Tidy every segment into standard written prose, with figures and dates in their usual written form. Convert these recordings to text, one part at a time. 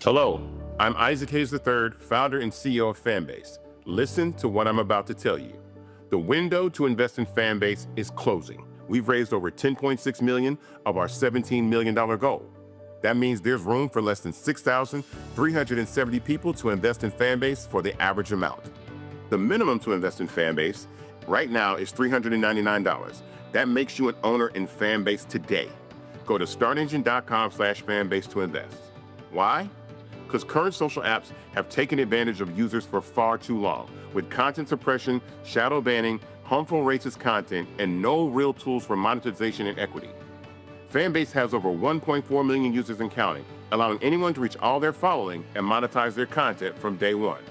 Hello, I'm Isaac Hayes III, founder and CEO of Fanbase. Listen to what I'm about to tell you. The window to invest in Fanbase is closing. We've raised over $10.6 million of our $17 million goal. That means there's room for less than 6,370 people to invest in Fanbase for the average amount. The minimum to invest in Fanbase right now is $399. That makes you an owner in Fanbase today. Go to startengine.com/fanbase to invest. Why? Because current social apps have taken advantage of users for far too long, with content suppression, shadow banning, harmful racist content, and no real tools for monetization and equity. Fanbase has over 1.4 million users and counting, allowing anyone to reach all their following and monetize their content from day one.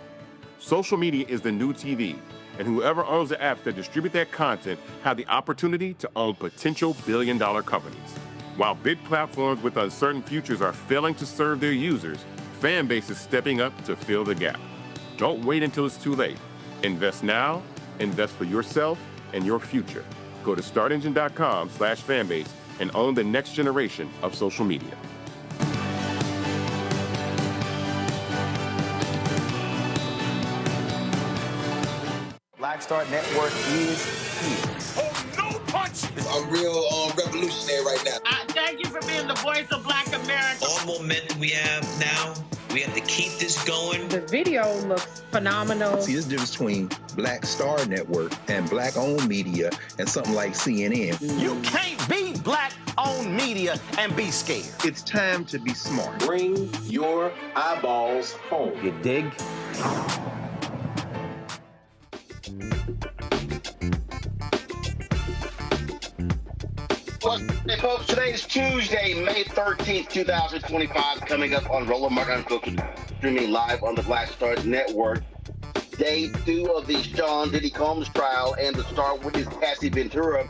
Social media is the new TV, and whoever owns the apps that distribute that content have the opportunity to own potential billion-dollar companies. While big platforms with uncertain futures are failing to serve their users, Fanbase is stepping up to fill the gap. Don't wait until it's too late. Invest now, invest for yourself and your future. Go to startengine.com/fanbase and own the next generation of social media. Black Star Network is here. Oh, no punch! I'm real revolutionary right now. Thank you for being the voice of Black America. All momentum we have now, we have to keep this going. The video looks phenomenal. See, there's a difference between Black Star Network and Black-owned media and something like CNN. You can't be Black-owned media and be scared. It's time to be smart. Bring your eyeballs home. You dig? Hey folks, today is Tuesday, May 13th, 2025, coming up on Roland Martin Unfiltered, streaming live on the Black Star Network. Day 2 of the Sean Diddy Combs trial, and the star witness Cassie Ventura.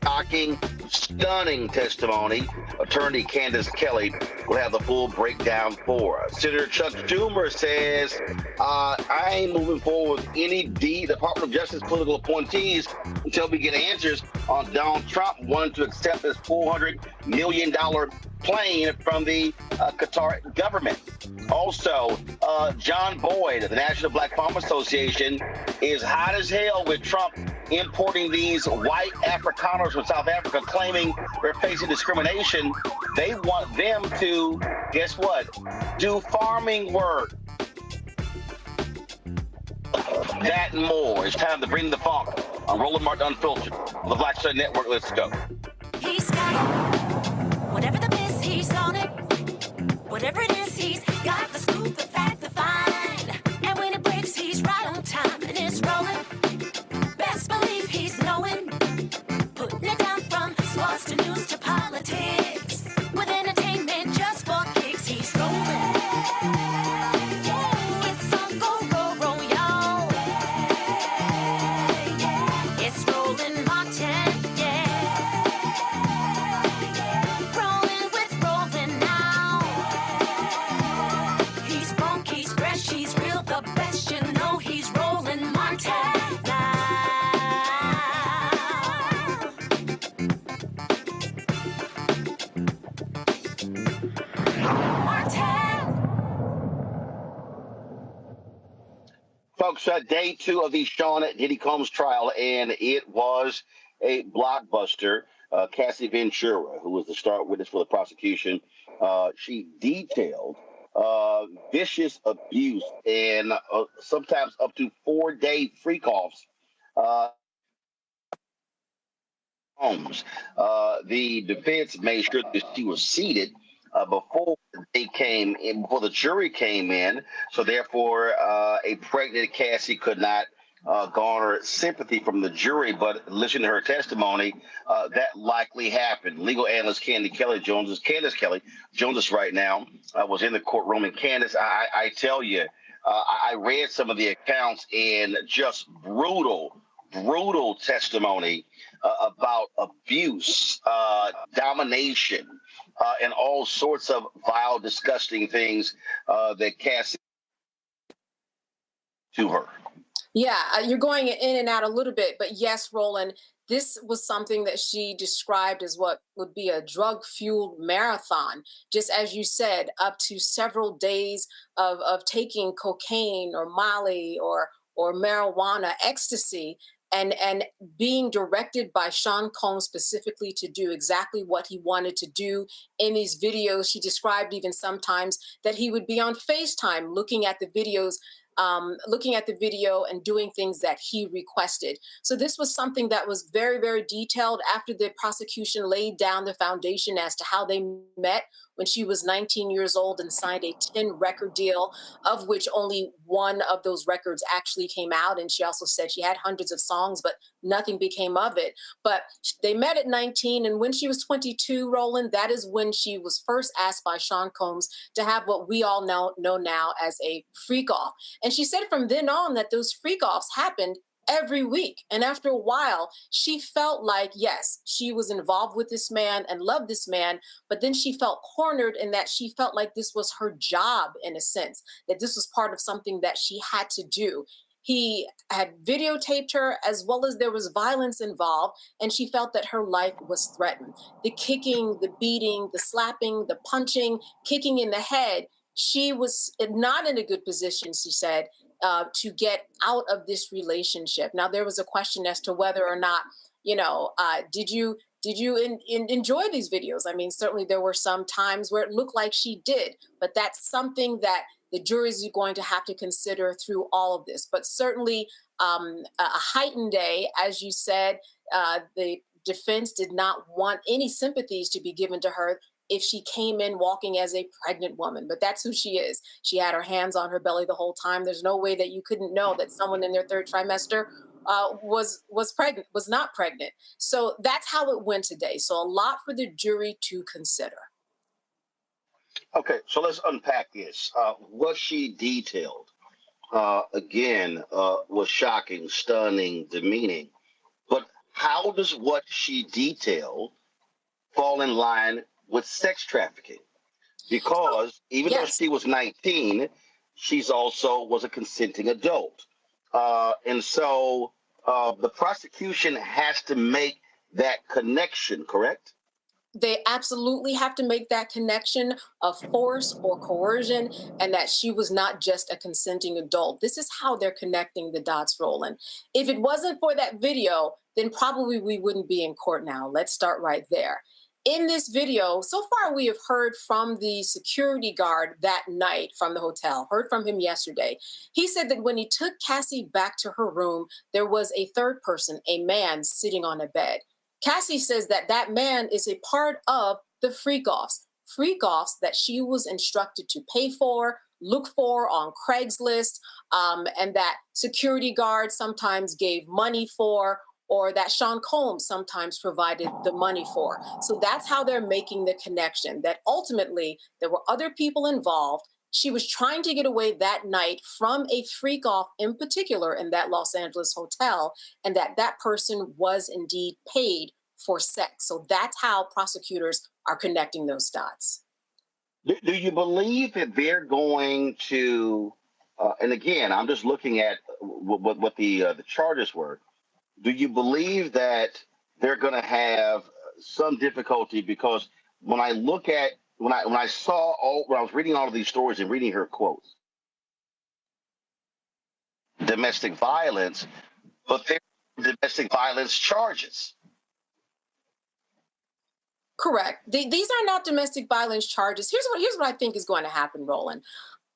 Shocking, stunning testimony. Attorney Candace Kelley will have the full breakdown for us. Senator Chuck Schumer says, I ain't moving forward with any Department of Justice political appointees until we get answers on Donald Trump wanting to accept this $400 million plane from the Qatar government. Also, John Boyd of the National Black Farm Association is hot as hell with Trump importing these white Afrikaners from South Africa, claiming they're facing discrimination. They want them to, guess what, do farming work. That and more. It's time to bring the funk on Roland Martin Unfiltered, the Black Star Network. Let's go. He's got it. Whatever the miss, he's on it. Whatever it is, he's got the scoop, the fact, the find. And when it breaks, he's right on time and it's rolling. Best believe he's knowing. Putting it down from sports to news to politics. With entertainment just for kicks, he's rolling. It's on go, roll, y'all. It's Roland Martin, rolling with Roland now. He's funk, he's fresh, he's real, the best, you know he's Roland Martin now. Folks, day 2 of the Sean Diddy Combs trial, and it was a blockbuster. Cassie Ventura, who was the star witness for the prosecution, she detailed vicious abuse and sometimes up to 4-day freak-offs. Homes. The defense made sure that she was seated before the jury came in. So therefore, a pregnant Cassie could not garner sympathy from the jury. But listening to her testimony, that likely happened. Legal analyst Candace Kelley Candace Kelley joins us right now. Was in the courtroom. And Candace, I tell you, I read some of the accounts and just brutal testimony about abuse, domination, and all sorts of vile, disgusting things that Cassie to her. Yeah, you're going in and out a little bit, but yes, Roland, this was something that she described as what would be a drug-fueled marathon. Just as you said, up to several days of taking cocaine or Molly or marijuana, ecstasy, and being directed by Sean Combs specifically to do exactly what he wanted to do in these videos. She described even sometimes that he would be on FaceTime looking at the videos, and doing things that he requested. So this was something that was very, very detailed after the prosecution laid down the foundation as to how they met when she was 19 years old and signed a 10-record deal, of which only one of those records actually came out. And she also said she had hundreds of songs, but nothing became of it. But they met at 19, and when she was 22, Roland, that is when she was first asked by Sean Combs to have what we all know now as a freak-off. And she said from then on that those freak-offs happened every week. And after a while, she felt like, yes, she was involved with this man and loved this man, but then she felt cornered in that she felt like this was her job in a sense, that this was part of something that she had to do. He had videotaped her, as well as there was violence involved, and she felt that her life was threatened. The kicking, the beating, the slapping, the punching, kicking in the head, she was not in a good position, she said. to get out of this relationship. Now, there was a question as to whether or not, did you enjoy these videos? I mean, certainly there were some times where it looked like she did, but that's something that the jury is going to have to consider through all of this. But certainly a heightened day, as you said, the defense did not want any sympathies to be given to her if she came in walking as a pregnant woman, but that's who she is. She had her hands on her belly the whole time. There's no way that you couldn't know that someone in their third trimester was pregnant, was not pregnant. So that's how it went today. So a lot for the jury to consider. Okay, so let's unpack this. What she detailed, again, was shocking, stunning, demeaning. But how does what she detailed fall in line with sex trafficking? Because even though she was 19, she's also was a consenting adult. And so the prosecution has to make that connection, correct? They absolutely have to make that connection of force or coercion, and that she was not just a consenting adult. This is how they're connecting the dots, Roland. If it wasn't for that video, then probably we wouldn't be in court now. Let's start right there. In this video, so far we have heard from the security guard that night from the hotel, heard from him yesterday. He said that when he took Cassie back to her room, there was a third person, a man sitting on a bed. Cassie says that that man is a part of the freak-offs that she was instructed to pay for, look for on Craigslist, and that security guards sometimes gave money for, or that Sean Combs sometimes provided the money for. So that's how they're making the connection, that ultimately there were other people involved. She was trying to get away that night from a freak-off in particular in that Los Angeles hotel, and that person was indeed paid for sex. So that's how prosecutors are connecting those dots. Do you believe that they're going to, and again, I'm just looking at what the charges were. Do you believe that they're going to have some difficulty? Because when I look at, when I was reading all of these stories and reading her quotes, domestic violence, but they're domestic violence charges. Correct. These are not domestic violence charges. Here's what I think is going to happen, Roland.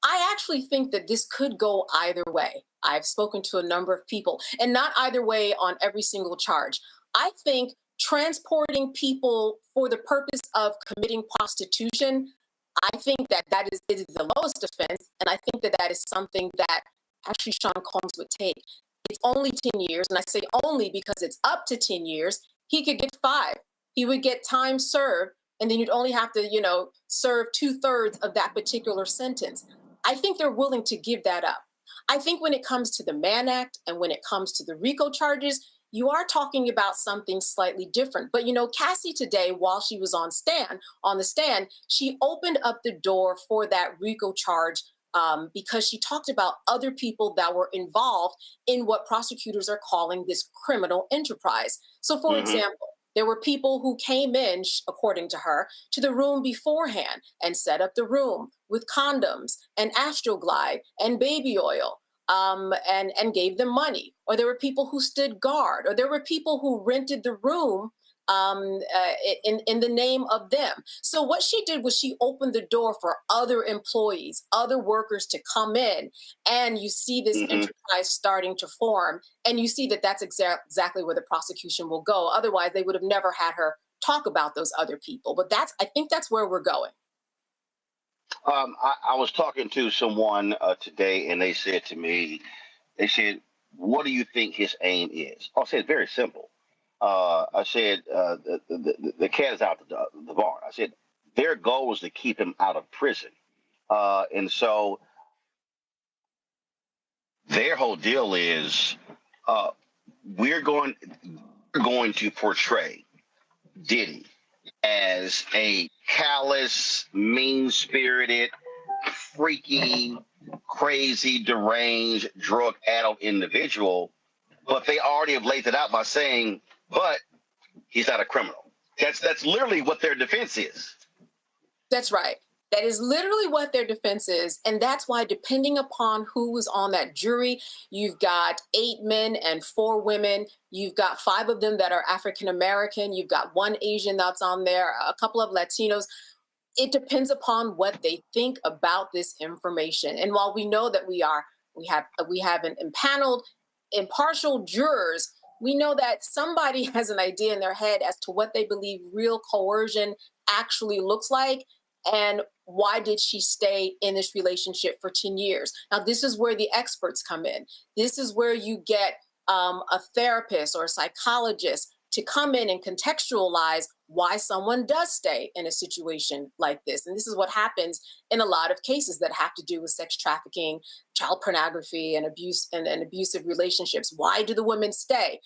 I actually think that this could go either way. I've spoken to a number of people, and not either way on every single charge. I think transporting people for the purpose of committing prostitution, I think that is the lowest offense, and I think that is something that actually Sean Combs would take. It's only 10 years, and I say only because it's up to 10 years. He could get 5. He would get time served, and then you'd only have to, serve 2/3 of that particular sentence. I think they're willing to give that up. I think when it comes to the Mann Act and when it comes to the RICO charges, you are talking about something slightly different. But, Cassie today, while she was on the stand, she opened up the door for that RICO charge because she talked about other people that were involved in what prosecutors are calling this criminal enterprise. So, for example, there were people who came in, according to her, to the room beforehand and set up the room with condoms and Astroglide and baby oil and gave them money. Or there were people who stood guard, or there were people who rented the room in the name of them. So what she did was she opened the door for other employees, other workers to come in, and you see this enterprise starting to form, and you see that that's exactly where the prosecution will go. Otherwise, they would have never had her talk about those other people. But I think that's where we're going. I was talking to someone today, and they said, what do you think his aim is? I said, very simple. I said, the cat is out the barn. I said, their goal is to keep him out of prison. And so their whole deal is we're going to portray Diddy as a callous, mean-spirited, freaky, crazy, deranged, drug-addled individual. But they already have laid it out by saying, but he's not a criminal. That's literally what their defense is. That's right. That is literally what their defense is. And that's why, depending upon who was on that jury, you've got 8 men and 4 women. You've got 5 of them that are African American. You've got 1 Asian that's on there, a couple of Latinos. It depends upon what they think about this information. And while we know that we have an impaneled, impartial jurors, we know that somebody has an idea in their head as to what they believe real coercion actually looks like. And why did she stay in this relationship for 10 years? Now, this is where the experts come in. This is where you get a therapist or a psychologist to come in and contextualize why someone does stay in a situation like this. And this is what happens in a lot of cases that have to do with sex trafficking, child pornography, and abuse and abusive relationships. Why do the women stay?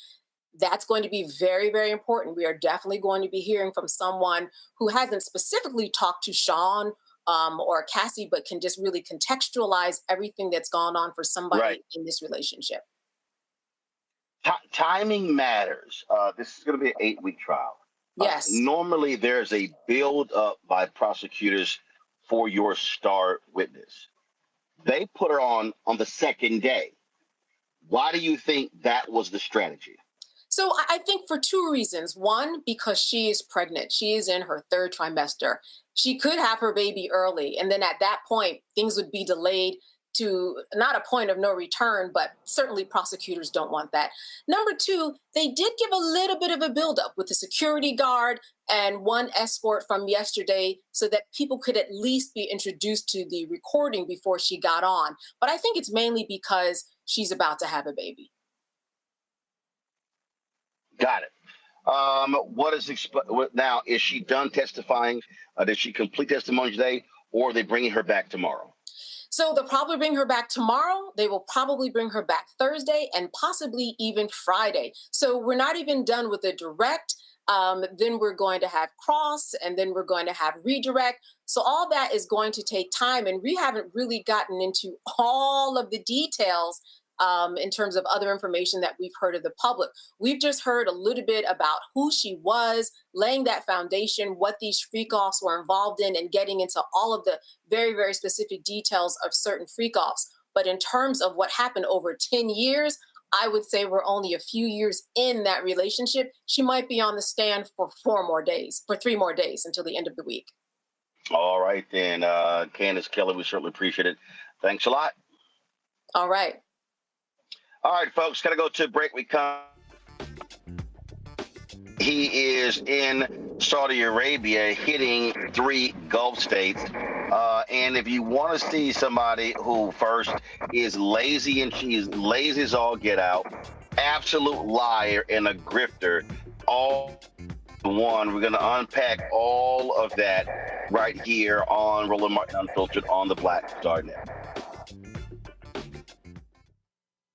That's going to be very, very important. We are definitely going to be hearing from someone who hasn't specifically talked to Sean or Cassie, but can just really contextualize everything that's gone on for somebody in this relationship. Timing matters. This is going to be an 8-week trial. Yes. Normally, there's a build up by prosecutors for your star witness. They put her on the second day. Why do you think that was the strategy? So I think for 2 reasons. One, because she is pregnant. She is in her 3rd trimester. She could have her baby early. And then at that point, things would be delayed to not a point of no return, but certainly prosecutors don't want that. Number 2, they did give a little bit of a buildup with the security guard and 1 escort from yesterday so that people could at least be introduced to the recording before she got on. But I think it's mainly because she's about to have a baby. Got it. Now, is she done testifying? Did she complete testimony today, or are they bringing her back tomorrow? So they'll probably bring her back tomorrow. They will probably bring her back Thursday and possibly even Friday. So we're not even done with the direct. Then we're going to have cross, and then we're going to have redirect. So all that is going to take time, and we haven't really gotten into all of the details in terms of other information that we've heard of the public. We've just heard a little bit about who she was, laying that foundation, what these freak-offs were involved in, and getting into all of the very, very specific details of certain freak-offs. But in terms of what happened over 10 years, I would say we're only a few years in that relationship. She might be on the stand for 3 more days until the end of the week. All right, then, Candace Kelley, we certainly appreciate it. Thanks a lot. All right. All right, folks, got to go to a break. We come. He is in Saudi Arabia hitting 3 Gulf states. And if you want to see somebody who first is lazy, and she's lazy as all get out, absolute liar and a grifter, all one, we're going to unpack all of that right here on Roland Martin Unfiltered on the Black Star Net.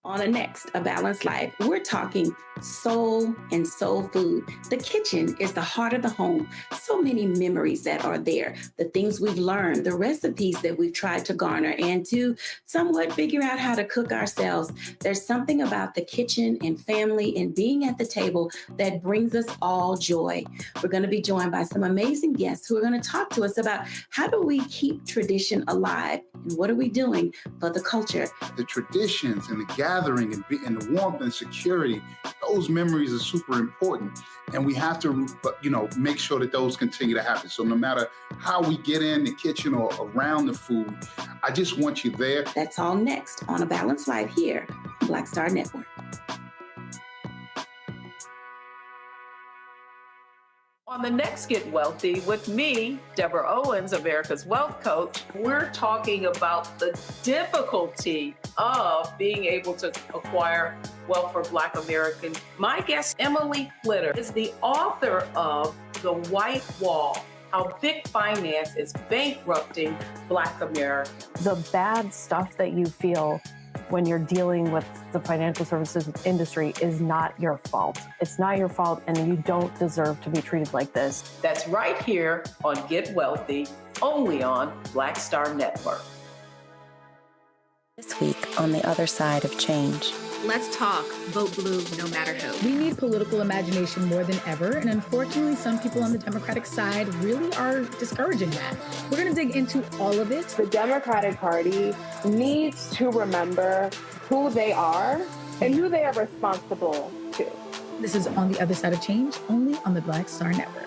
On the next, A Balanced Life, we're talking soul and soul food. The kitchen is the heart of the home. So many memories that are there, the things we've learned, the recipes that we've tried to garner, and to somewhat figure out how to cook ourselves. There's something about the kitchen and family and being at the table that brings us all joy. We're going to be joined by some amazing guests who are going to talk to us about how do we keep tradition alive and what are we doing for the culture. The traditions and the gathering and the warmth and security, those memories are super important. And we have to, make sure that those continue to happen. So no matter how we get in the kitchen or around the food, I just want you there. That's all next on A Balanced Life here on Black Star Network. On the next Get Wealthy with me, Deborah Owens, America's Wealth Coach, we're talking about the difficulty of being able to acquire wealth for Black Americans. My guest, Emily Flitter, is the author of The White Wall, How Big Finance is Bankrupting Black Americans. The bad stuff that you feel when you're dealing with the financial services industry is not your fault. It's not your fault, and you don't deserve to be treated like this. That's right here on Get Wealthy, only on Black Star Network. This week on The Other Side of Change. Let's talk. Vote blue no matter who. We need political imagination more than ever, and unfortunately, some people on the Democratic side really are discouraging that. We're going to dig into all of it. The Democratic Party needs to remember who they are and who they are responsible to. This is On the Other Side of Change, only on the Black Star Network.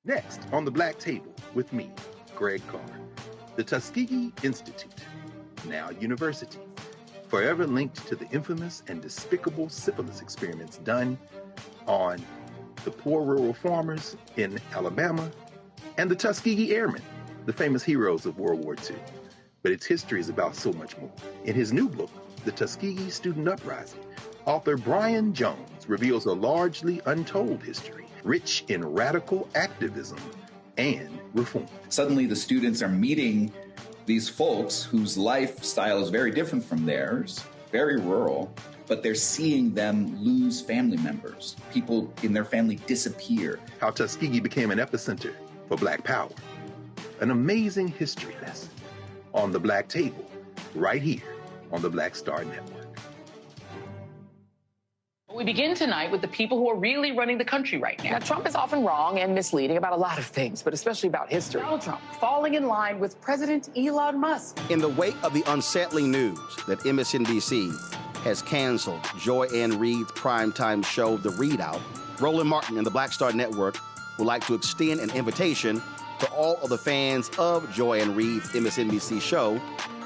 Next on the Black Table with me, Greg Carr, the Tuskegee Institute, now university, forever linked to the infamous and despicable syphilis experiments done on the poor rural farmers in Alabama and the Tuskegee Airmen, the famous heroes of World War II. But its history is about so much more. In his new book, The Tuskegee Student Uprising, author Brian Jones reveals a largely untold history, rich in radical activism and reform. Suddenly the students are meeting these folks whose lifestyle is very different from theirs, very rural, but they're seeing them lose family members. People in their family disappear. How Tuskegee became an epicenter for Black power. An amazing history lesson on the Black Table, right here on the Black Star Network. We begin tonight with the people who are really running the country right now. Now, Trump is often wrong and misleading about a lot of things, but especially about history. Donald Trump falling in line with President Elon Musk. In the wake of the unsettling news that MSNBC has canceled Joy Ann Reid's primetime show, The Readout, Roland Martin and the Black Star Network would like to extend an invitation to all of the fans of Joy Ann Reid's MSNBC show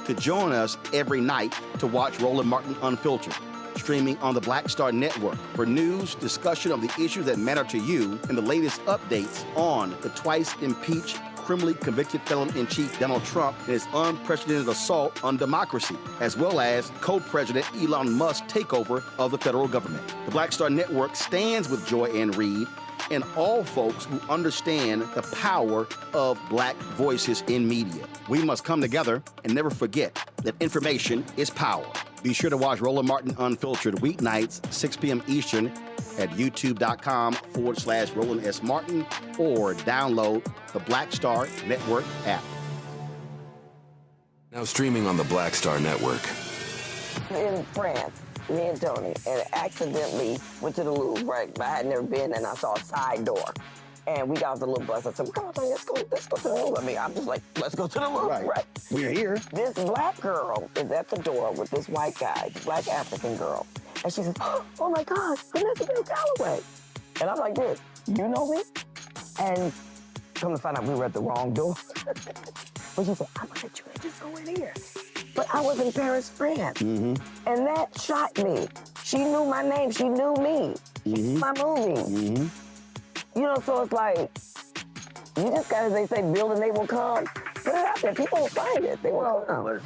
to join us every night to watch Roland Martin Unfiltered, streaming on the Black Star Network for news, discussion of the issues that matter to you, and the latest updates on the twice impeached, criminally convicted felon-in-chief Donald Trump and his unprecedented assault on democracy, as well as co-president Elon Musk's takeover of the federal government. The Black Star Network stands with Joy Ann Reid and all folks who understand the power of Black voices in media. We must come together and never forget that information is power. Be sure to watch Roland Martin Unfiltered weeknights, 6 p.m. Eastern at youtube.com/Roland S. Martin or download the Black Star Network app. Now streaming on the Black Star Network. In France, me and Tony, and accidentally went to the Louvre, right? But I had never been, and I saw a side door. And we got off the little bus. I said, come on, Tony, let's go to the Louvre. I mean, I'm just like, let's go to the Louvre, right? We're here. This Black girl is at the door with this white guy, Black African girl. And she says, oh my gosh, Vanessa Bell Calloway. And I'm like this, you know me? And come to find out we were at the wrong door. But she said, I'm gonna let you just go in here. But I was in Paris, France. And that shocked me. She knew my name, she knew me. She knew my movie. You know, so it's like, you just gotta, they say, build and they will come. Put it out there, people will find it, they will come.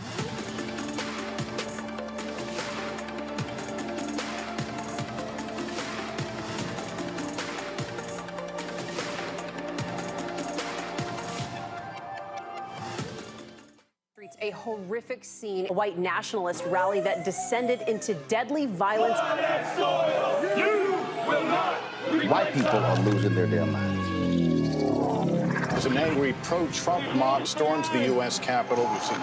A horrific scene, a white nationalist rally that descended into deadly violence. White people are losing their damn minds. As an angry pro-Trump mob storms the U.S. Capitol, we've seen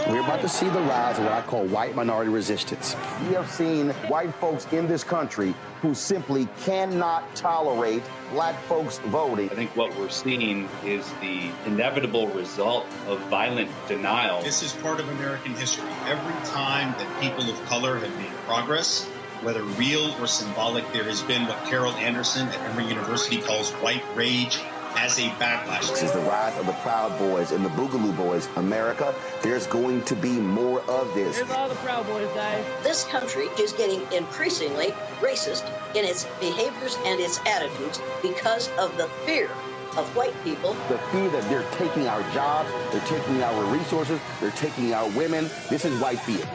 We're about to see the rise of what I call white minority resistance. We have seen white folks in this country who simply cannot tolerate Black folks voting. I think what we're seeing is the inevitable result of violent denial. This is part of American history. Every time that people of color have made progress, whether real or symbolic, there has been what Carol Anderson at Emory University calls white rage as a backlash. This is the rise of the Proud Boys and the Boogaloo Boys. America, there's going to be more of this. There's all the Proud Boys, Dave. This country is getting increasingly racist in its behaviors and its attitudes because of the fear of white people. The fear that they're taking our jobs, they're taking our resources, they're taking our women. This is white fear.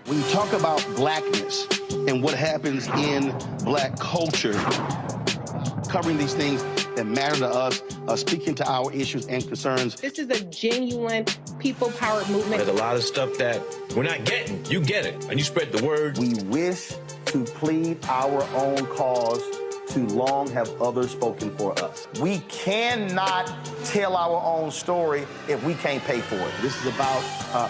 When you talk about blackness and what happens in Black culture, covering these things that matter to us, speaking to our issues and concerns. This is a genuine people-powered movement. There's a lot of stuff that we're not getting. You get it, and you spread the word. We wish to plead our own cause to long have others spoken for us. We cannot tell our own story if we can't pay for it. This is about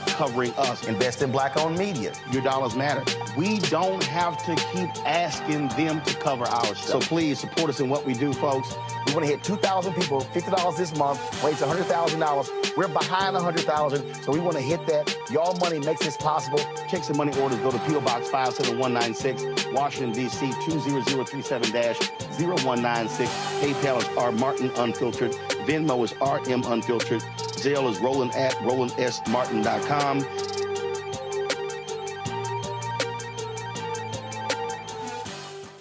covering us. Invest in Black-owned media. Your dollars matter. We don't have to keep asking them to cover our stuff. So please support us in what we do, folks. We want to hit 2,000 people, $50 this month, raise $100,000. We're behind 100,000, so we want to hit that. Y'all money makes this possible. Checks and money orders go to P.O. Box 57196, Washington, D.C. 20037-0196. PayPal is R Martin Unfiltered. Venmo is RM Unfiltered. Zelle is Roland at RolandSMartin.com.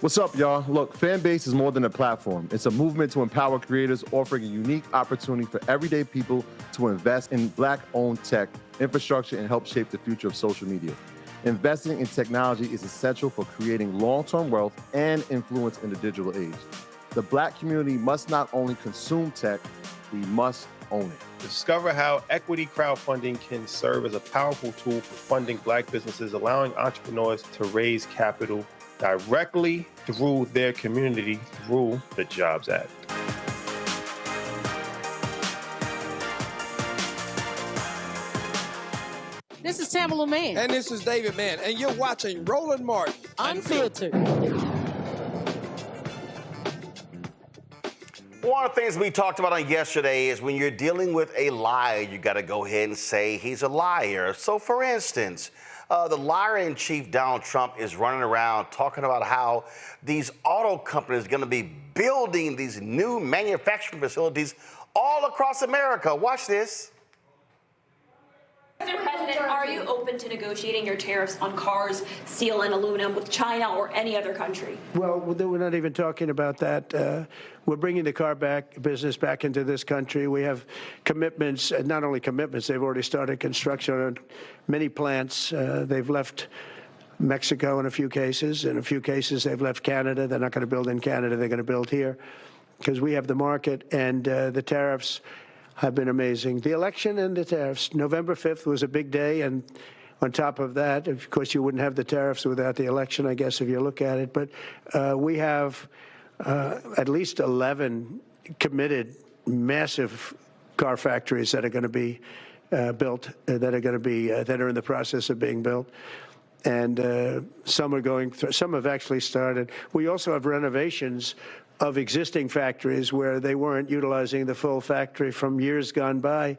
What's up, y'all? Look, Fanbase is more than a platform. It's a movement to empower creators, offering a unique opportunity for everyday people to invest in Black-owned tech, infrastructure, and help shape the future of social media. Investing in technology is essential for creating long-term wealth and influence in the digital age. The Black community must not only consume tech, we must own it. Discover how equity crowdfunding can serve as a powerful tool for funding Black businesses, allowing entrepreneurs to raise capital directly through their community through the Jobs Act. This is Tamala Mann. And this is David Mann. And you're watching Roland Martin Unfiltered. One of the things we talked about on yesterday is when you're dealing with a liar, you got to go ahead and say he's a liar. So, for instance, the liar-in-chief, Donald Trump, is running around talking about how these auto companies are going to be building these new manufacturing facilities all across America. Watch this. Mr. President, are you open to negotiating your tariffs on cars, steel, and aluminum with China or any other country? Well, we're not even talking about that. We're bringing the car business back into this country. We have commitments, not only commitments, they've already started construction on many plants. They've left Mexico in a few cases. In a few cases, they've left Canada. They're not going to build in Canada. They're going to build here because we have the market, and the tariffs have been amazing. The election and the tariffs. November 5th was a big day, and on top of that, of course, you wouldn't have the tariffs without the election, I guess, if you look at it. But we have at least 11 committed massive car factories that are going to be built, that are in the process of being built. And some are going through, some have actually started. We also have renovations of existing factories where they weren't utilizing the full factory from years gone by,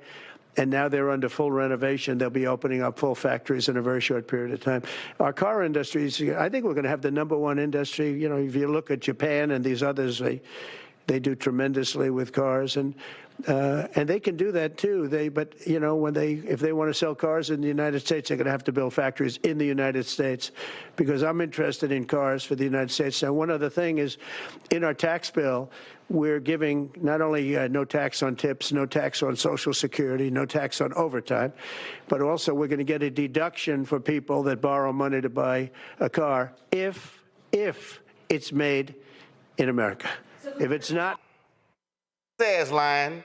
and now they're under full renovation. They'll be opening up full factories in a very short period of time. Our car industry, I think we're going to have the #1 industry. You know, if you look at Japan and these others, they do tremendously with cars, and they can do that too. But you know, if they want to sell cars in the United States, they're going to have to build factories in the United States, because I'm interested in cars for the United States. Now, one other thing is, in our tax bill, we're giving not only no tax on tips, no tax on Social Security, no tax on overtime, but also we're going to get a deduction for people that borrow money to buy a car if it's made in America. If it's not, says line.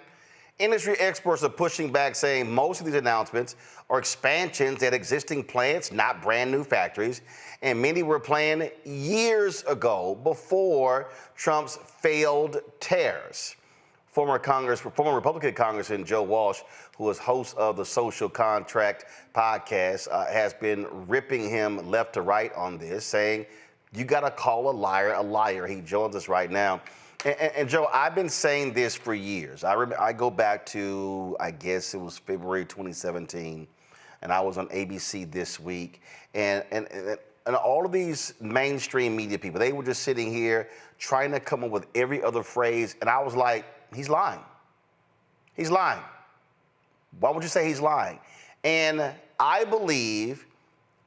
Industry experts are pushing back, saying most of these announcements are expansions at existing plants, not brand new factories, and many were planned years ago before Trump's failed tariffs. Former Republican Congressman Joe Walsh, who is host of the Social Contract podcast, has been ripping him left to right on this, saying you got to call a liar a liar. He joins us right now. And Joe, I've been saying this for years. I go back to, I guess it was February 2017, and I was on ABC This Week, and all of these mainstream media people, they were just sitting here trying to come up with every other phrase, and I was like, he's lying. He's lying. Why would you say he's lying? And I believe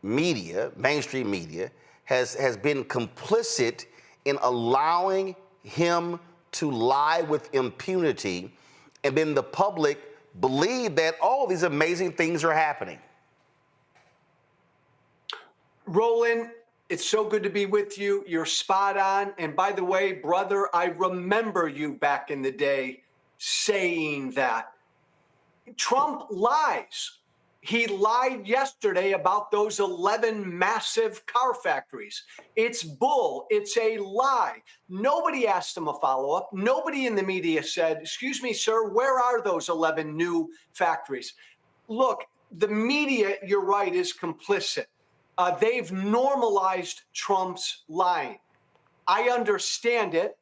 media, mainstream media, has been complicit in allowing him to lie with impunity, and then the public believe that all these amazing things are happening. Roland, it's so good to be with you. You're spot on. And by the way, brother, I remember you back in the day saying that. Trump lies. He lied yesterday about those 11 massive car factories. It's bull. It's a lie. Nobody asked him a follow-up. Nobody in the media said, excuse me, sir, where are those 11 new factories? Look, the media, you're right, is complicit. They've normalized Trump's lying. I understand it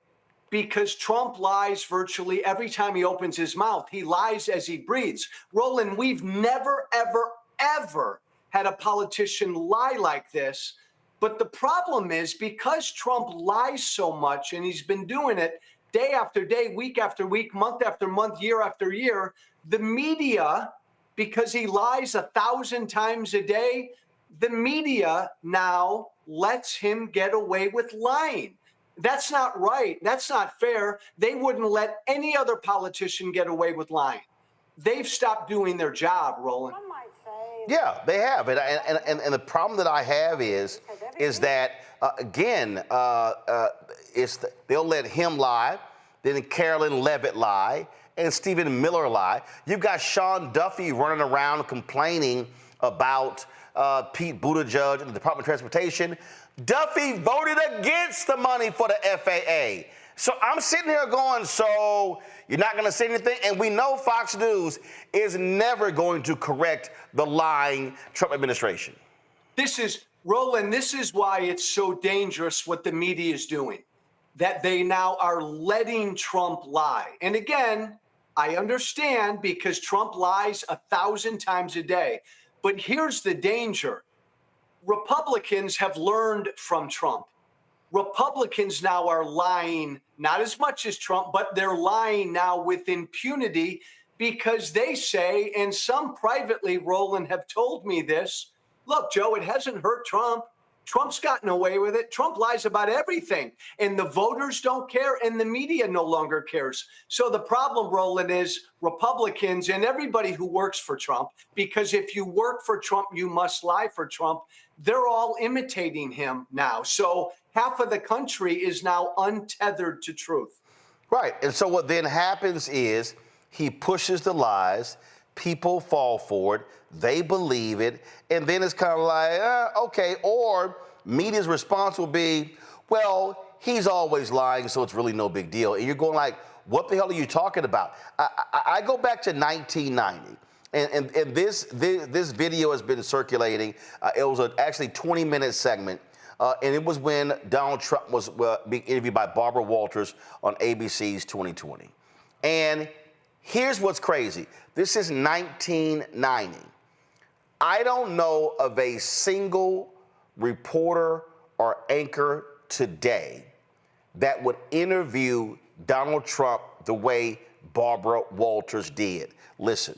because Trump lies virtually every time he opens his mouth. He lies as he breathes. Roland, we've never, ever, ever had a politician lie like this. But the problem is because Trump lies so much, and he's been doing it day after day, week after week, month after month, year after year, the media, because he lies 1,000 times a day, the media now lets him get away with lying. That's not right. That's not fair. They wouldn't let any other politician get away with lying. They've stopped doing their job, Roland. Yeah, they have. And the problem that I have is that, they'll let him lie, then Carolyn Levitt lie, and Stephen Miller lie. You've got Sean Duffy running around complaining about Pete Buttigieg and the Department of Transportation. Duffy voted against the money for the FAA. So I'm sitting here going, so you're not going to say anything? And we know Fox News is never going to correct the lying Trump administration. Roland, this is why it's so dangerous what the media is doing, that they now are letting Trump lie. And again, I understand because Trump lies 1,000 times a day. But here's the danger. Republicans have learned from Trump. Republicans now are lying, not as much as Trump, but they're lying now with impunity because they say, and some privately, Roland, have told me this, look, Joe, it hasn't hurt Trump. Trump's gotten away with it. Trump lies about everything. And the voters don't care, and the media no longer cares. So the problem, Roland, is Republicans and everybody who works for Trump, because if you work for Trump, you must lie for Trump. They're all imitating him now. So half of the country is now untethered to truth. Right. And so what then happens is he pushes the lies. People fall for it. They believe it. And then it's kind of like, okay. Or media's response will be, well, he's always lying, so it's really no big deal. And you're going like, what the hell are you talking about? I go back to 1990. And this video has been circulating. It was actually 20-minute segment. And it was when Donald Trump was being interviewed by Barbara Walters on ABC's 2020. And here's what's crazy. This is 1990. I don't know of a single reporter or anchor today that would interview Donald Trump the way Barbara Walters did. Listen.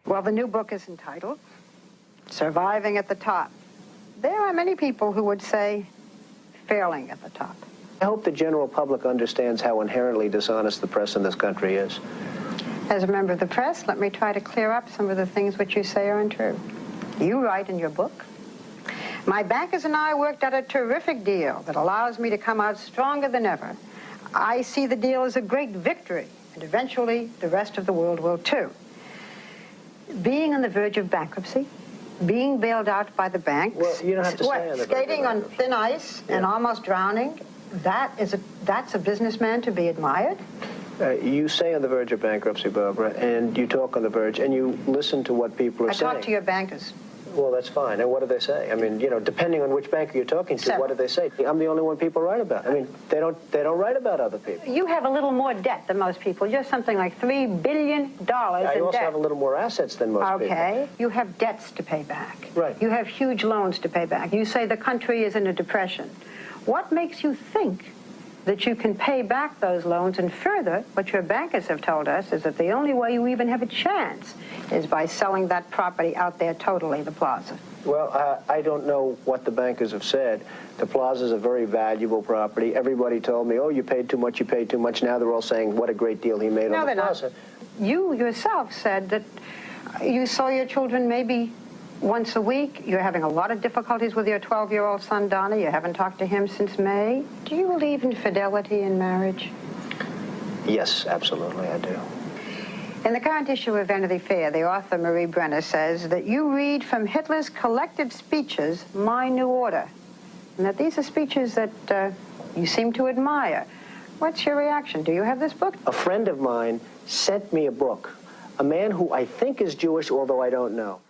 Well, the new book is entitled Surviving at the Top. There are many people who would say failing at the top. I hope the general public understands how inherently dishonest the press in this country is. As a member of the press, let me try to clear up some of the things which you say are untrue. You write in your book, my bankers and I worked out a terrific deal that allows me to come out stronger than ever. I see the deal as a great victory, and eventually the rest of the world will too. Being on the verge of bankruptcy, being bailed out by the banks, well, you don't have to say on the skating on thin ice and almost drowning, that's a businessman to be admired? You say on the verge of bankruptcy, Barbara, and you talk on the verge, and you listen to what people are saying. I talk to your bankers. Well, that's fine. And what do they say? I mean, depending on which banker you're talking to, what do they say? I'm the only one people write about. I mean, they don't write about other people. You have a little more debt than most people. You're something like $3 billion in debt. I also have a little more assets than most people. Okay. You have debts to pay back. Right. You have huge loans to pay back. You say the country is in a depression. What makes you think that you can pay back those loans? And further, what your bankers have told us is that the only way you even have a chance is by selling that property out there totally, the plaza. Well, I don't know what the bankers have said. The plaza is a very valuable property. Everybody told me, oh, you paid too much, you paid too much. Now they're all saying what a great deal he made on the plaza. You yourself said that you saw your children maybe once a week. You're having a lot of difficulties with your 12-year-old son, Donna. You haven't talked to him since May. Do you believe in fidelity in marriage? Yes, absolutely, I do. In the current issue of Vanity Fair, the author Marie Brenner says that you read from Hitler's collected speeches, My New Order, and that these are speeches that you seem to admire. What's your reaction? Do you have this book? A friend of mine sent me a book, a man who I think is Jewish, although I don't know.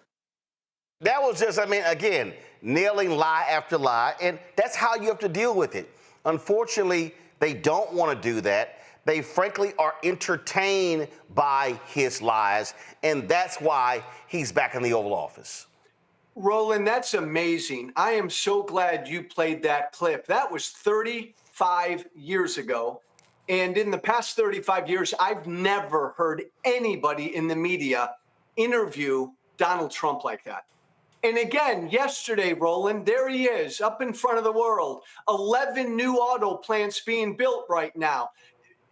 That was just, I mean, again, nailing lie after lie, and that's how you have to deal with it. Unfortunately, they don't want to do that. They frankly are entertained by his lies, and that's why he's back in the Oval Office. Roland, that's amazing. I am so glad you played that clip. That was 35 years ago. And in the past 35 years, I've never heard anybody in the media interview Donald Trump like that. And again, yesterday, Roland, there he is up in front of the world. 11 new auto plants being built right now.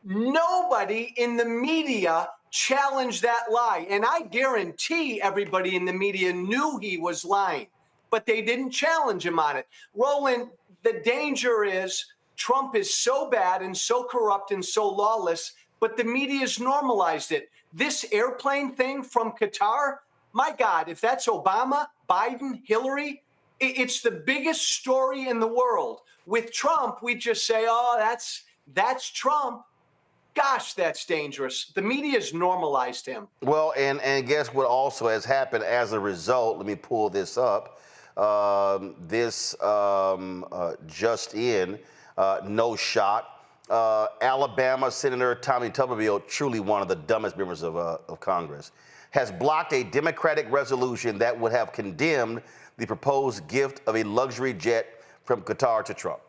Nobody in the media challenged that lie. And I guarantee everybody in the media knew he was lying, but they didn't challenge him on it. Roland, the danger is Trump is so bad and so corrupt and so lawless, but the media's normalized it. This airplane thing from Qatar, my God, if that's Obama, Biden, Hillary, it's the biggest story in the world. With Trump, we just say, oh, that's Trump. Gosh, that's dangerous. The media's normalized him. Well, and guess what also has happened as a result? Let me pull this up. Just in, no shot. Alabama Senator Tommy Tuberville, truly one of the dumbest members of Congress, has blocked a Democratic resolution that would have condemned the proposed gift of a luxury jet from Qatar to Trump.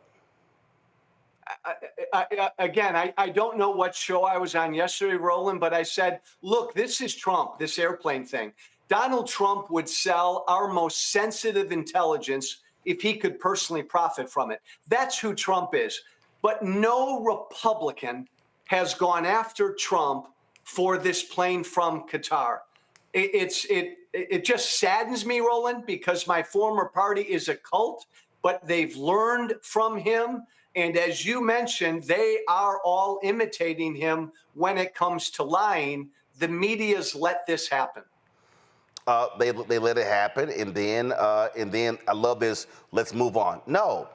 I don't know what show I was on yesterday, Roland, but I said, look, this is Trump, this airplane thing. Donald Trump would sell our most sensitive intelligence if he could personally profit from it. That's who Trump is. But no Republican has gone after Trump for this plane from Qatar. It just saddens me, Roland, because my former party is a cult, but they've learned from him. And as you mentioned, they are all imitating him when it comes to lying. The media's let this happen. They let it happen, and then I love this. Let's move on. No,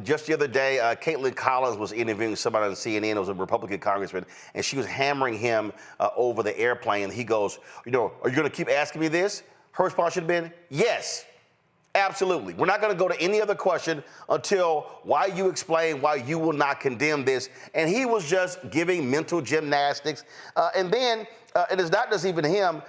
just the other day, Caitlin Collins was interviewing somebody on CNN. It was a Republican congressman, and she was hammering him over the airplane. He goes, are you going to keep asking me this? Her response should have been, yes. Absolutely. We're not going to go to any other question until why you explain why you will not condemn this. And he was just giving mental gymnastics. And then it is not just even him.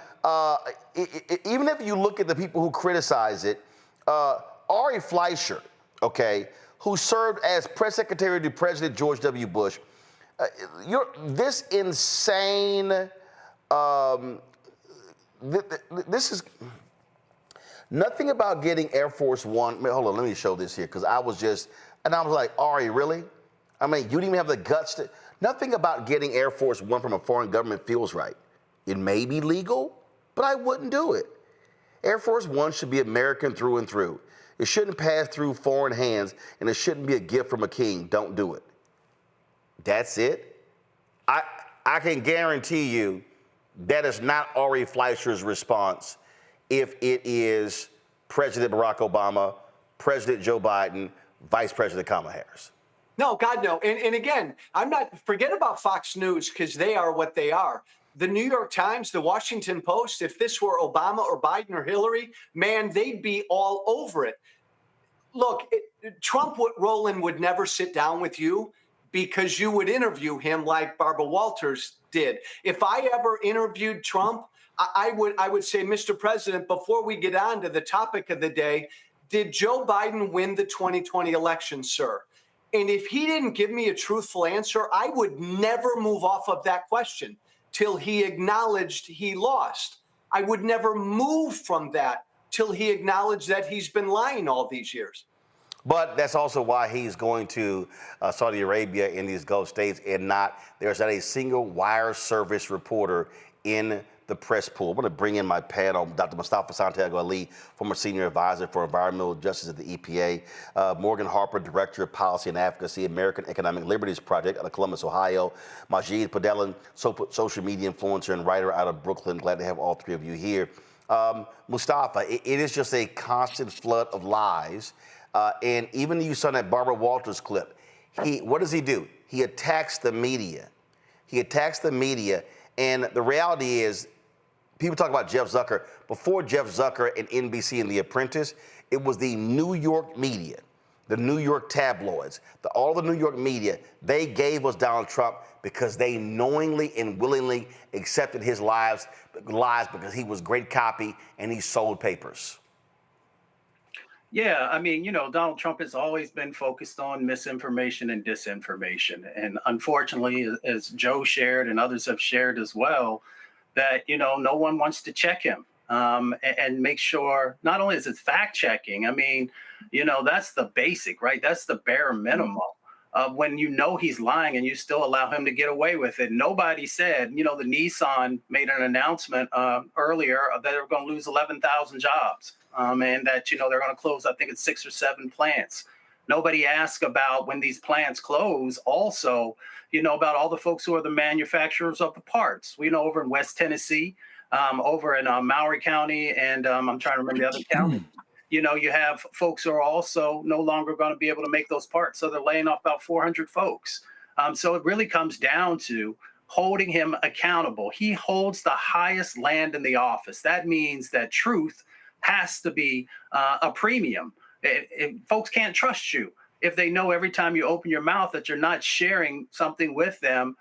Even if you look at the people who criticize it, Ari Fleischer, okay, who served as press secretary to President George W. Bush, this insane, this is... Nothing about getting Air Force One. Hold on, let me show this here, because I was like, Ari, really? I mean, you didn't even have the guts to. Nothing about getting Air Force One from a foreign government feels right. It may be legal, but I wouldn't do it. Air Force One should be American through and through. It shouldn't pass through foreign hands, and it shouldn't be a gift from a king. Don't do it. That's it. I can guarantee you that is not Ari Fleischer's response if it is President Barack Obama, President Joe Biden, Vice President Kamala Harris. No, God, no. And again, forget about Fox News, because they are what they are. The New York Times, the Washington Post, if this were Obama or Biden or Hillary, man, they'd be all over it. Look, Trump, Roland, would never sit down with you because you would interview him like Barbara Walters did. If I ever interviewed Trump, I would say, Mr. President, before we get on to the topic of the day, did Joe Biden win the 2020 election, sir? And if he didn't give me a truthful answer, I would never move off of that question till he acknowledged he lost. I would never move from that till he acknowledged that he's been lying all these years. But that's also why he's going to Saudi Arabia in these Gulf states, and there's not a single wire service reporter in the press pool. I'm going to bring in my panel, Dr. Mustafa Santiago Ali, former senior advisor for environmental justice at the EPA, Morgan Harper, director of policy and advocacy, American Economic Liberties Project out of Columbus, Ohio, Majid Padelin, social media influencer and writer out of Brooklyn. Glad to have all three of you here. Mustafa, it is just a constant flood of lies. And even you saw that Barbara Walters clip. What does he do? He attacks the media. He attacks the media. And the reality is, people talk about Jeff Zucker. Before Jeff Zucker and NBC and The Apprentice, it was the New York media, the New York tabloids, all the New York media. They gave us Donald Trump because they knowingly and willingly accepted his lies because he was great copy and he sold papers. Yeah, I mean, you know, Donald Trump has always been focused on misinformation and disinformation. And unfortunately, as Joe shared and others have shared as well, that, you know, no one wants to check him and make sure not only is it fact checking, I mean, you know, that's the basic, right? That's the bare minimum. When you know he's lying and you still allow him to get away with it. Nobody said, you know, the Nissan made an announcement earlier that they're going to lose 11,000 jobs and that, you know, they're going to close, I think it's 6 or 7 plants. Nobody asked about when these plants close also, you know, about all the folks who are the manufacturers of the parts. We know over in West Tennessee, over in Maury County, and I'm trying to remember the other county. You know, you have folks who are also no longer going to be able to make those parts. So they're laying off about 400 folks. So it really comes down to holding him accountable. He holds the highest land in the office. That means that truth has to be a premium. Folks can't trust you if they know every time you open your mouth that you're not sharing something with them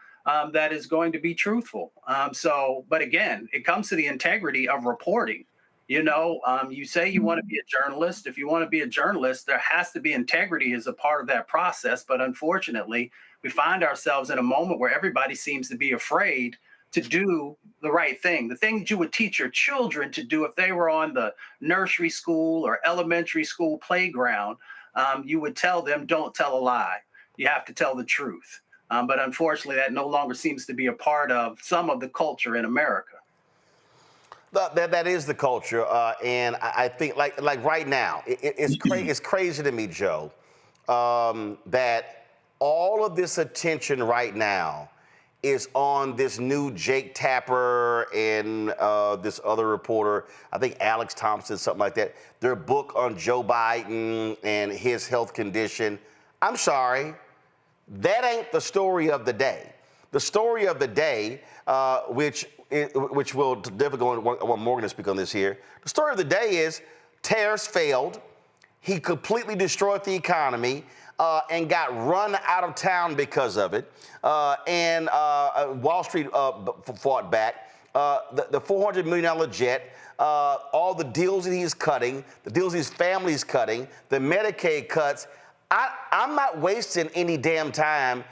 that is going to be truthful. But again, it comes to the integrity of reporting. You know, you say you want to be a journalist. If you want to be a journalist, there has to be integrity as a part of that process. But unfortunately, we find ourselves in a moment where everybody seems to be afraid to do the right thing. The thing that you would teach your children to do if they were on the nursery school or elementary school playground, you would tell them, don't tell a lie. You have to tell the truth. But unfortunately, that no longer seems to be a part of some of the culture in America. That is the culture, and I think like right now, it's crazy to me, Joe, that all of this attention right now is on this new Jake Tapper and this other reporter, I think Alex Thompson, something like that, their book on Joe Biden and his health condition. I'm sorry, that ain't the story of the day. The story of the day, which will definitely go on, I want Morgan to speak on this here. The story of the day is tariffs failed. He completely destroyed the economy and got run out of town because of it. And Wall Street fought back. The $400 million jet, all the deals that he's cutting, the deals his family's cutting, the Medicaid cuts. I'm not wasting any damn time.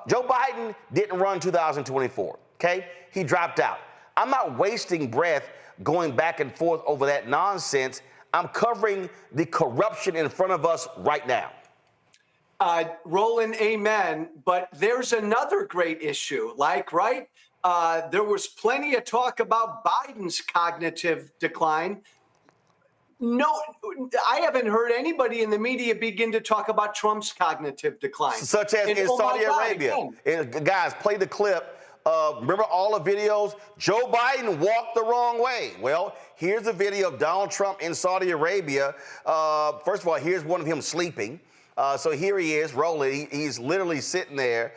Joe Biden didn't run 2024, okay? He dropped out. I'm not wasting breath going back and forth over that nonsense. I'm covering the corruption in front of us right now. Roland, amen. But there's another great issue, right? There was plenty of talk about Biden's cognitive decline. No, I haven't heard anybody in the media begin to talk about Trump's cognitive decline. Such as in Saudi Arabia. Guys, play the clip. Remember all the videos? Joe Biden walked the wrong way. Well, here's a video of Donald Trump in Saudi Arabia. First of all, here's one of him sleeping. So here he is, rolling. He's literally sitting there,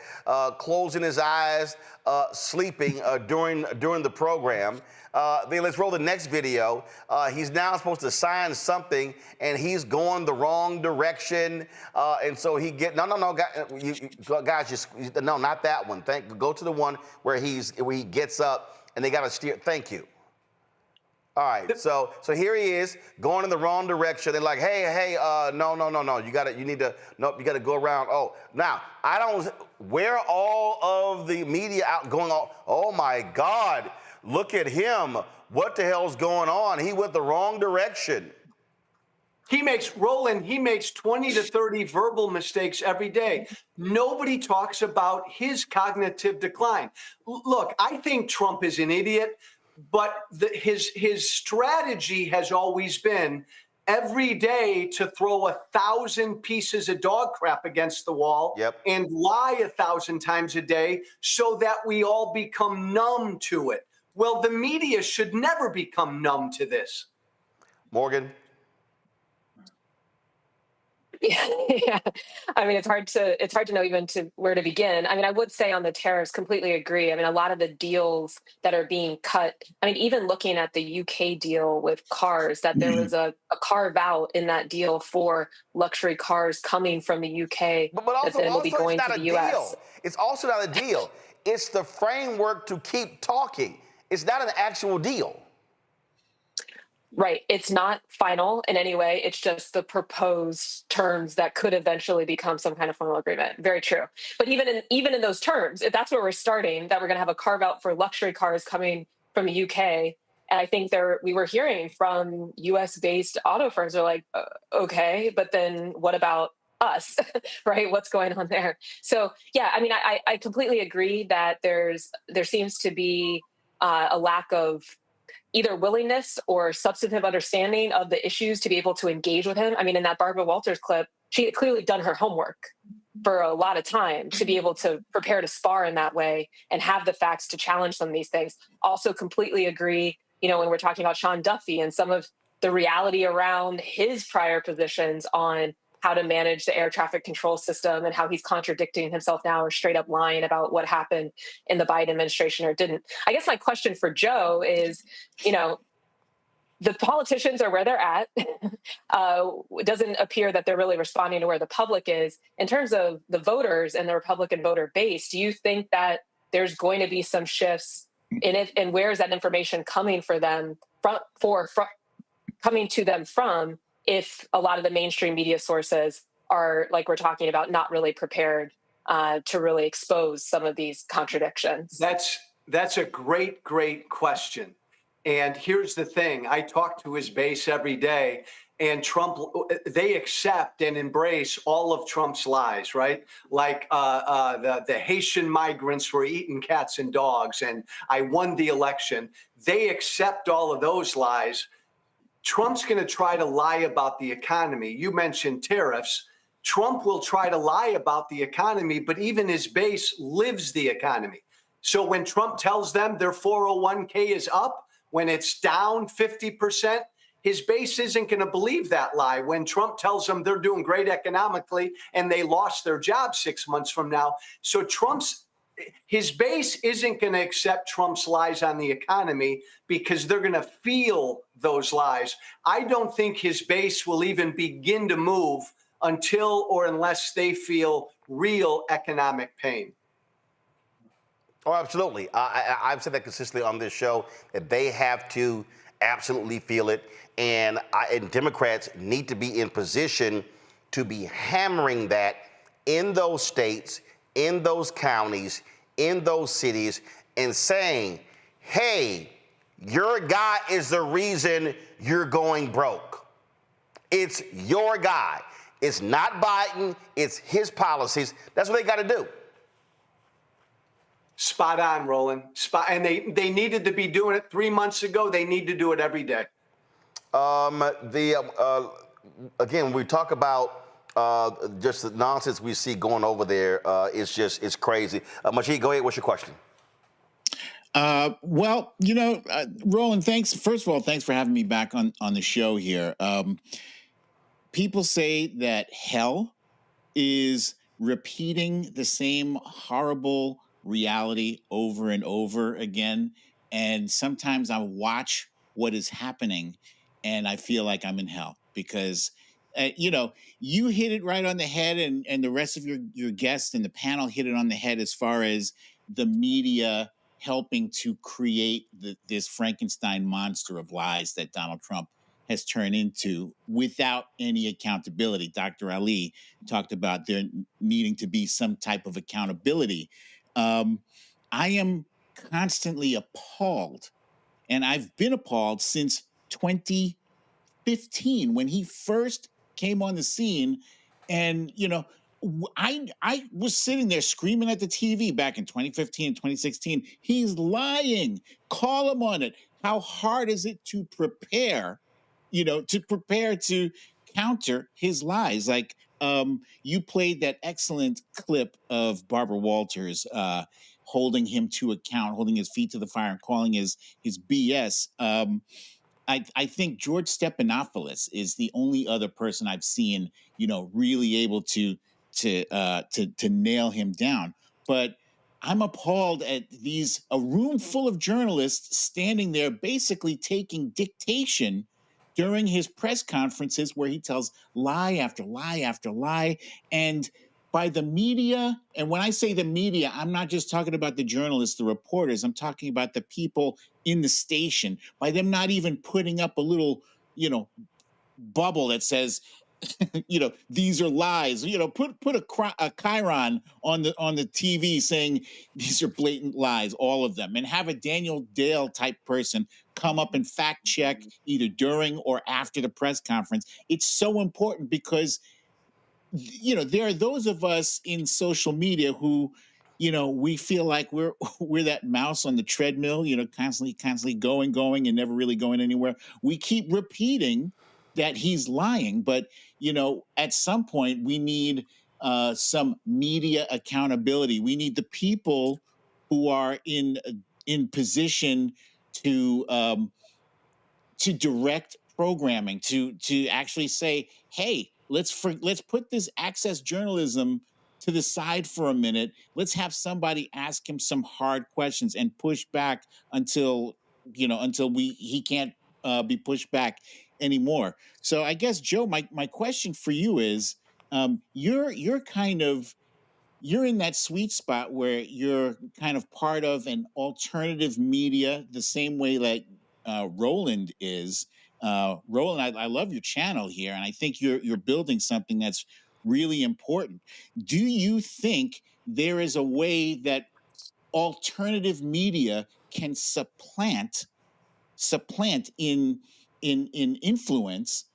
closing his eyes, sleeping during the program. Then let's roll the next video. He's now supposed to sign something, and he's going the wrong direction. And so he guys, just no, not that one. Go to the one where he gets up, and they got to steer. Thank you. All right, so here he is going in the wrong direction. They're like, hey, no, you gotta go around. Oh, now where all of the media out going on? Oh my God, look at him. What the hell's going on? He went the wrong direction. He makes 20 to 30 verbal mistakes every day. Nobody talks about his cognitive decline. Look, I think Trump is an idiot. But his strategy has always been every day to throw 1,000 pieces of dog crap against the wall and lie 1,000 times a day so that we all become numb to it. Well, the media should never become numb to this. Morgan? Yeah, I mean, it's hard to know even to where to begin. I mean, I would say on the tariffs, completely agree. I mean, a lot of the deals that are being cut, I mean, even looking at the UK deal with cars, that there was a carve out in that deal for luxury cars coming from the UK but that then will be going to the US. Deal. It's also not a deal. It's the framework to keep talking. It's not an actual deal. Right. It's not final in any way. It's just the proposed terms that could eventually become some kind of final agreement. Very true. But even in those terms, if that's where we're starting, that we're going to have a carve out for luxury cars coming from the UK, and I think we were hearing from US based auto firms are like, okay, but then what about us, right? What's going on there? So yeah, I mean, I completely agree that there seems to be a lack of either willingness or substantive understanding of the issues to be able to engage with him. I mean, in that Barbara Walters clip, she had clearly done her homework for a lot of time to be able to prepare to spar in that way and have the facts to challenge some of these things. Also completely agree, when we're talking about Sean Duffy and some of the reality around his prior positions on how to manage the air traffic control system and how he's contradicting himself now or straight up lying about what happened in the Biden administration or didn't. I guess my question for Joe is, the politicians are where they're at. It doesn't appear that they're really responding to where the public is. In terms of the voters and the Republican voter base, do you think that there's going to be some shifts in it? And where is that information coming for them coming to them from, if a lot of the mainstream media sources are, like we're talking about, not really prepared to really expose some of these contradictions? That's a great question. And here's the thing. I talk to his base every day, and they accept and embrace all of Trump's lies, right? Like the Haitian migrants were eating cats and dogs, and I won the election. They accept all of those lies. Trump's going to try to lie about the economy. You mentioned tariffs. Trump will try to lie about the economy, but even his base lives the economy. So when Trump tells them their 401k is up, when it's down 50%, his base isn't going to believe that lie. When Trump tells them they're doing great economically and they lost their job 6 months from now. So his base isn't going to accept Trump's lies on the economy because they're going to feel those lies. I don't think his base will even begin to move until or unless they feel real economic pain. Oh, absolutely. I've said that consistently on this show, that they have to absolutely feel it. And Democrats need to be in position to be hammering that in those states, in those counties, in those cities, and saying, hey, your guy is the reason you're going broke. It's your guy. It's not Biden. It's his policies. That's what they got to do. Spot on, Roland. And they needed to be doing it 3 months ago. They need to do it every day. Again, we talk about just the nonsense we see going over there. It's crazy. Majid, go ahead. What's your question? Well, Roland, thanks. First of all, thanks for having me back on the show here. People say that hell is repeating the same horrible reality over and over again. And sometimes I watch what is happening and I feel like I'm in hell because, you hit it right on the head and the rest of your guests and the panel hit it on the head as far as the media helping to create this Frankenstein monster of lies that Donald Trump has turned into without any accountability. Dr. Ali talked about there needing to be some type of accountability. I am constantly appalled, and I've been appalled since 2015 when he first came on the scene. And, I was sitting there screaming at the TV back in 2015 and 2016. He's lying. Call him on it. How hard is it to prepare, to counter his lies? Like, you played that excellent clip of Barbara Walters holding him to account, holding his feet to the fire and calling his BS. I think George Stephanopoulos is the only other person I've seen, really able to nail him down. But I'm appalled at a room full of journalists standing there basically taking dictation during his press conferences where he tells lie after lie after lie. And by the media, and when I say the media, I'm not just talking about the journalists, the reporters, I'm talking about the people in the station, by them not even putting up a little, bubble that says, these are lies. Put a chyron on the TV saying these are blatant lies, all of them, and have a Daniel Dale type person come up and fact check either during or after the press conference. It's so important because, there are those of us in social media who, we feel like we're that mouse on the treadmill, constantly going and never really going anywhere. We keep repeating that he's lying, but at some point we need some media accountability. We need the people who are in position to direct programming, to actually say, hey, let's put this access journalism to the side for a minute. Let's have somebody ask him some hard questions and push back until he can't be pushed back anymore. So I guess, Joe, my question for you is, you're in that sweet spot where you're kind of part of an alternative media, the same way like Roland is. Roland, I love your channel here, and I think you're building something that's really important. Do you think there is a way that alternative media can supplant in influence,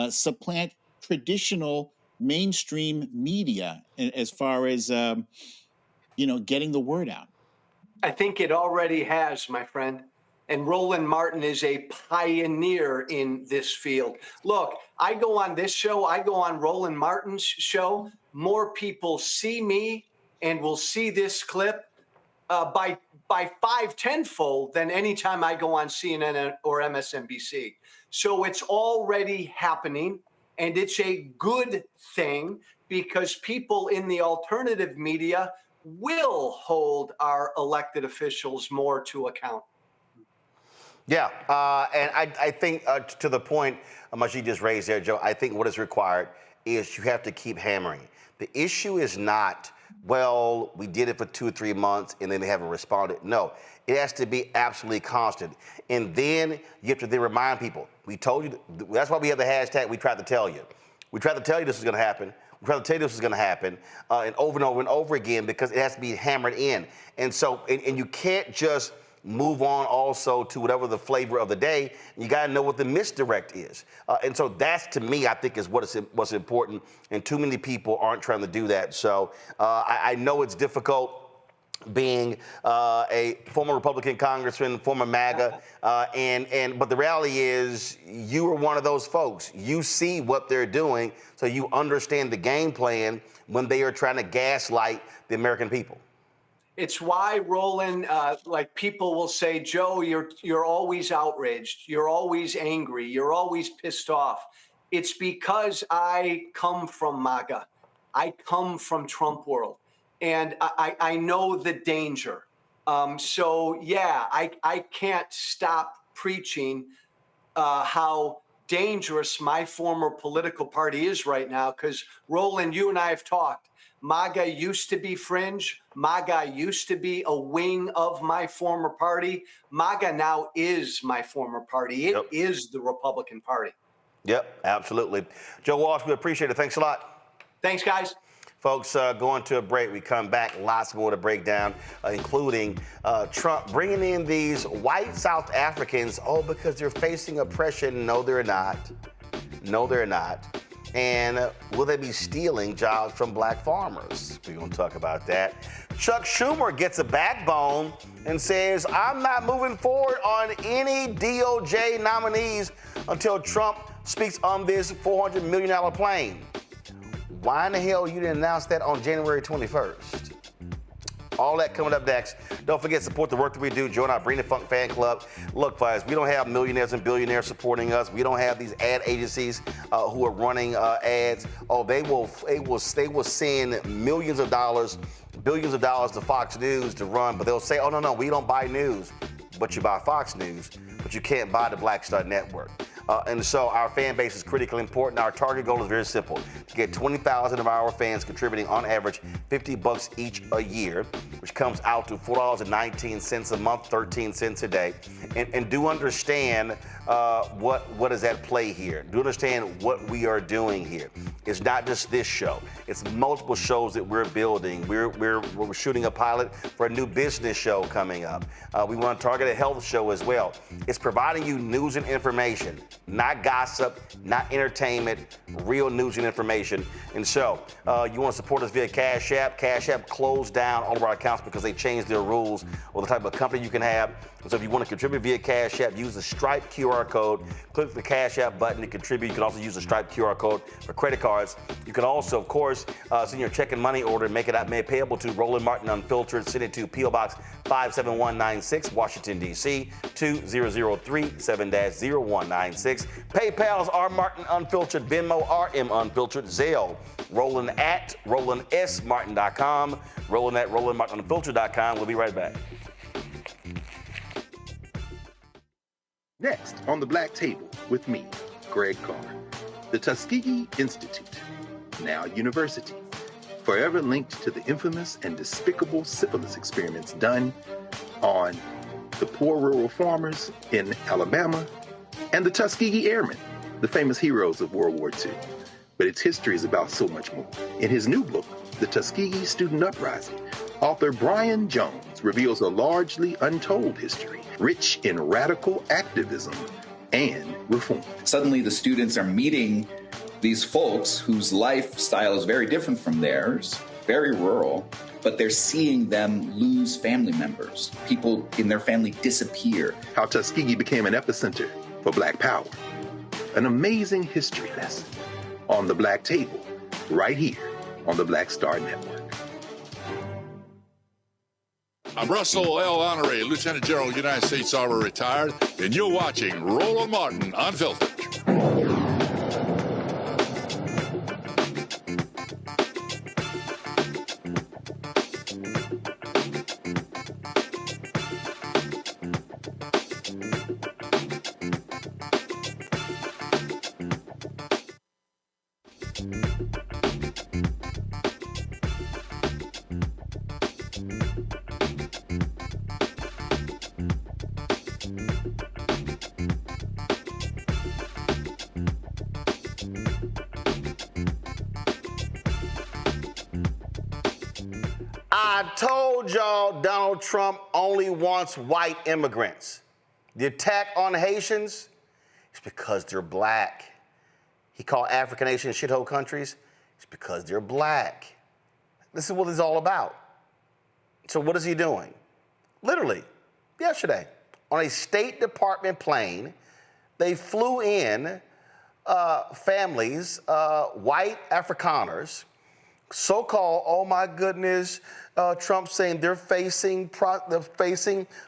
supplant traditional mainstream media as far as getting the word out? I think it already has, my friend. And Roland Martin is a pioneer in this field. Look, I go on this show, I go on Roland Martin's show. More people see me and will see this clip by 5-10-fold than any time I go on CNN or MSNBC. So it's already happening, and it's a good thing because people in the alternative media will hold our elected officials more to account. Yeah, and I think to the point much you just raised there, Joe, I think what is required is you have to keep hammering. The issue is not, well, we did it for 2 or 3 months and then they haven't responded. No, it has to be absolutely constant. And then you have to then remind people, we told you, that's why we have the hashtag, we tried to tell you. We tried to tell you this is gonna happen. We tried to tell you this is gonna happen, and over and over again, because it has to be hammered in. And so, and you can't just move on also to whatever the flavor of the day. You got to know what the misdirect is. And so that's, to me, I think is what's important. And too many people aren't trying to do that. So I know it's difficult being a former Republican congressman, former MAGA, but the reality is you are one of those folks. You see what they're doing, so you understand the game plan when they are trying to gaslight the American people. It's why, Roland, like people will say, Joe, you're always outraged. You're always angry. You're always pissed off. It's because I come from MAGA. I come from Trump world. And I know the danger. So, yeah, I can't stop preaching how dangerous my former political party is right now. Because, Roland, you and I have talked. MAGA used to be fringe. MAGA used to be a wing of my former party. MAGA now is my former party. It is the Republican Party. Yep, absolutely. Joe Walsh, we appreciate it. Thanks a lot. Thanks, guys. Folks, going to a break. We come back, lots more to break down, including Trump bringing in these white South Africans, because they're facing oppression. No, they're not. No, they're not. And will they be stealing jobs from black farmers? We're going to talk about that. Chuck Schumer gets a backbone and says, I'm not moving forward on any DOJ nominees until Trump speaks on this $400 million plane. Why in the hell you didn't announce that on January 21st? All that coming up next. Don't forget, support the work that we do. Join our Bring the Funk fan club. Look, guys, we don't have millionaires and billionaires supporting us. We don't have these ad agencies who are running ads. Oh, they will send millions of dollars, billions of dollars to Fox News to run, but they'll say, oh, no, we don't buy news. But you buy Fox News, but you can't buy the Black Star Network. And so our fan base is critically important. Our target goal is very simple: to get 20,000 of our fans contributing on average $50 each a year, which comes out to $4.19 a month, 13 cents a day. And do understand what is at play here. Do understand what we are doing here. It's not just this show. It's multiple shows that we're building. We're shooting a pilot for a new business show coming up. We want to target a health show as well. It's providing you news and information, not gossip, not entertainment, real news and information. And so you want to support us via Cash App. Cash App closed down all of our accounts because they changed their rules or the type of company you can have. And so if you want to contribute via Cash App, use the Stripe QR code. Click the Cash App button to contribute. You can also use the Stripe QR code for credit cards. You can also, of course, send your check and money order and make it made payable to Roland Martin Unfiltered. Send it to P.O. Box 57196, Washington, D.C. 20037-0196. PayPal's R Martin Unfiltered, Venmo RM Unfiltered, Zelle, Roland at RolandSMartin.com, Roland at RolandMartinUnfiltered.com. We'll be right back. Next on the Black Table with me, Greg Carr, the Tuskegee Institute, now university, forever linked to the infamous and despicable syphilis experiments done on the poor rural farmers in Alabama and the Tuskegee Airmen, the famous heroes of World War II. But its history is about so much more. In his new book, The Tuskegee Student Uprising, author Brian Jones reveals a largely untold history, rich in radical activism and reform. Suddenly the students are meeting these folks whose lifestyle is very different from theirs, very rural, but they're seeing them lose family members. People in their family disappear. How Tuskegee became an epicenter for Black power. An amazing history lesson on the Black Table, right here on the Black Star Network. I'm Russell L. Honoré, Lieutenant General, United States Army, retired, and you're watching Roland Martin Unfiltered. I told y'all Donald Trump only wants white immigrants. The attack on Haitians is because they're black. He called African nations shithole countries. It's because they're black. This is what it's all about. So what is he doing? Literally, yesterday, on a State Department plane, they flew in families, white Afrikaners, so-called, oh my goodness, Trump saying they're facing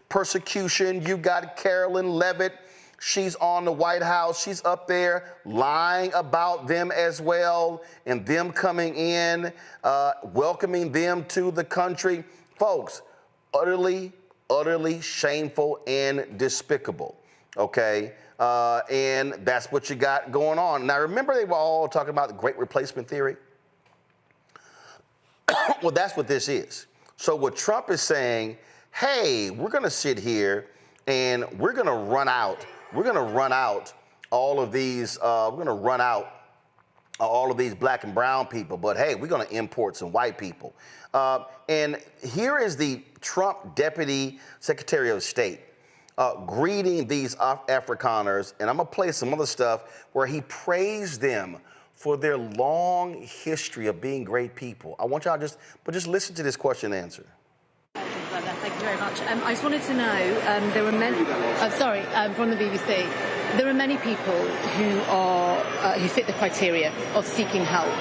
persecution. You got Carolyn Levitt. She's on the White House. She's up there lying about them as well, and them coming in, welcoming them to the country. Folks, utterly shameful and despicable, okay? And that's what you got going on. Now, remember they were all talking about the Great Replacement Theory? Well, that's what this is. So what Trump is saying, hey, we're going to sit here and we're going to run out all of these, all of these black and brown people, but hey, we're going to import some white people. And here is the Trump Deputy Secretary of State greeting these Afrikaners, and I'm going to play some other stuff where he praised them for their long history of being great people. I want y'all just listen to this question and answer. Thank you very much. I just wanted to know, there were many, from the BBC, there are many people who fit the criteria of seeking help,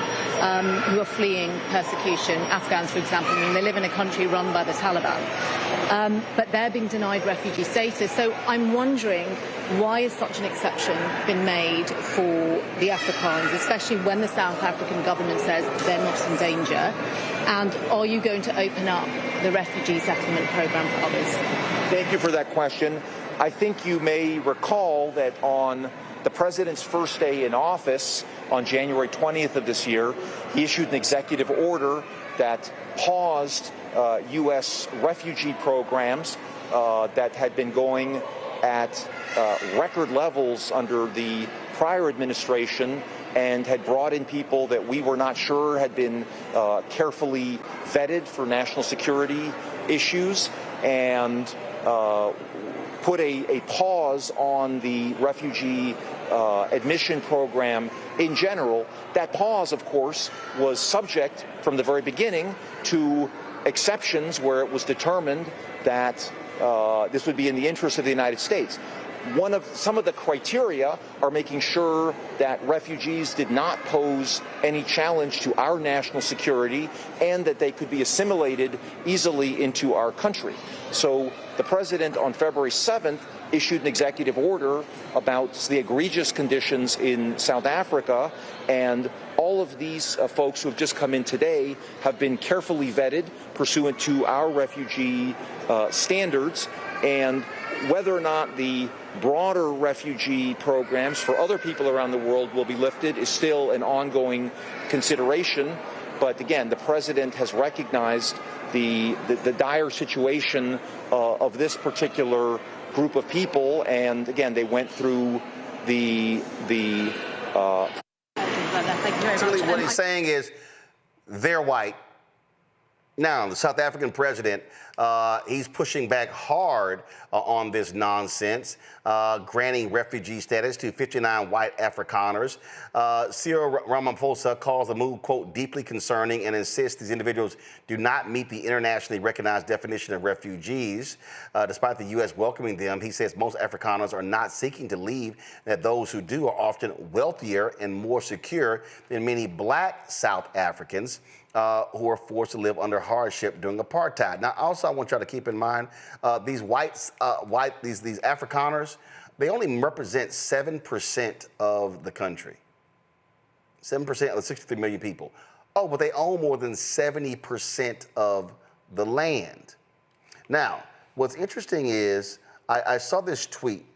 who are fleeing persecution. Afghans, for example, and they live in a country run by the Taliban, but they're being denied refugee status. So I'm wondering, why has such an exception been made for the Afrikaners, especially when the South African government says they're not in danger? And are you going to open up the refugee settlement program for others? Thank you for that question. I think you may recall that on the president's first day in office, on January 20th of this year, he issued an executive order that paused U.S. refugee programs that had been going at record levels under the prior administration and had brought in people that we were not sure had been carefully vetted for national security issues, and put a pause on the refugee admission program in general. That pause, of course, was subject from the very beginning to exceptions where it was determined that this would be in the interest of the United States. Some of the criteria are making sure that refugees did not pose any challenge to our national security and that they could be assimilated easily into our country. So the president on February 7th issued an executive order about the egregious conditions in South Africa, and all of these folks who have just come in today have been carefully vetted pursuant to our refugee standards, and whether or not the broader refugee programs for other people around the world will be lifted is still an ongoing consideration. But again, the president has recognized the dire situation of this particular group of people, and again, they went through the Basically, what he's saying is they're white. Now, the South African president, he's pushing back hard on this nonsense, granting refugee status to 59 white Afrikaners. Cyril Ramaphosa calls the move, quote, deeply concerning, and insists these individuals do not meet the internationally recognized definition of refugees. Despite the U.S. welcoming them, he says most Afrikaners are not seeking to leave, that those who do are often wealthier and more secure than many black South Africans who are forced to live under hardship during apartheid. Now, also, I want y'all to keep in mind these these Afrikaners, they only represent 7% of the country. 7% of the 63 million people. Oh, but they own more than 70% of the land. Now, what's interesting is I saw this tweet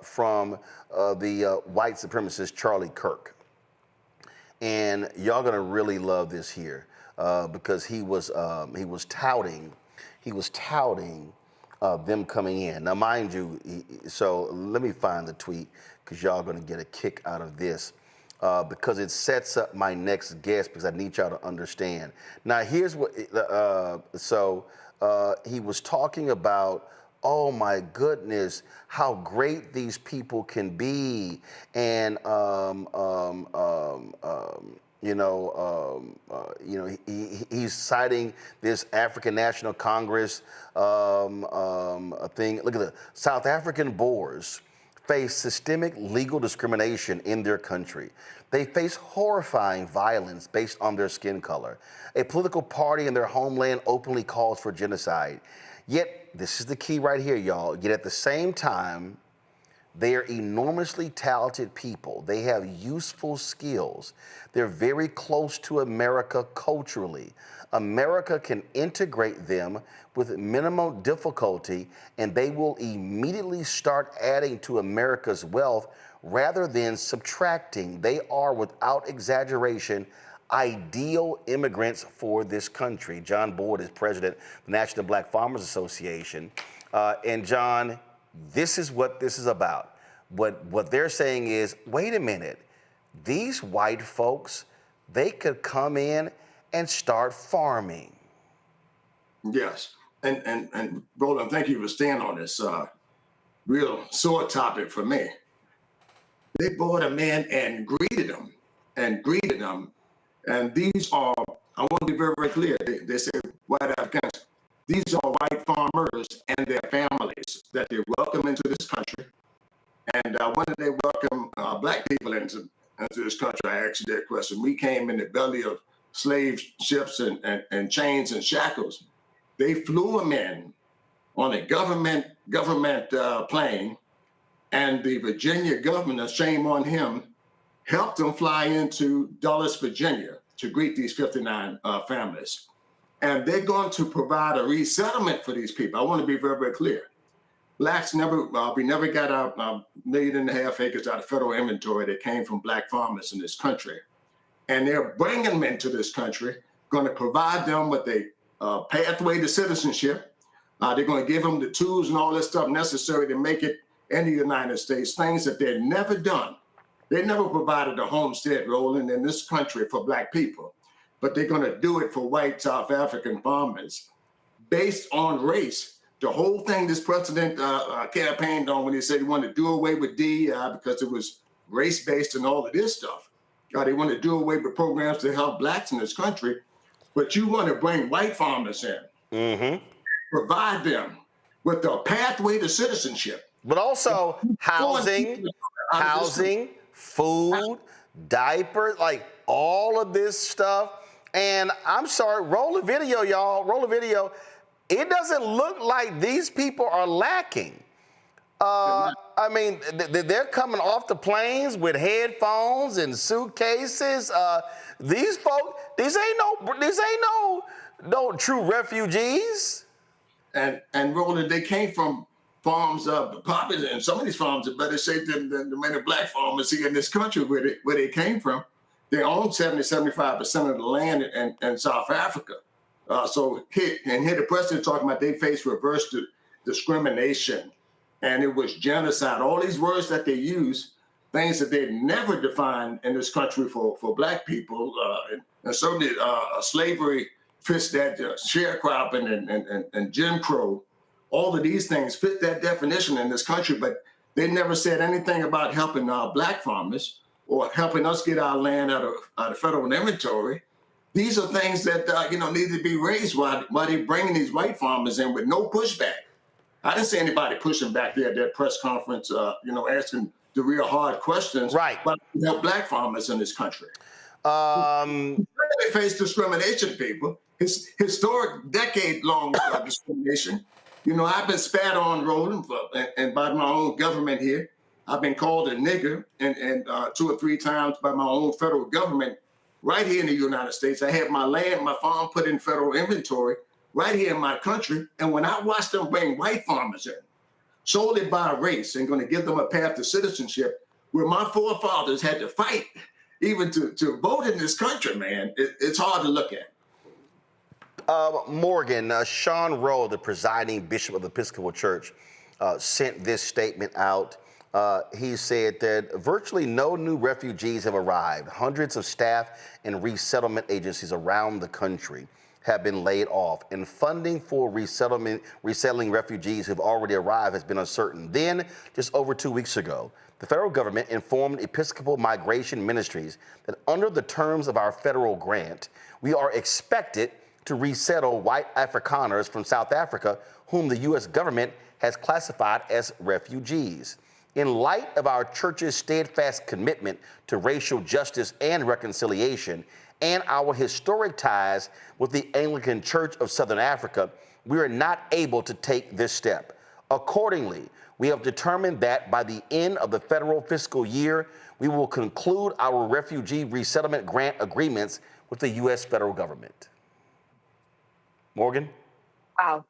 from the white supremacist Charlie Kirk, and y'all gonna really love this here. Because he was touting them coming in. Now, mind you, so let me find the tweet because y'all going to get a kick out of this because it sets up my next guest because I need y'all to understand. Now, here's what. He was talking about, oh my goodness, how great these people can be, and he's citing this African National Congress thing. Look at the South African Boers face systemic legal discrimination in their country. They face horrifying violence based on their skin color. A political party in their homeland openly calls for genocide. Yet, this is the key right here, y'all. Yet at the same time, they are enormously talented people. They have useful skills. They're very close to America culturally. America can integrate them with minimal difficulty, and they will immediately start adding to America's wealth rather than subtracting. They are, without exaggeration, ideal immigrants for this country. John Boyd is president of the National Black Farmers Association. And John, this is what this is about. What they're saying is, wait a minute, these white folks, they could come in and start farming. Yes, and Roland, thank you for staying on this real sore topic for me. They brought him in and greeted him and greeted them. And these are, I want to be very, very clear. They say white Afrikaners. These are white farmers and their families that they welcome into this country. And when did they welcome black people into this country? I asked you that question. We came in the belly of slave ships and chains and shackles. They flew them in on a government plane, and the Virginia governor, shame on him, helped them fly into Dulles, Virginia to greet these 59 families. And they're going to provide a resettlement for these people. I want to be very, very clear. Blacks we never got our 1.5 million acres out of federal inventory that came from black farmers in this country. And they're bringing them into this country, going to provide them with a pathway to citizenship. They're going to give them the tools and all this stuff necessary to make it in the United States, things that they've never done. They never provided a homestead rolling in this country for black people, but they're going to do it for white South African farmers based on race. The whole thing this president campaigned on when he said he wanted to do away with DEI because it was race-based and all of this stuff. They want to do away with programs to help blacks in this country, but you want to bring white farmers in, provide them with a pathway to citizenship. But also housing, food, diapers, like all of this stuff. And I'm sorry, roll the video, y'all, roll the video. It doesn't look like these people are lacking. I mean, they're coming off the planes with headphones and suitcases. These folks, these ain't no true refugees. And Roland, they came from farms probably, and some of these farms are better shape than the many black farmers here in this country where they came from. They own 75% of the land in South Africa. So here the president talking about they face reverse discrimination, and it was genocide. All these words that they use, things that they never defined in this country for black people, and certainly slavery fits that sharecropping and Jim Crow. All of these things fit that definition in this country, but they never said anything about helping black farmers or helping us get our land out of federal inventory. These are things that need to be raised while they're bringing these white farmers in with no pushback. I didn't see anybody pushing back there at that press conference, asking the real hard questions about black farmers in this country. They face discrimination, people. It's historic, decade-long discrimination. I've been spat on, Roland, and by my own government here. I've been called a nigger and 2 or 3 times by my own federal government right here in the United States. I had my land, my farm put in federal inventory right here in my country. And when I watched them bring white farmers in, solely by race, and going to give them a path to citizenship, where my forefathers had to fight even to vote in this country, man, it's hard to look at. Morgan, Sean Rowe, the presiding bishop of the Episcopal Church, sent this statement out. He said that virtually no new refugees have arrived. Hundreds of staff and resettlement agencies around the country have been laid off, and funding for resettling refugees who've already arrived has been uncertain. Then, just over 2 weeks ago, the federal government informed Episcopal Migration Ministries that under the terms of our federal grant, we are expected to resettle white Afrikaners from South Africa, whom the U.S. government has classified as refugees. In light of our church's steadfast commitment to racial justice and reconciliation, and our historic ties with the Anglican Church of Southern Africa, we are not able to take this step. Accordingly, we have determined that by the end of the federal fiscal year, we will conclude our refugee resettlement grant agreements with the U.S. federal government. Morgan? Wow.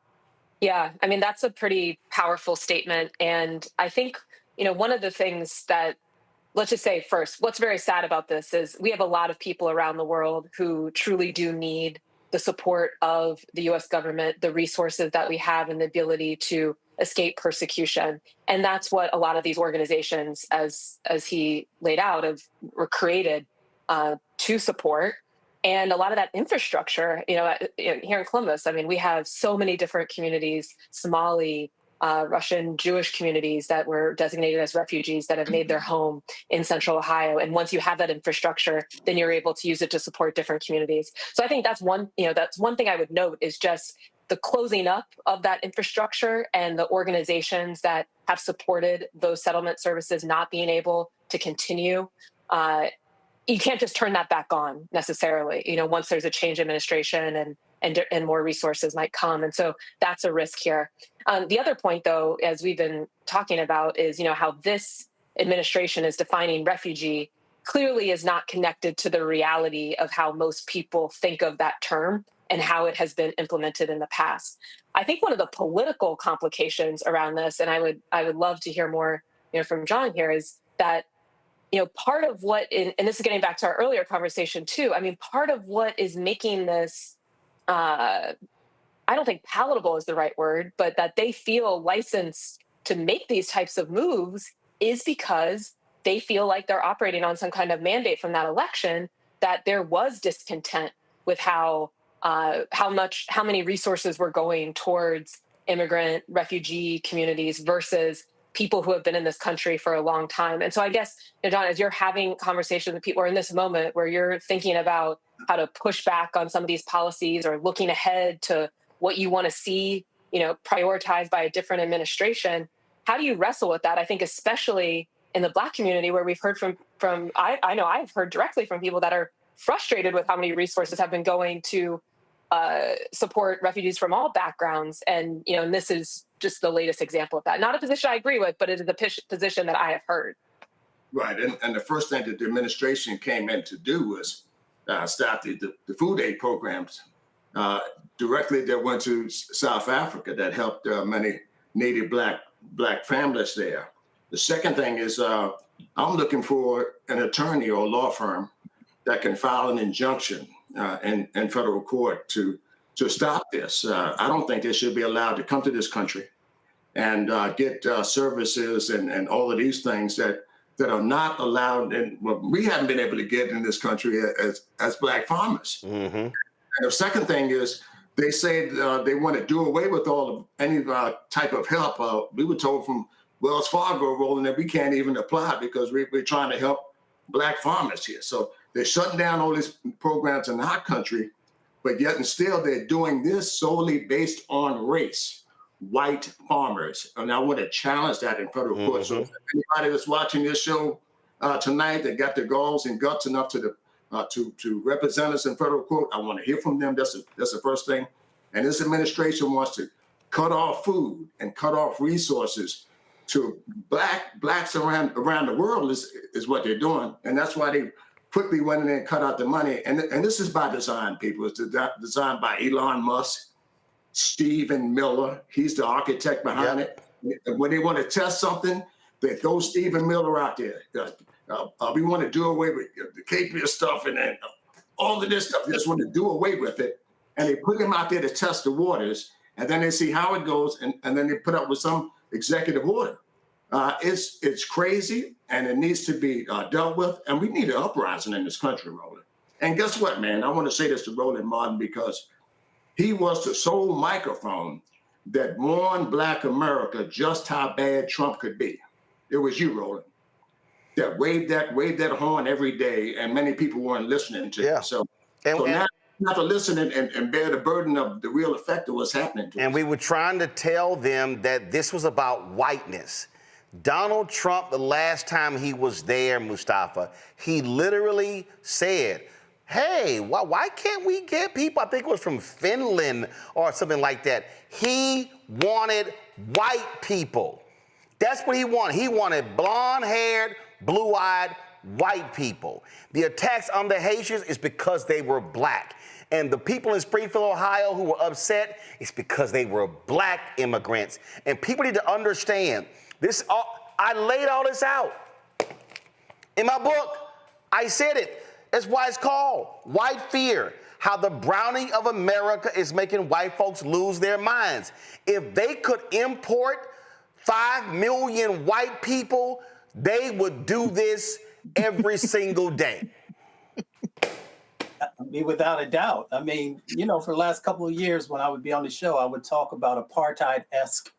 Yeah, I mean, that's a pretty powerful statement. And I think, one of the things that, let's just say first, what's very sad about this is we have a lot of people around the world who truly do need the support of the U.S. government, the resources that we have, and the ability to escape persecution. And that's what a lot of these organizations, as he laid out, were created to support. And a lot of that infrastructure, here in Columbus, I mean, we have so many different communities, Somali, Russian Jewish communities that were designated as refugees that have made their home in Central Ohio. And once you have that infrastructure, then you're able to use it to support different communities. So I think that's one thing I would note is just the closing up of that infrastructure and the organizations that have supported those settlement services not being able to continue. You can't just turn that back on necessarily, once there's a change in administration and more resources might come. And so that's a risk here. The other point, though, as we've been talking about, is, how this administration is defining refugee clearly is not connected to the reality of how most people think of that term and how it has been implemented in the past. I think one of the political complications around this, and I would love to hear more, from John here, is that part of what, and this is getting back to our earlier conversation too, part of what is making this, I don't think palatable is the right word, but that they feel licensed to make these types of moves is because they feel like they're operating on some kind of mandate from that election, that there was discontent with how many resources were going towards immigrant refugee communities versus people who have been in this country for a long time. And so I guess, John, as you're having conversations with people, or in this moment where you're thinking about how to push back on some of these policies or looking ahead to what you want to see, prioritized by a different administration, how do you wrestle with that? I think especially in the Black community, where we've heard from I know I've heard directly from people that are frustrated with how many resources have been going to support refugees from all backgrounds. And, and this is just the latest example of that. Not a position I agree with, but it is a position that I have heard. Right. And the first thing that the administration came in to do was stop the food aid programs directly that went to South Africa that helped many native black families there. The second thing is I'm looking for an attorney or law firm that can file an injunction in federal court to stop this. I don't think they should be allowed to come to this country and get services and all of these things that are not allowed, and we haven't been able to get in this country as Black farmers. Mm-hmm. And the second thing is they say they want to do away with any type of help. We were told from Wells Fargo, Roland, that we can't even apply because we're trying to help Black farmers here. So they're shutting down all these programs in our country, but yet and still they're doing this solely based on race, white farmers. And I want to challenge that in federal court. So if anybody that's watching this show tonight that got the galls and guts enough to represent us in federal court, I want to hear from them. That's the first thing. And this administration wants to cut off food and cut off resources to blacks around the world is what they're doing. And that's why they quickly went in and cut out the money. And this is by design, people. It's designed by Elon Musk, Stephen Miller. He's the architect behind it. When they want to test something, they throw Stephen Miller out there. We want to do away with the KP stuff and all of this stuff. They just want to do away with it. And they put him out there to test the waters. And then they see how it goes. And then they put up with some executive order. It's crazy, and it needs to be dealt with. And we need an uprising in this country, Roland. And guess what, man? I want to say this to Roland Martin because he was the sole microphone that warned Black America just how bad Trump could be. It was you, Roland, that waved that horn every day, and many people weren't listening to it. So now you have to listen and bear the burden of the real effect of what's happening to us. And we were trying to tell them that this was about whiteness. Donald Trump, the last time he was there, Mustafa, he literally said, hey, why can't we get people, I think it was from Finland or something like that. He wanted white people. That's what he wanted. He wanted blonde-haired, blue-eyed white people. The attacks on the Haitians is because they were Black. And the people in Springfield, Ohio who were upset, it's because they were Black immigrants. And people need to understand this. I laid all this out in my book. I said it. That's why it's called White Fear, how the browning of America is making white folks lose their minds. If they could import 5 million white people, they would do this every single day. Without a doubt. I mean, for the last couple of years when I would be on the show, I would talk about apartheid-esque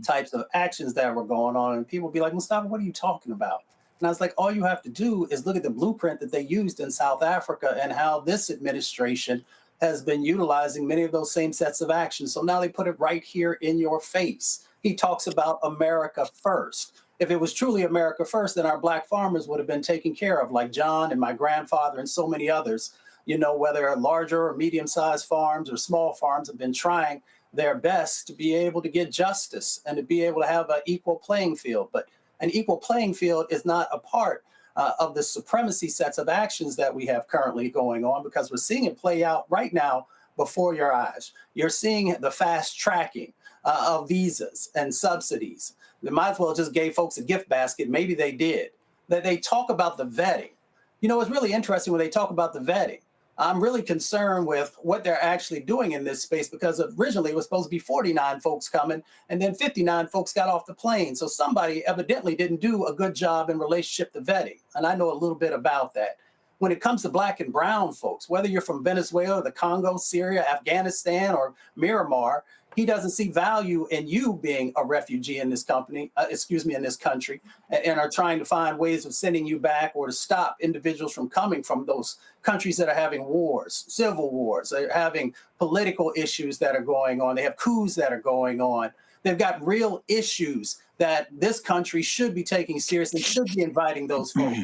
types of actions that were going on. And people be like, Mustafa, what are you talking about? And I was like, all you have to do is look at the blueprint that they used in South Africa and how this administration has been utilizing many of those same sets of actions. So now they put it right here in your face. He talks about America first. If it was truly America first, then our Black farmers would have been taken care of, like John and my grandfather and so many others. You know, whether larger or medium-sized farms or small farms have been trying their best to be able to get justice and to be able to have an equal playing field. But an equal playing field is not a part of the supremacy sets of actions that we have currently going on, because we're seeing it play out right now before your eyes. You're seeing the fast tracking of visas and subsidies. They might as well just gave folks a gift basket. Maybe they did. That they talk about the vetting. You know, it's really interesting when they talk about the vetting. I'm really concerned with what they're actually doing in this space, because originally it was supposed to be 49 folks coming, and then 59 folks got off the plane. So somebody evidently didn't do a good job in relationship to vetting. And I know a little bit about that. When it comes to Black and brown folks, whether you're from Venezuela, the Congo, Syria, Afghanistan, or Myanmar, he doesn't see value in you being a refugee in this in this country, and are trying to find ways of sending you back or to stop individuals from coming from those countries that are having wars, civil wars. They're having political issues that are going on. They have coups that are going on. They've got real issues that this country should be taking seriously, should be inviting those folks.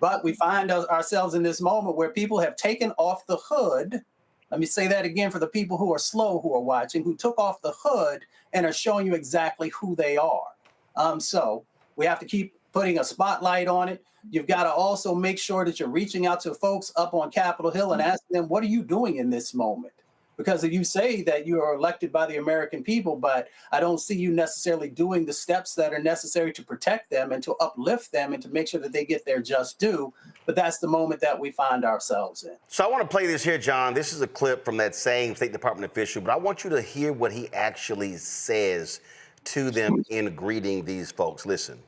But we find ourselves in this moment where people have taken off the hood. Let me say that again for the people who are slow, who are watching, who took off the hood and are showing you exactly who they are. So we have to keep putting a spotlight on it. You've got to also make sure that you're reaching out to folks up on Capitol Hill and asking them, what are you doing in this moment? Because if you say that you are elected by the American people, but I don't see you necessarily doing the steps that are necessary to protect them and to uplift them and to make sure that they get their just due. But that's the moment that we find ourselves in. So I want to play this here, John. This is a clip from that same State Department official, but I want you to hear what he actually says to them in greeting these folks. Listen.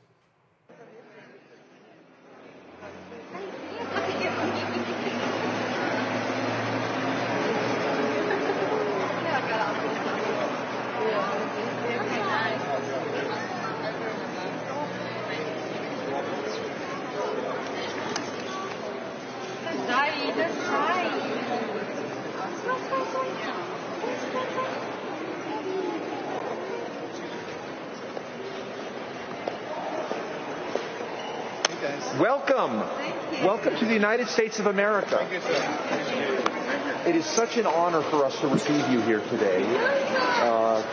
Welcome. Welcome to the United States of America. It is such an honor for us to receive you here today.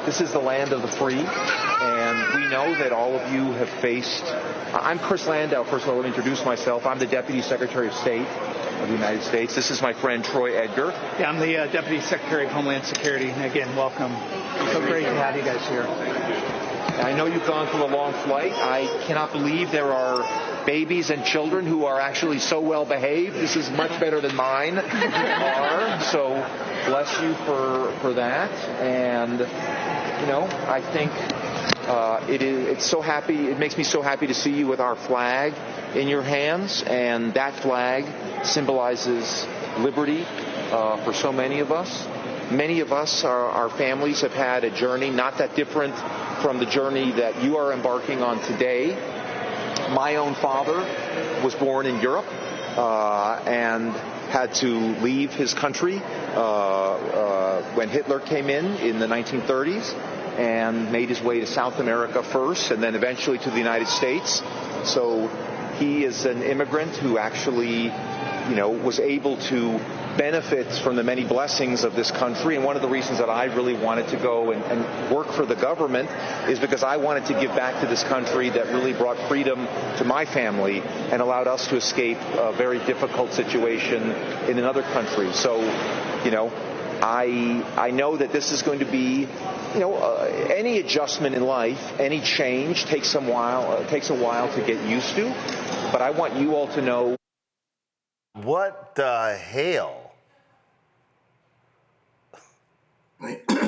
This is the land of the free, and we know that all of you have faced... I'm Chris Landau. First of all, let me introduce myself. I'm the Deputy Secretary of State of the United States. This is my friend Troy Edgar. Yeah, I'm the Deputy Secretary of Homeland Security. And again, welcome. So great to have you guys here. I know you've gone through a long flight. I cannot believe there are babies and children who are actually so well behaved. This is much better than mine are. So bless you for that. And, you know, I think it's so happy. It makes me so happy to see you with our flag in your hands. And that flag symbolizes liberty for so many of us. Many of us, our families, have had a journey not that different from the journey that you are embarking on today. My own father was born in Europe and had to leave his country when Hitler came in the 1930s, and made his way to South America first and then eventually to the United States. So he is an immigrant who actually, you know, was able to benefit from the many blessings of this country. And one of the reasons that I really wanted to go and work for the government is because I wanted to give back to this country that really brought freedom to my family and allowed us to escape a very difficult situation in another country. So, you know, I know that this is going to be, you know, any adjustment in life, any change takes a while to get used to. But I want you all to know. What the hell?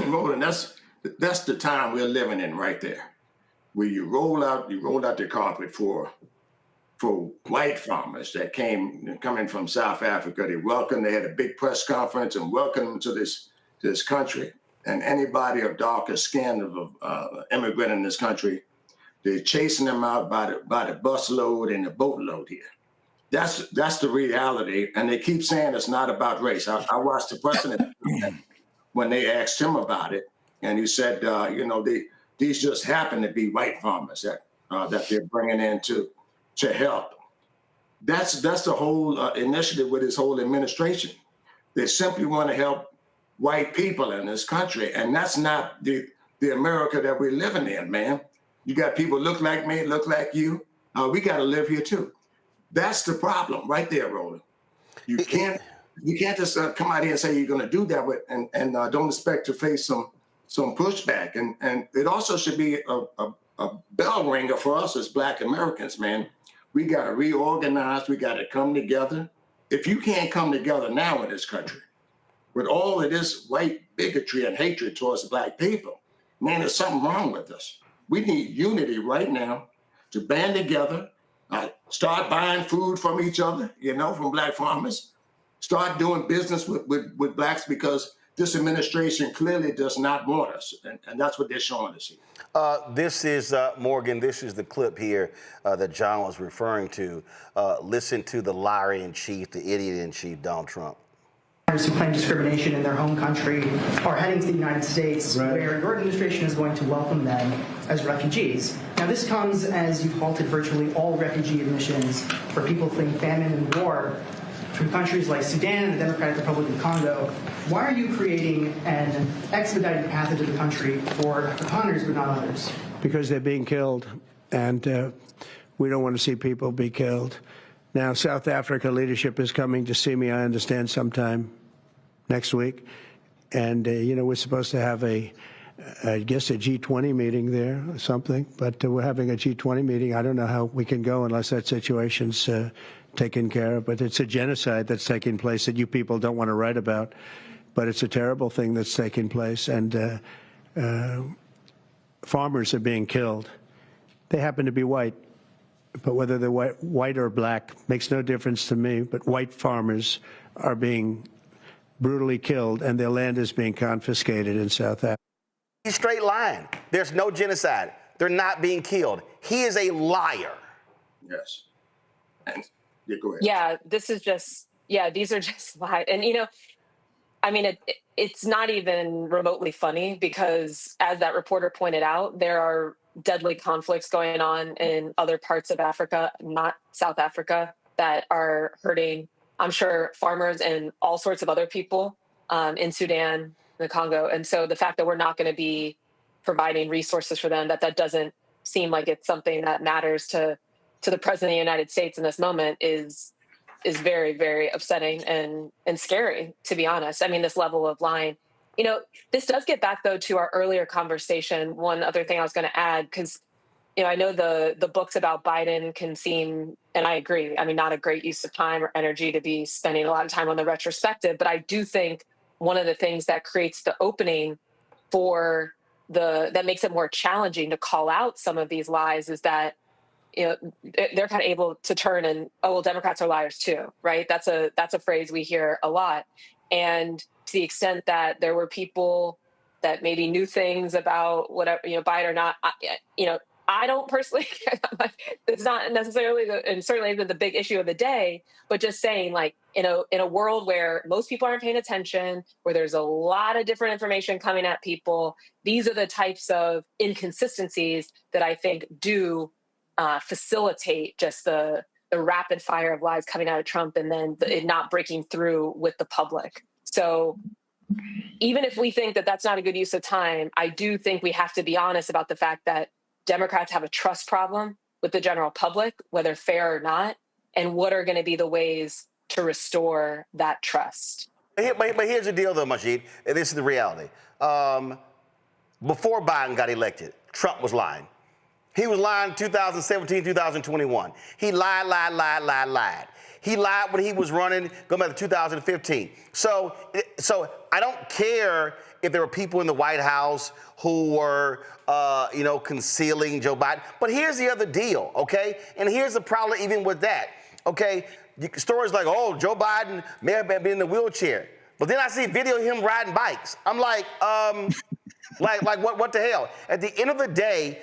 Roland, that's the time we're living in right there, where you roll out the carpet for white farmers that coming from South Africa. They had a big press conference and welcomed them to this country. and anybody of darker skin of immigrant in this country, they're chasing them out by the busload and the boatload here. That's the reality, and they keep saying it's not about race. I watched the president when they asked him about it, and he said, these just happen to be white farmers that they're bringing in to help. That's the whole initiative with this whole administration. They simply want to help white people in this country, and that's not the America that we're living in, man. You got people look like me, look like you. We got to live here too. That's the problem right there, Roland. You can't just come out here and say you're going to do that and don't expect to face some pushback. And it also should be a bell ringer for us as Black Americans, man. We got to reorganize. We got to come together. If you can't come together now in this country with all of this white bigotry and hatred towards Black people, man, there's something wrong with us. We need unity right now to band together, start buying food from each other, from Black farmers, start doing business with Blacks, because this administration clearly does not want us, and that's what they're showing us here. This is, Morgan, this is the clip here that John was referring to. Listen to the liar-in-chief, the idiot-in-chief, Donald Trump. Who claim discrimination in their home country are heading to the United States, where your administration is going to welcome them as refugees. Now, this comes as you've halted virtually all refugee admissions for people fleeing famine and war from countries like Sudan and the Democratic Republic of Congo. Why are you creating an expedited path into the country for Afrikaners but not others? Because they're being killed, and we don't want to see people be killed. Now, South Africa leadership is coming to see me, I understand, sometime next week. And, we're supposed to have I guess a G20 meeting there or something. But we're having a G20 meeting. I don't know how we can go unless that situation's taken care of. But it's a genocide that's taking place that you people don't want to write about. But it's a terrible thing that's taking place. And farmers are being killed. They happen to be white. But whether they're white or Black makes no difference to me. But white farmers are being brutally killed, and their land is being confiscated in South Africa. He's straight lying. There's no genocide. They're not being killed. He is a liar. Yes. And go ahead. Yeah, these are just lies. And, it's not even remotely funny, because as that reporter pointed out, there are deadly conflicts going on in other parts of Africa, not South Africa, that are hurting, I'm sure, farmers and all sorts of other people in Sudan, the Congo. And so the fact that we're not going to be providing resources for them, that doesn't seem like it's something that matters to the President of the United States in this moment is very, very upsetting and scary, to be honest. I mean, this level of lying. This does get back, though, to our earlier conversation. One other thing I was going to add, because, I know the books about Biden can seem, and I agree, not a great use of time or energy to be spending a lot of time on the retrospective. But I do think one of the things that creates the opening that makes it more challenging to call out some of these lies is that, they're kind of able to turn and, oh, well, Democrats are liars too, right? That's a phrase we hear a lot. And to the extent that there were people that maybe knew things about whatever, Biden or not, I don't personally, it's not necessarily, and certainly isn't the big issue of the day, but just saying, like, in a world where most people aren't paying attention, where there's a lot of different information coming at people, these are the types of inconsistencies that I think do facilitate just the rapid fire of lies coming out of Trump, and then it not breaking through with the public. So even if we think that that's not a good use of time, I do think we have to be honest about the fact that Democrats have a trust problem with the general public, whether fair or not, and what are going to be the ways to restore that trust. But here's the deal, though, Majid, and this is the reality. Before Biden got elected, Trump was lying. He was lying 2017, 2021. He lied. He lied when he was running, going back to 2015. So I don't care if there were people in the White House who were, concealing Joe Biden. But here's the other deal, okay? And here's the problem even with that, okay? Stories like, oh, Joe Biden may have been in the wheelchair. But then I see video of him riding bikes. I'm like, what the hell? At the end of the day,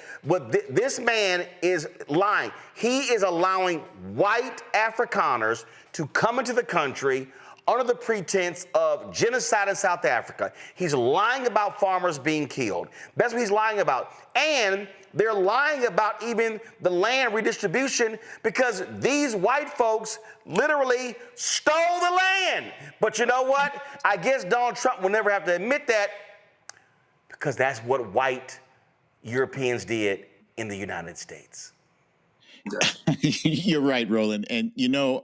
this man is lying. He is allowing white Afrikaners to come into the country under the pretense of genocide in South Africa. He's lying about farmers being killed. That's what he's lying about. And they're lying about even the land redistribution because these white folks literally stole the land. But you know what? I guess Donald Trump will never have to admit that because that's what white Europeans did in the United States. You're right, Roland. And, you know,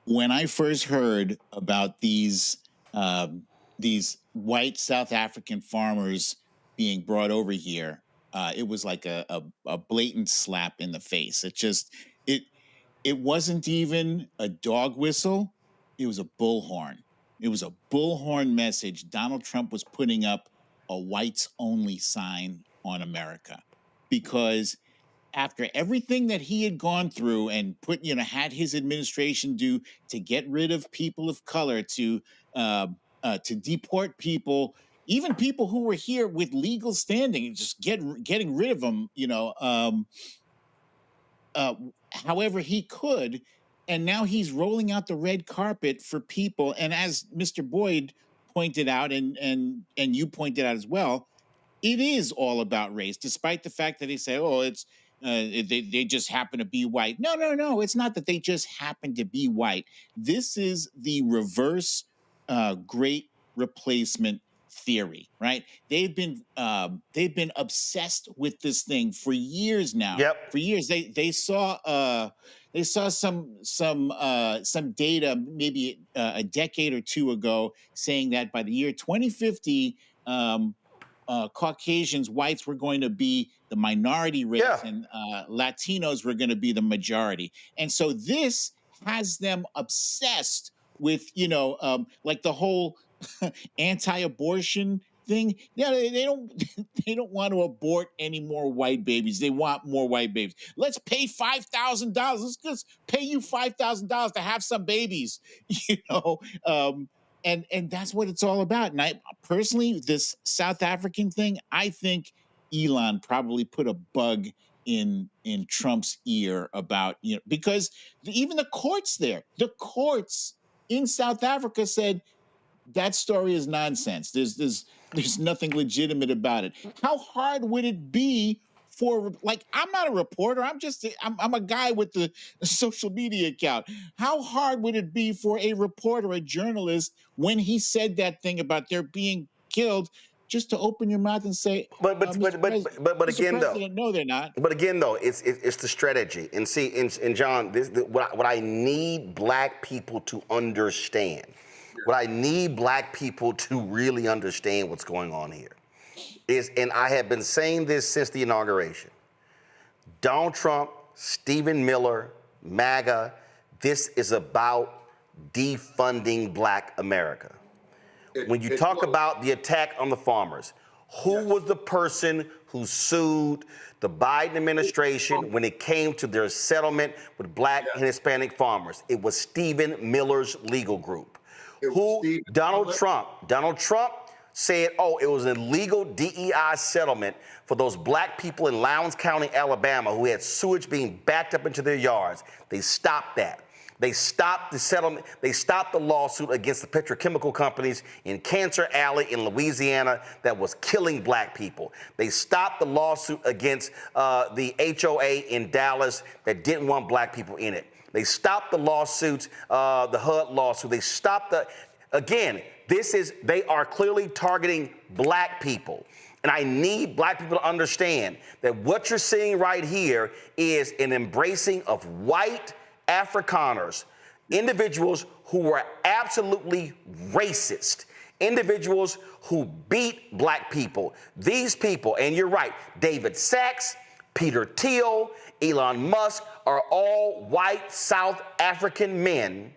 when I first heard about these white South African farmers being brought over here, it was like a blatant slap in the face. It wasn't even a dog whistle. It was a bullhorn. It was a bullhorn message. Donald Trump was putting up a whites only sign on America because after everything that he had gone through and had his administration do to get rid of people of color, to deport people, even people who were here with legal standing, just getting rid of them, however he could. And now he's rolling out the red carpet for people. And as Mr. Boyd pointed out, and you pointed out as well, it is all about race, despite the fact that they say, oh, it's they just happen to be white. No. It's not that they just happen to be white. This is the reverse great replacement theory, right? They've been obsessed with this thing for years now. Yep. For years, they saw some data maybe a decade or two ago saying that by the year 2050, Caucasians, whites were going to be the minority race, and Latinos were going to be the majority. And so this has them obsessed with, like the whole anti-abortion thing. Yeah, they don't want to abort any more white babies. They want more white babies. Let's pay $5,000. Let's just pay you $5,000 to have some babies, And that's what it's all about. And I personally, this South African thing, I think Elon probably put a bug in Trump's ear about, because even the courts in South Africa said that story is nonsense. There's nothing legitimate about it. How hard would it be for, I'm not a reporter. I'm a guy with the social media account. How hard would it be for a reporter, a journalist, when he said that thing about their being killed, just to open your mouth and say, but again, though, no, they're not. But again, though, it's the strategy. And see, and John, what I need black people to understand, what I need black people to really understand what's going on here is, and I have been saying this since the inauguration, Donald Trump, Stephen Miller, MAGA, this is about defunding black America. When you talk about the attack on the farmers, who was the person who sued the Biden administration when it came to their settlement with black and Hispanic farmers? It was Stephen Miller's legal group. Donald Trump said, oh, it was an illegal DEI settlement for those black people in Lowndes County, Alabama, who had sewage being backed up into their yards. They stopped that. They stopped the settlement. They stopped the lawsuit against the petrochemical companies in Cancer Alley in Louisiana that was killing black people. They stopped the lawsuit against the HOA in Dallas that didn't want black people in it. They stopped the lawsuits, the HUD lawsuit. They stopped again, they are clearly targeting black people. And I need black people to understand that what you're seeing right here is an embracing of white Afrikaners, individuals who were absolutely racist, individuals who beat black people. These people, and you're right, David Sachs, Peter Thiel, Elon Musk are all white South African men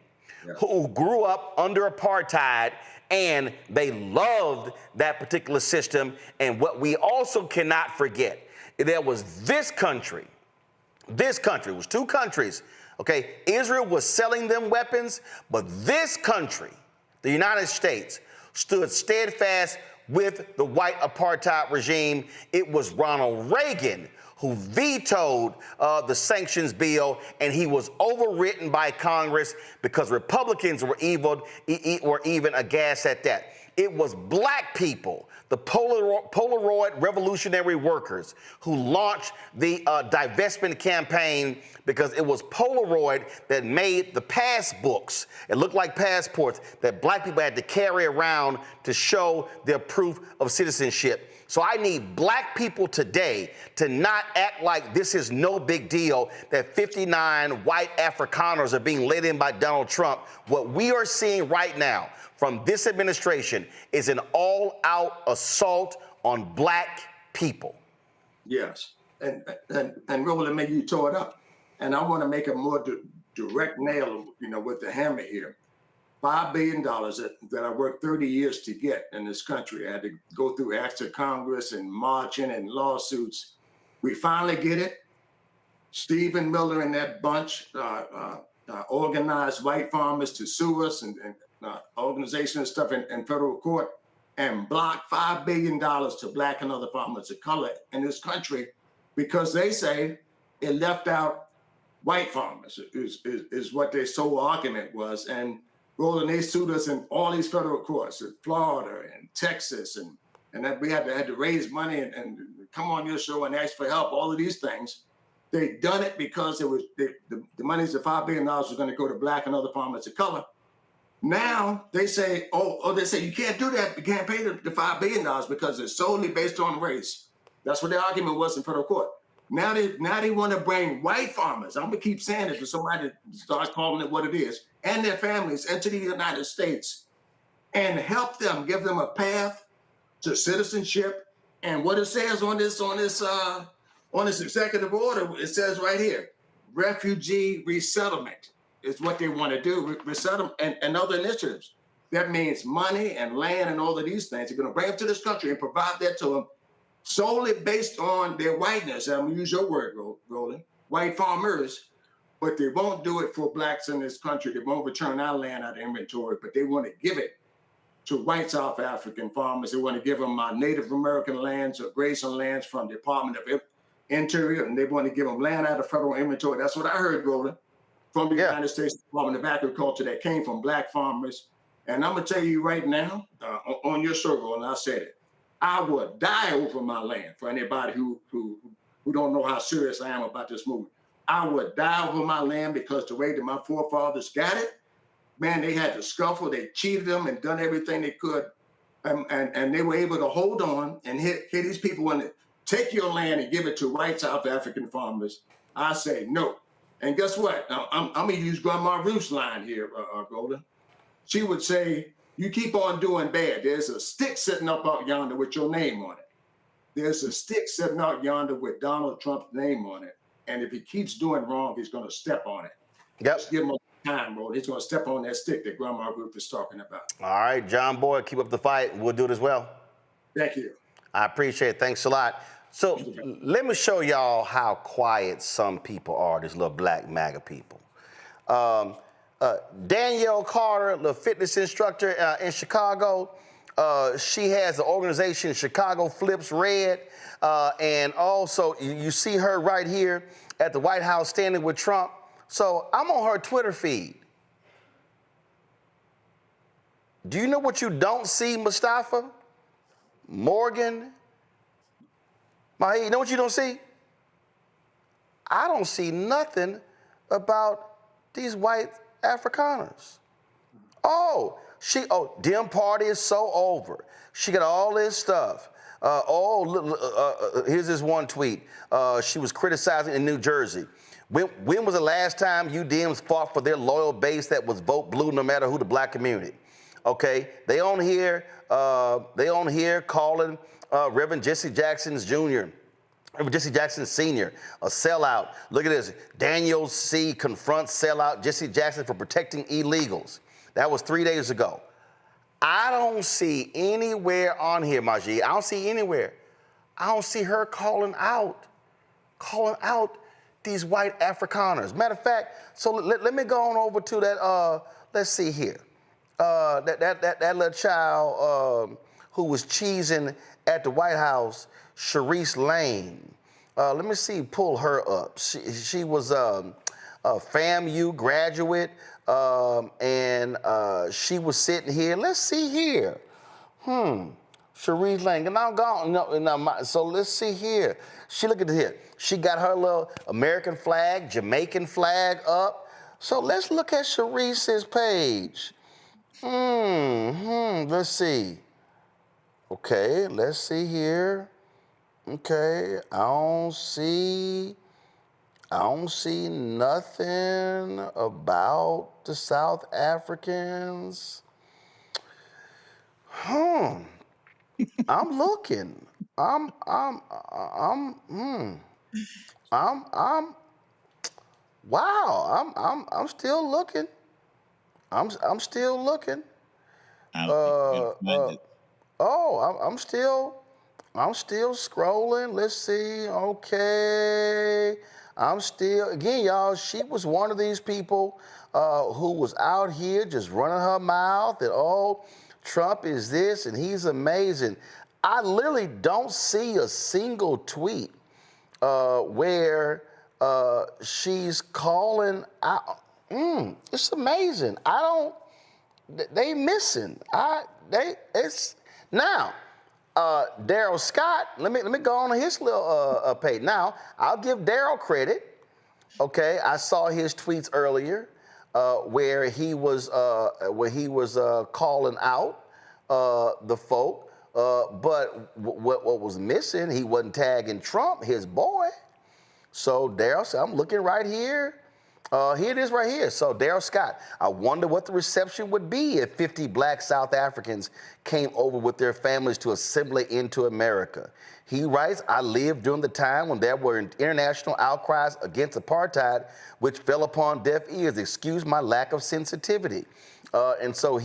who grew up under apartheid, and they loved that particular system. And what we also cannot forget, there was this country was two countries. Okay, Israel was selling them weapons, but this country the United States, stood steadfast with the white apartheid regime. It was Ronald Reagan who vetoed the sanctions bill, and he was overwritten by Congress because Republicans were even aghast at that. It was black people, the Polaroid revolutionary workers, who launched the divestment campaign because it was Polaroid that made the passbooks. It looked like passports that black people had to carry around to show their proof of citizenship. So I need black people today to not act like this is no big deal, that 59 white Afrikaners are being let in by Donald Trump. What we are seeing right now from this administration is an all-out assault on black people. Yes, and Roland, maybe you tore it up. And I want to make a more direct nail, with the hammer here. $5 billion that I worked 30 years to get in this country. I had to go through acts of Congress and marching and lawsuits. We finally get it. Stephen Miller and that bunch organized white farmers to sue us and organizations and stuff in federal court and block $5 billion to black and other farmers of color in this country because they say it left out white farmers is what their sole argument was. And Roland, they sued us in all these federal courts in Florida and Texas, and that we had to raise money and come on your show and ask for help, all of these things. They done it because it was the monies, the $5 billion was going to go to black and other farmers of color. Now they say, they say you can't do that. You can't pay the $5 billion because it's solely based on race. That's what the argument was in federal court. Now they want to bring white farmers. I'm gonna keep saying it until somebody starts calling it what it is, and their families into the United States, and help them, give them a path to citizenship. And what it says on this executive order, it says right here, refugee resettlement is what they want to do. Resettlement and other initiatives. That means money and land and all of these things. They're gonna bring them to this country and provide that to them, solely based on their whiteness. I'm gonna use your word, Roland, white farmers, but they won't do it for blacks in this country. They won't return our land out of inventory, but they want to give it to white South African farmers. They want to give them Native American lands or grazing lands from the Department of Interior, and they want to give them land out of federal inventory. That's what I heard, Roland, from the United States Department of Agriculture that came from black farmers. And I'm gonna tell you right now, on your show, Roland, I said it, I would die over my land. For anybody who don't know how serious I am about this movement, I would die over my land because the way that my forefathers got it, man, they had to scuffle, they cheated them and done everything they could, and they were able to hold on and hit these people when they take your land and give it to white South African farmers. I say no. And guess what? Now, I'm gonna use Grandma Ruth's line here, Golden. She would say, you keep on doing bad. There's a stick sitting up out yonder with your name on it. There's a stick sitting out yonder with Donald Trump's name on it. And if he keeps doing wrong, he's going to step on it. Yep. Just give him time, bro. He's going to step on that stick that Grandma Ruth is talking about. All right, John Boyd, keep up the fight. We'll do it as well. Thank you. I appreciate it. Thanks a lot. So let me show y'all how quiet some people are, these little black MAGA people. Danielle Carter, the fitness instructor in Chicago, she has an organization, Chicago Flips Red, and also you see her right here at the White House standing with Trump. So I'm on her Twitter feed. Do you know what you don't see, Mustafa? Morgan? Mahi, you know what you don't see? I don't see nothing about these white Afrikaners. Dem party is so over. She got all this stuff. Here's this one tweet. She was criticizing in New Jersey. When was the last time you Dems fought for their loyal base that was vote blue no matter who the black community? Okay, they on here calling Reverend Jesse Jackson Jr., Jesse Jackson Sr., a sellout. Look at this. Daniel C. confronts sellout Jesse Jackson for protecting illegals. That was 3 days ago. I don't see anywhere on here, Majid. I don't see anywhere. I don't see her calling out these white Afrikaners. Matter of fact, so let me go on over to that, let's see here. that little child who was cheesing at the White House, Sharice Lane. Let me see, pull her up. She was a FAMU graduate, and she was sitting here. Let's see here. Sharice Lane, and I'm gone. No, so let's see here. She look at here. She got her little American flag, Jamaican flag up. So let's look at Sharice's page. Let's see. Okay, let's see here. Okay, I don't see nothing about the South Africans. I'm looking. Wow. I'm still looking. I'm still looking. I'm still scrolling. Let's see. Okay. Again, y'all, she was one of these people who was out here just running her mouth that, oh, Trump is this and he's amazing. I literally don't see a single tweet where she's calling out. It's amazing. They missing. Now, Daryl Scott, let me go on his little page. Now, I'll give Daryl credit. Okay, I saw his tweets earlier where he was calling out the folk. But what was missing, he wasn't tagging Trump, his boy. So Daryl said, I'm looking right here. Here it is right here. So Daryl Scott, I wonder what the reception would be if 50 black South Africans came over with their families to assimilate into America. He writes, I lived during the time when there were international outcries against apartheid, which fell upon deaf ears. Excuse my lack of sensitivity. And so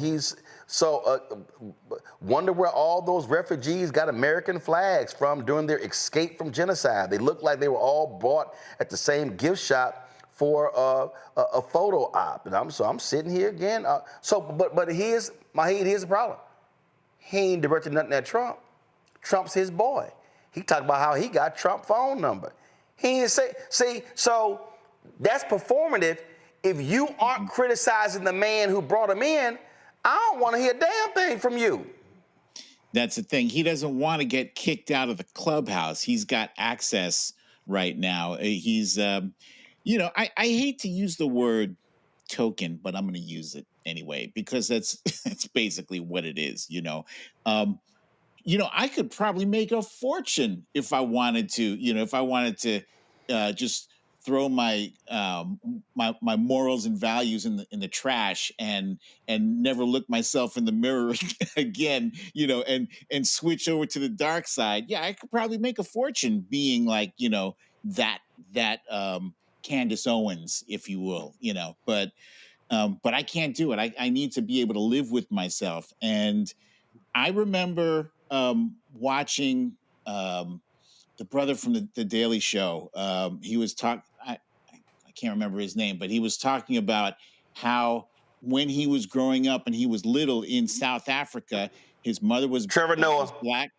wonder where all those refugees got American flags from during their escape from genocide. They looked like they were all bought at the same gift shop for a photo op. And I'm sitting here again. But here's the problem. He ain't directed nothing at Trump. Trump's his boy. He talked about how he got Trump's phone number. He didn't say, so that's performative. If you aren't criticizing the man who brought him in, I don't want to hear a damn thing from you. That's the thing. He doesn't want to get kicked out of the clubhouse. He's got access right now. He's, I hate to use the word token, but I'm going to use it anyway, because that's basically what it is, I could probably make a fortune if I wanted to, just throw my my morals and values in the trash and never look myself in the mirror again, and switch over to the dark side. Yeah, I could probably make a fortune being like, that Candace Owens, if you will, but I can't do it. I need to be able to live with myself. And I remember watching the brother from the Daily Show. He was talking, I can't remember his name, but he was talking about how when he was growing up and he was little in South Africa, his mother was Trevor Noah. Black.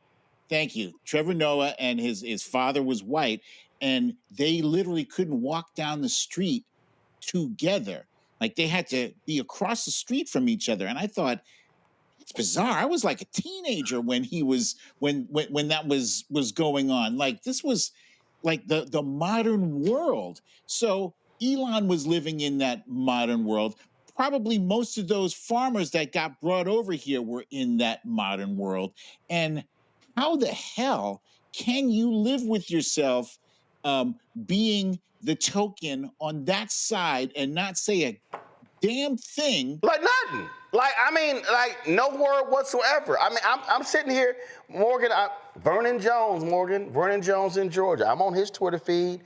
Thank you. Trevor Noah, and his father was white, and they literally couldn't walk down the street together. Like they had to be across the street from each other. And I thought, it's bizarre. I was like a teenager when that was going on. Like this was like the modern world. So Elon was living in that modern world. Probably most of those farmers that got brought over here were in that modern world. And how the hell can you live with yourself being the token on that side and not say a damn thing? Like nothing. Like no word whatsoever. I mean, I'm sitting here, Morgan, Vernon Jones in Georgia. I'm on his Twitter feed.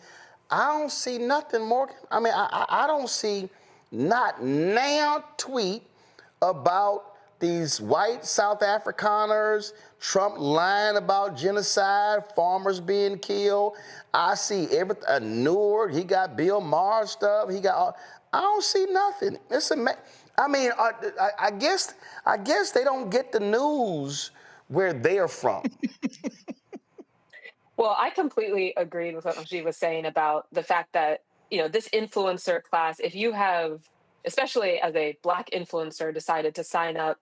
I don't see nothing, Morgan. I mean, I don't see not now tweet about these white South Afrikaners, Trump lying about genocide, farmers being killed. I see everything. Newark, he got Bill Maher stuff. He got all. I don't see nothing. I mean, I guess they don't get the news where they're from. Well, I completely agreed with what she was saying about the fact that, this influencer class, if you have, especially as a Black influencer, decided to sign up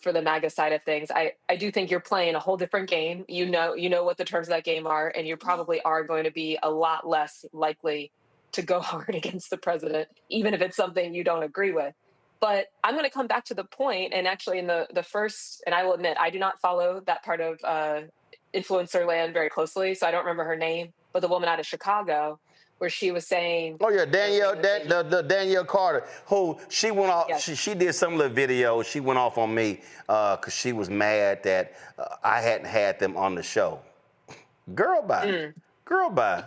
for the MAGA side of things, I do think you're playing a whole different game. You know what the terms of that game are, and you probably are going to be a lot less likely to go hard against the president, even if it's something you don't agree with. But I'm going to come back to the point, and actually in the first, and I will admit, I do not follow that part of influencer land very closely, so I don't remember her name, but the woman out of Chicago, where she was saying, oh yeah, Danielle Carter, who she went off. Yes. She did some of the videos. She went off on me because she was mad that I hadn't had them on the show. Girl, bye. Girl, bye.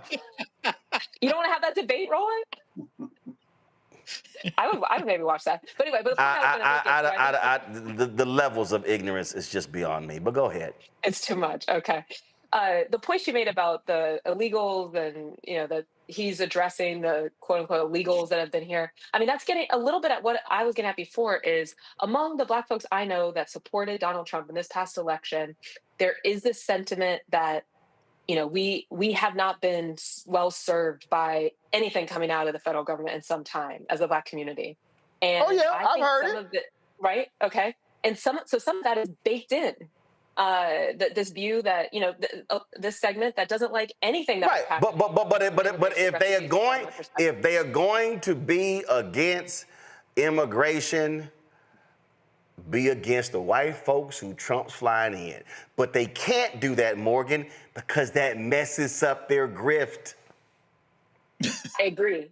You don't want to have that debate, Roland? I would maybe watch that. But anyway, but the levels of ignorance is just beyond me. But go ahead. It's too much. Okay. The point she made about the illegals and, that he's addressing the quote unquote illegals that have been here. I mean, that's getting a little bit at what I was getting at before is among the Black folks I know that supported Donald Trump in this past election, there is this sentiment that, we have not been well served by anything coming out of the federal government in some time as a Black community. And I've heard it. Right? Okay. And some of that is baked in. This view that this segment that doesn't like anything that right, but if they are going to be against immigration, be against the white folks who Trump's flying in. But they can't do that, Morgan, because that messes up their grift. I agree.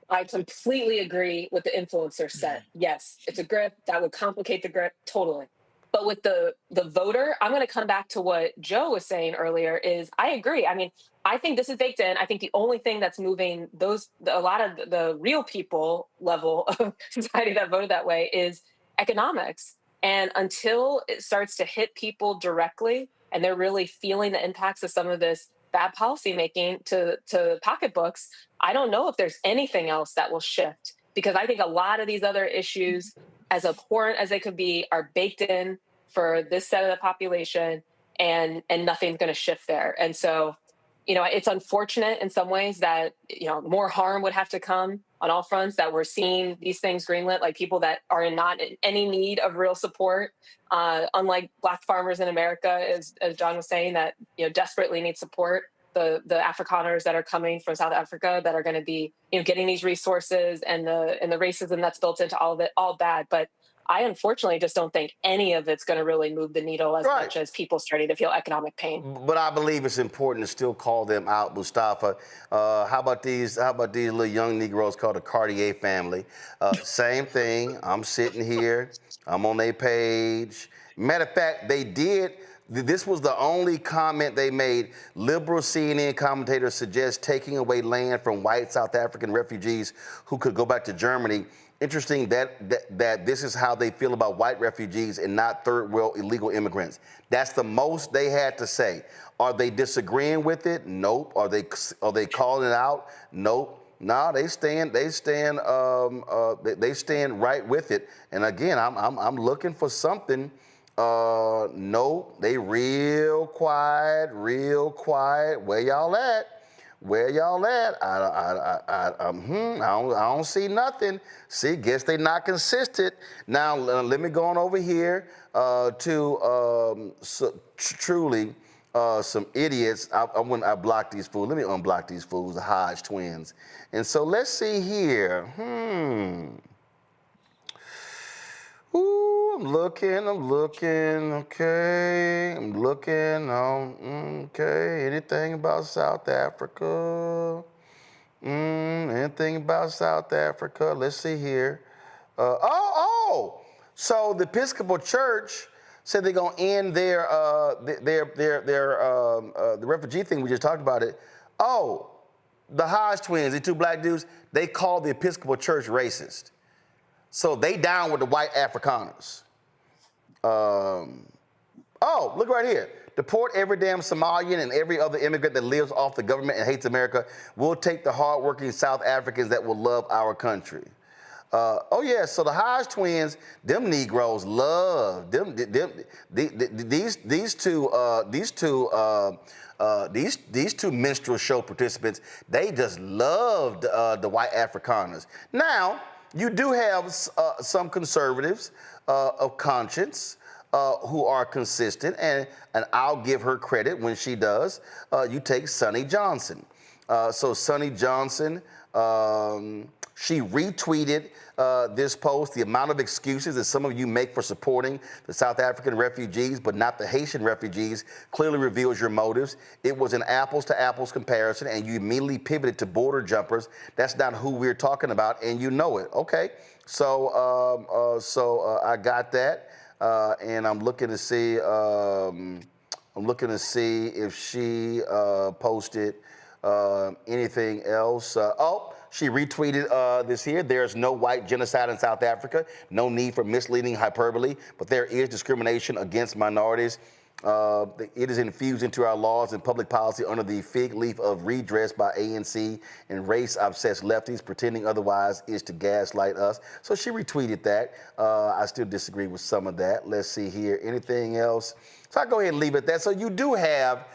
I completely agree with the influencer set. Yes, it's a grift that would complicate the grift totally. But with the voter, I'm going to come back to what Joe was saying earlier is I agree. I mean, I think this is baked in. I think the only thing that's moving a lot of the real people level of society that voted that way is economics. And until it starts to hit people directly and they're really feeling the impacts of some of this bad policymaking to pocketbooks, I don't know if there's anything else that will shift, because I think a lot of these other issues, as abhorrent as they could be, are baked in for this set of the population, and nothing's going to shift there. And so, it's unfortunate in some ways that, more harm would have to come on all fronts, that we're seeing these things greenlit, like people that are not in any need of real support, unlike Black farmers in America, as John was saying, that, desperately need support. The Afrikaners that are coming from South Africa that are going to be, getting these resources, and the racism that's built into all of it, all bad. But I unfortunately just don't think any of it's going to really move the needle as much as people starting to feel economic pain. But I believe it's important to still call them out, Mustafa. How about these little young Negroes called the Cartier family? Same thing. I'm sitting here. I'm on their page. Matter of fact, they did. This was the only comment they made. Liberal CNN commentators suggest taking away land from white South African refugees who could go back to Germany. Interesting that this is how they feel about white refugees and not third world illegal immigrants. That's the most they had to say. Are they disagreeing with it? Nope. Are they calling it out? Nope. No, they stand right with it. And again, I'm looking for something. No, they real quiet. Where y'all at? I don't see nothing. See, guess they not consistent. Now, let me go on over here to truly some idiots. I blocked these fools. Let me unblock these fools, the Hodge twins. And so let's see here. Ooh, I'm looking, okay. Okay. Anything about South Africa? Anything about South Africa? Let's see here. So the Episcopal Church said they're gonna end the refugee thing. We just talked about it. Oh, the Hodge twins, the two black dudes, they called the Episcopal Church racist. So they down with the white Afrikaners. Look right here. Deport every damn Somalian and every other immigrant that lives off the government and hates America. We'll take the hardworking South Africans that will love our country. Oh yeah, so the Hodge twins, them Negroes love them. These two minstrel show participants. They just loved the white Afrikaners. Now you do have some conservatives of conscience who are consistent, and I'll give her credit when she does. You take Sonny Johnson. So Sonny Johnson. She retweeted this post. The amount of excuses that some of you make for supporting the South African refugees, but not the Haitian refugees, clearly reveals your motives. It was an apples to apples comparison, and you immediately pivoted to border jumpers. That's not who we're talking about, and you know it. Okay, so I got that, and I'm looking to see. If she posted anything else. She retweeted this here. There's no white genocide in South Africa. No need for misleading hyperbole, but there is discrimination against minorities. It is infused into our laws and public policy under the fig leaf of redress by ANC and race-obsessed lefties. Pretending otherwise is to gaslight us. So she retweeted that. I still disagree with some of that. Let's see here. Anything else? So I go ahead and leave it at that. So you do have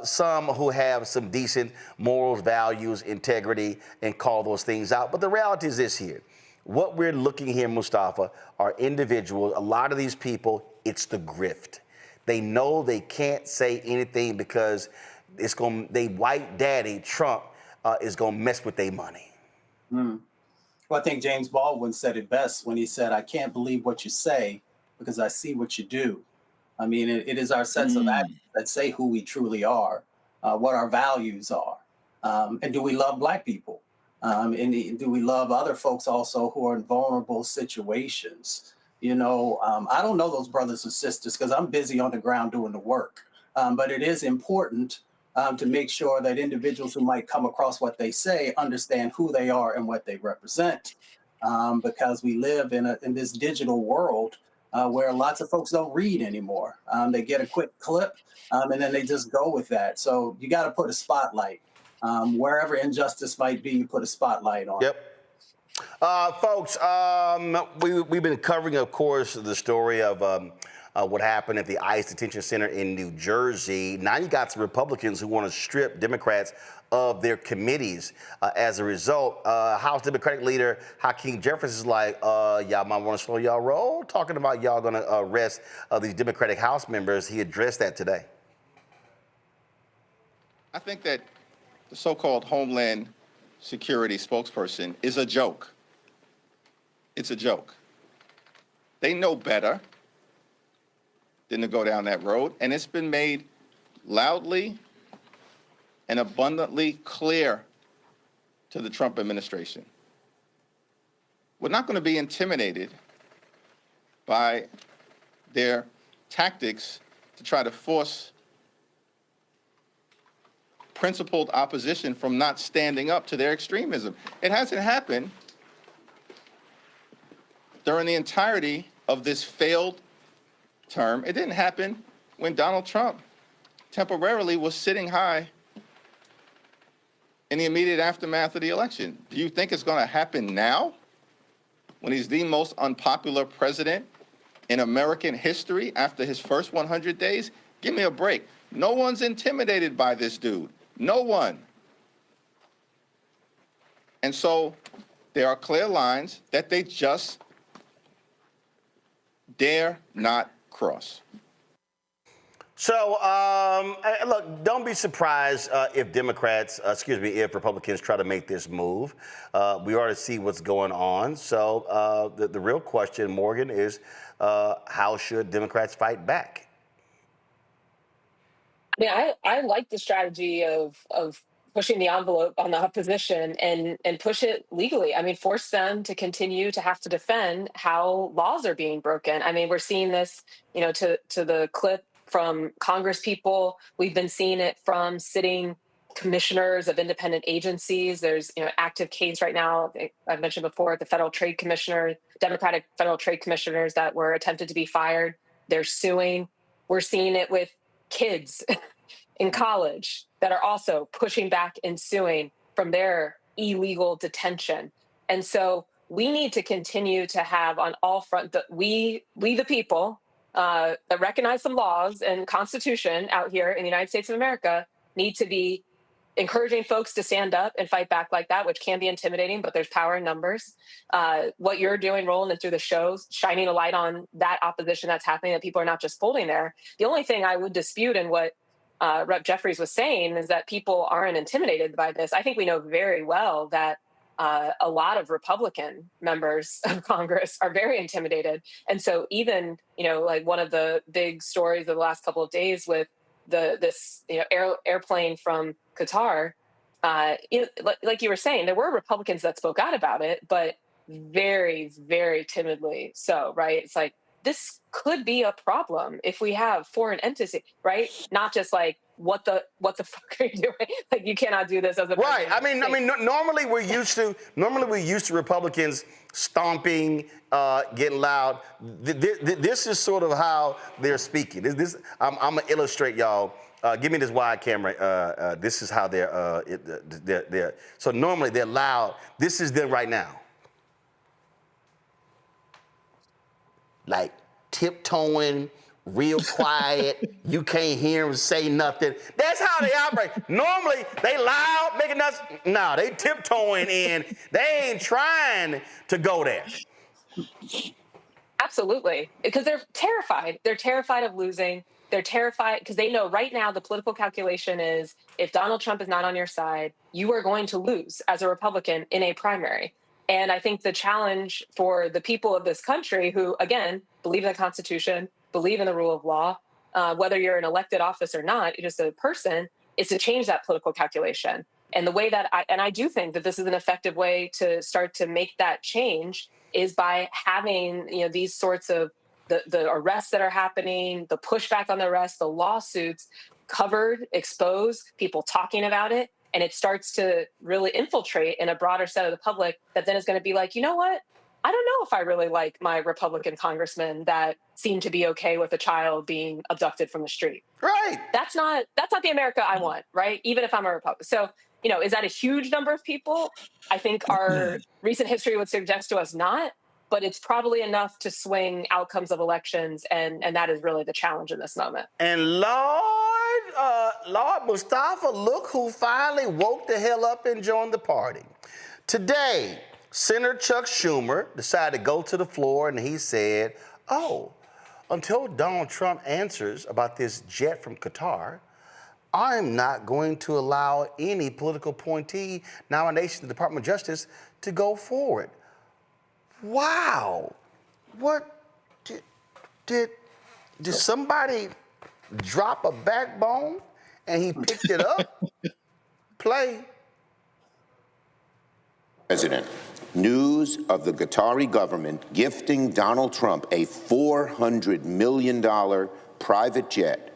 some who have some decent morals, values, integrity, and call those things out. But the reality is this here. What we're looking here, Mustafa, are individuals. A lot of these people, it's the grift. They know they can't say anything because they white daddy, Trump, is going to mess with their money. Well, I think James Baldwin said it best when he said, "I can't believe what you say because I see what you do." I mean, it is our sets of actions that say who we truly are, what our values are, and do we love Black people? And do we love other folks also who are in vulnerable situations? You know, I don't know those brothers and sisters because I'm busy on the ground doing the work. But it is important to make sure that individuals who might come across what they say understand who they are and what they represent, because we live in this digital world where lots of folks don't read anymore. They get a quick clip and then they just go with that. So you got to put a spotlight. Wherever injustice might be, you put a spotlight on. Yep. Folks, we've been covering, of course, the story of what happened at the ICE detention center in New Jersey. Now you got some Republicans who want to strip Democrats of their committees as a result. House Democratic leader Hakeem Jeffries is like, y'all might want to slow y'all roll, talking about y'all going to arrest these Democratic House members. He addressed that today. I think that the so-called Homeland Security spokesperson is a joke. It's a joke. They know better than to go down that road, and it's been made loudly and abundantly clear to the Trump administration. We're not going to be intimidated by their tactics to try to force principled opposition from not standing up to their extremism. It hasn't happened during the entirety of this failed term. It didn't happen when Donald Trump temporarily was sitting high in the immediate aftermath of the election. Do you think it's going to happen now when he's the most unpopular president in American history after his first 100 days? Give me a break. No one's intimidated by this dude. No one. And so there are clear lines that they just dare not cross. So, look, don't be surprised if if Republicans try to make this move. We already see what's going on. So the real question, Morgan, is how should Democrats fight back? Yeah, I like the strategy of pushing the envelope on the opposition and push it legally. I mean, force them to continue to have to defend how laws are being broken. I mean, we're seeing this, you know, to the clip from Congress people. We've been seeing it from sitting commissioners of independent agencies. There's, you know, active case right now. I've mentioned before the federal trade commissioner, Democratic federal trade commissioners that were attempted to be fired. They're suing. We're seeing it with kids in college that are also pushing back and suing from their illegal detention. And so we need to continue to have on all fronts that we the people that recognize some laws and Constitution out here in the United States of America need to be encouraging folks to stand up and fight back like that, which can be intimidating, but there's power in numbers. What you're doing, Roland, and through the shows, shining a light on that opposition that's happening, that people are not just folding there. The only thing I would dispute in what Rep. Jeffries was saying is that people aren't intimidated by this. I think we know very well that a lot of Republican members of Congress are very intimidated. And so even, like one of the big stories of the last couple of days with this airplane from Qatar, like you were saying, there were Republicans that spoke out about it, but very, very timidly so, right? It's like, this could be a problem if we have foreign entity, right? Not just like, what the fuck are you doing? Like, you cannot do this as a right. I mean, normally we're used to Republicans stomping, getting loud. This is sort of how they're speaking. I'm gonna illustrate y'all. Give me this wide camera. This is how they're. So normally they're loud. This is them right now. Like tiptoeing, real quiet. You can't hear them say nothing. That's how they operate. Normally, they loud, making us. No, they tiptoeing in. They ain't trying to go there. Absolutely, because they're terrified. They're terrified of losing. They're terrified because they know right now the political calculation is if Donald Trump is not on your side, you are going to lose as a Republican in a primary. And I think the challenge for the people of this country who, again, believe in the Constitution, believe in the rule of law, whether you're an elected office or not, you're just a person, is to change that political calculation. And the way that I do think that this is an effective way to start to make that change is by having, these sorts of the arrests that are happening, the pushback on the arrests, the lawsuits covered, exposed, people talking about it. And it starts to really infiltrate in a broader set of the public that then is going to be like, you know what? I don't know if I really like my Republican congressman that seemed to be okay with a child being abducted from the street. Right. That's not the America I want, right? Even if I'm a Republican. So, is that a huge number of people? I think our recent history would suggest to us not, but it's probably enough to swing outcomes of elections. And that is really the challenge in this moment. And Lord Mustafa, look who finally woke the hell up and joined the party. Today, Senator Chuck Schumer decided to go to the floor and he said, until Donald Trump answers about this jet from Qatar, I'm not going to allow any political appointee nomination to the Department of Justice to go forward. Wow. What did somebody drop a backbone and he picked it up? Play. President, news of the Qatari government gifting Donald Trump a $400 million private jet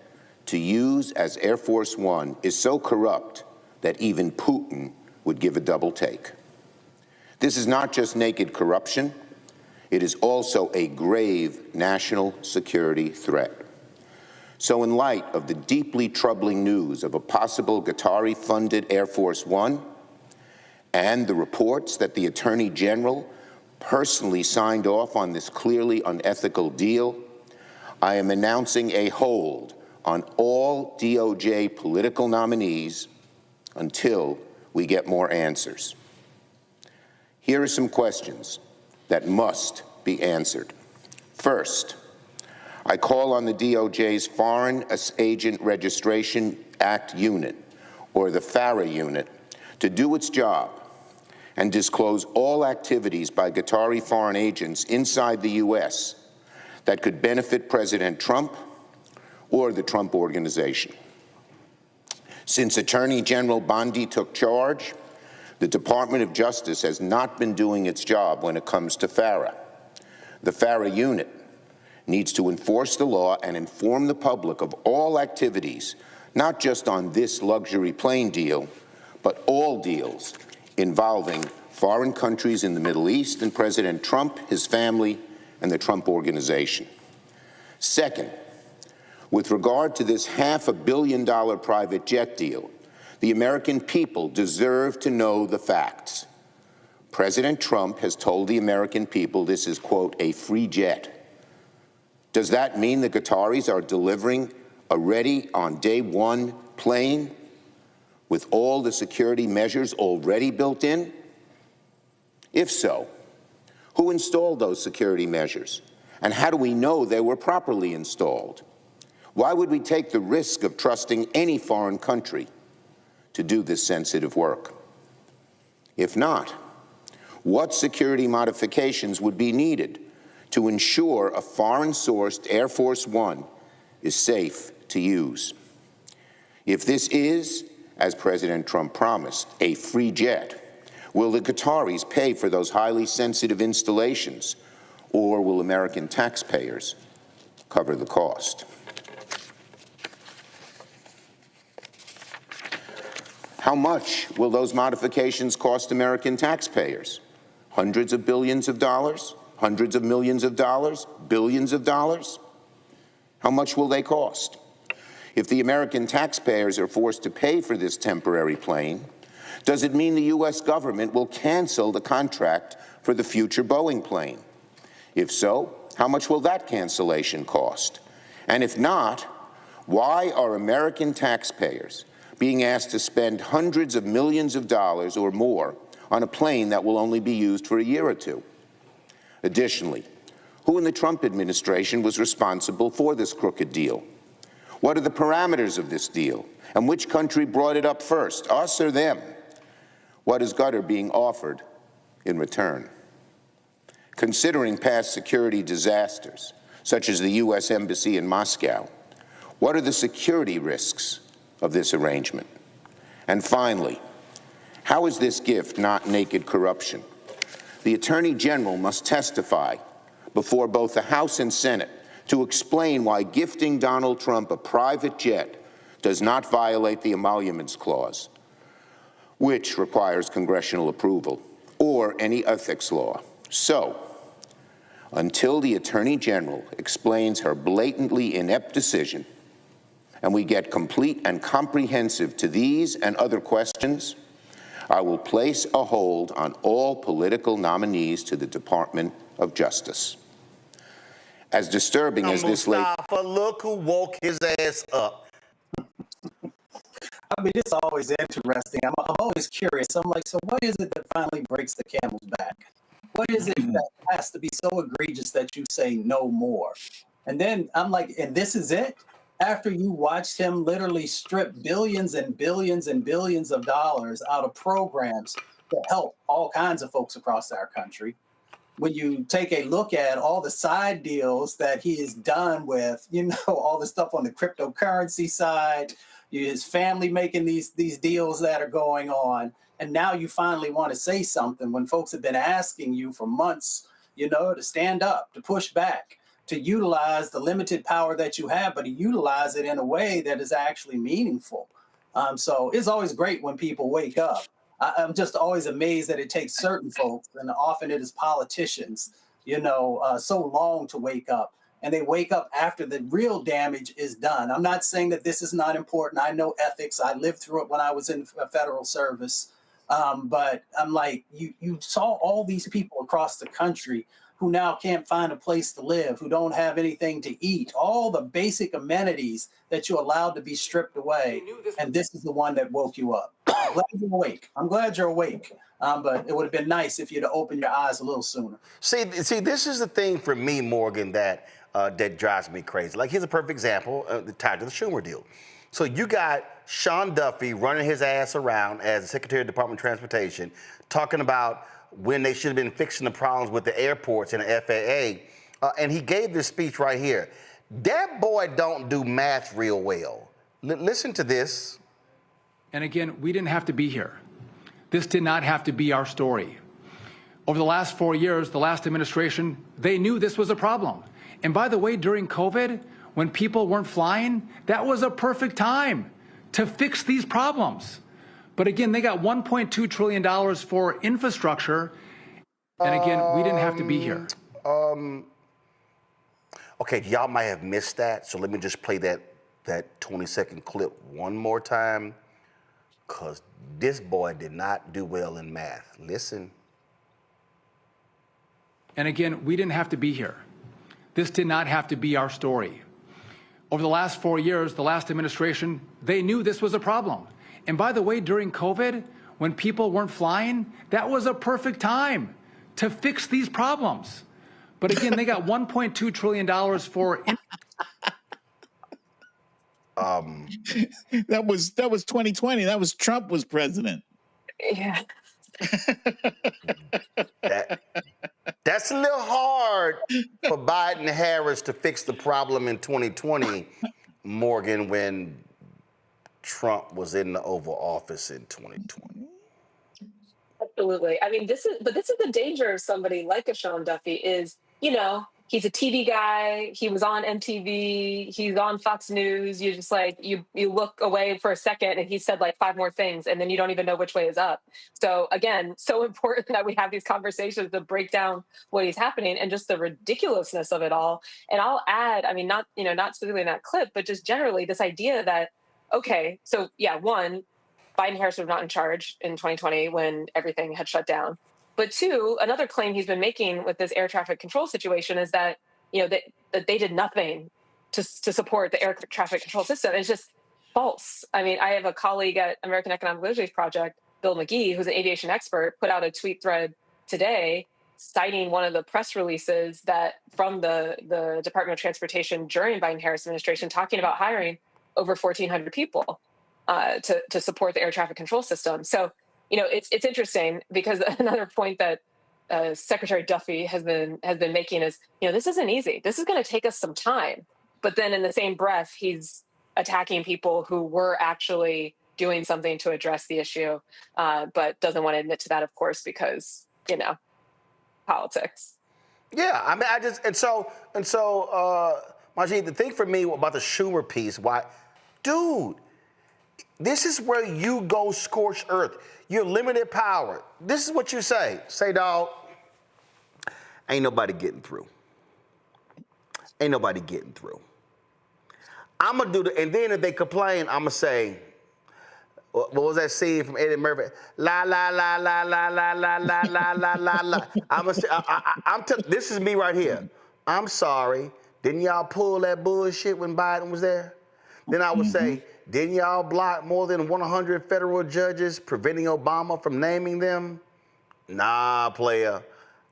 to use as Air Force One is so corrupt that even Putin would give a double take. This is not just naked corruption, it is also a grave national security threat. So in light of the deeply troubling news of a possible Qatari-funded Air Force One and the reports that the Attorney General personally signed off on this clearly unethical deal, I am announcing a hold on all DOJ political nominees until we get more answers. Here are some questions that must be answered. First, I call on the DOJ's Foreign Agent Registration Act Unit, or the FARA unit, to do its job and disclose all activities by Qatari foreign agents inside the U.S. that could benefit President Trump or the Trump Organization. Since Attorney General Bondi took charge, the Department of Justice has not been doing its job when it comes to FARA. The FARA unit needs to enforce the law and inform the public of all activities, not just on this luxury plane deal, but all deals involving foreign countries in the Middle East and President Trump, his family, and the Trump Organization. Second, with regard to this $500 million private jet deal, the American people deserve to know the facts. President Trump has told the American people this is, quote, a free jet. Does that mean the Qataris are delivering a ready on day one plane with all the security measures already built in? If so, who installed those security measures? And how do we know they were properly installed? Why would we take the risk of trusting any foreign country to do this sensitive work? If not, what security modifications would be needed to ensure a foreign-sourced Air Force One is safe to use? If this is, as President Trump promised, a free jet, will the Qataris pay for those highly sensitive installations, or will American taxpayers cover the cost? How much will those modifications cost American taxpayers? Hundreds of billions of dollars? Hundreds of millions of dollars? Billions of dollars? How much will they cost? If the American taxpayers are forced to pay for this temporary plane, does it mean the U.S. government will cancel the contract for the future Boeing plane? If so, how much will that cancellation cost? And if not, why are American taxpayers being asked to spend hundreds of millions of dollars or more on a plane that will only be used for a year or two? Additionally, who in the Trump administration was responsible for this crooked deal? What are the parameters of this deal? And which country brought it up first, us or them? What is Qatar being offered in return? Considering past security disasters, such as the U.S. Embassy in Moscow, what are the security risks of this arrangement? And finally, how is this gift not naked corruption? The Attorney General must testify before both the House and Senate to explain why gifting Donald Trump a private jet does not violate the Emoluments Clause, which requires congressional approval, or any ethics law. So, until the Attorney General explains her blatantly inept decision, and we get complete and comprehensive to these and other questions, I will place a hold on all political nominees to the Department of Justice. As disturbing as this Mustafa, look who woke his ass up. I mean, it's always interesting. I'm always curious. I'm like, so what is it that finally breaks the camel's back? What is it that has to be so egregious that you say no more? And then I'm like, and this is it? After you watched him literally strip billions and billions and billions of dollars out of programs that help all kinds of folks across our country, when you take a look at all the side deals that he has done with, you know, all the stuff on the cryptocurrency side, his family making these deals that are going on, and now you finally want to say something when folks have been asking you for months, you know, to stand up, to push back, to utilize the limited power that you have, but to utilize it in a way that is actually meaningful. So it's always great when people wake up. I'm just always amazed that it takes certain folks, and often it is politicians, you know, so long to wake up. And they wake up after the real damage is done. I'm not saying that this is not important. I know ethics. I lived through it when I was in federal service. But I'm like, you saw all these people across the country who now can't find a place to live, who don't have anything to eat, all the basic amenities that you allowed to be stripped away. And this is the one that woke you up. I'm glad you're awake. I'm glad you're awake. But it would have been nice if you'd have opened your eyes a little sooner. See, this is the thing for me, Morgan, that drives me crazy. Like, here's a perfect example, tied to the Schumer deal. So you got Sean Duffy running his ass around as Secretary of the Department of Transportation, talking about when they should have been fixing the problems with the airports and the FAA. And he gave this speech right here. That boy don't do math real well. Listen to this. And again, we didn't have to be here. This did not have to be our story. Over the last 4 years, the last administration, they knew this was a problem. And by the way, during COVID, when people weren't flying, that was a perfect time to fix these problems. But again, they got $1.2 trillion for infrastructure. And again, we didn't have to be here. Okay, y'all might have missed that. So let me just play that 20-second clip one more time, because this boy did not do well in math. Listen. And again, we didn't have to be here. This did not have to be our story. Over the last 4 years, the last administration, they knew this was a problem. And by the way, during COVID, when people weren't flying, that was a perfect time to fix these problems. But again, they got $1.2 trillion for... That was 2020. That was Trump was president. Yeah. That's a little hard for Biden and Harris to fix the problem in 2020, Morgan, when Trump was in the Oval Office in 2020. Absolutely. I mean, this is the danger of somebody like a Sean Duffy is, he's a TV guy. He was on MTV. He's on Fox News. You just you look away for a second and he said 5 more things and then you don't even know which way is up. So again, so important that we have these conversations to break down what is happening and just the ridiculousness of it all. And I'll add, I mean, not specifically in that clip, but just generally this idea that, okay, so yeah, one, Biden Harris was not in charge in 2020 when everything had shut down. But two, another claim he's been making with this air traffic control situation is that, that they did nothing to support the air traffic control system. It's just false. I mean, I have a colleague at American Economic Literacy Project, Bill McGee, who's an aviation expert, put out a tweet thread today citing one of the press releases that from the Department of Transportation during Biden-Harris administration talking about hiring over 1,400 people to support the air traffic control system. So, it's interesting because another point that Secretary Duffy has been making is, this isn't easy. This is going to take us some time. But then in the same breath, he's attacking people who were actually doing something to address the issue, but doesn't want to admit to that, of course, because, politics. Yeah, I mean, Majid, the thing for me about the Schumer piece, dude, this is where you go scorched earth. You're limited power. This is what you say. Say, dog, ain't nobody getting through. Ain't nobody getting through. I'm going to do and then if they complain, I'm going to say, what was that scene from Eddie Murphy? La, la, la, la, la, la, la, la, la, la, la, la. This is me right here. I'm sorry. Didn't y'all pull that bullshit when Biden was there? Then I would say, didn't y'all block more than 100 federal judges, preventing Obama from naming them? Nah, player.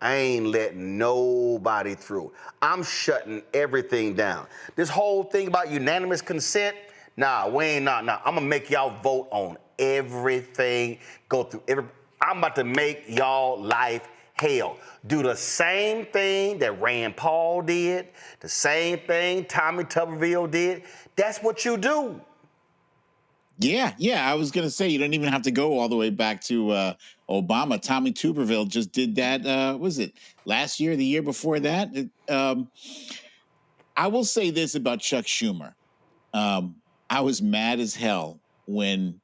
I ain't letting nobody through. I'm shutting everything down. This whole thing about unanimous consent, nah, we ain't I'm gonna make y'all vote on everything, go through I'm about to make y'all life hell. Do the same thing that Rand Paul did, the same thing Tommy Tuberville did. That's what you do. Yeah. I was going to say, you don't even have to go all the way back to Obama. Tommy Tuberville just did that, was it last year, the year before that? I will say this about Chuck Schumer. I was mad as hell when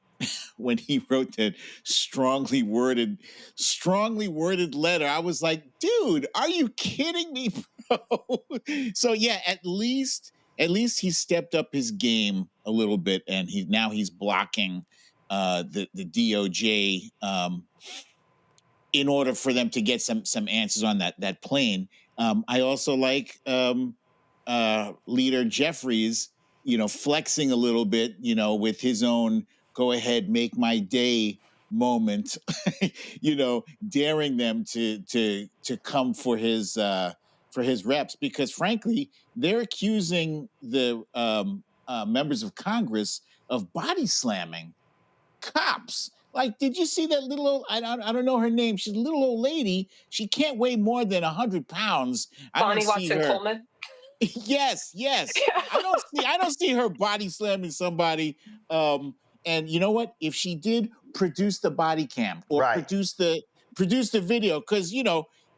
he wrote that strongly worded letter. I was like, dude, are you kidding me, bro? So yeah, at least he stepped up his game a little bit, and he's blocking the DOJ in order for them to get some answers on that plane. I also like Leader Jeffries, flexing a little bit, with his own go ahead, make my day moment, daring them to come for his reps, because frankly, they're accusing the members of Congress of body slamming cops. Like, did you see that little old, I don't know her name. She's a little old lady. She can't weigh more than 100 pounds. Bonnie Watson Coleman. Yes. I don't see her body slamming somebody. And you know what? If she did, produce the body cam or produce the video, because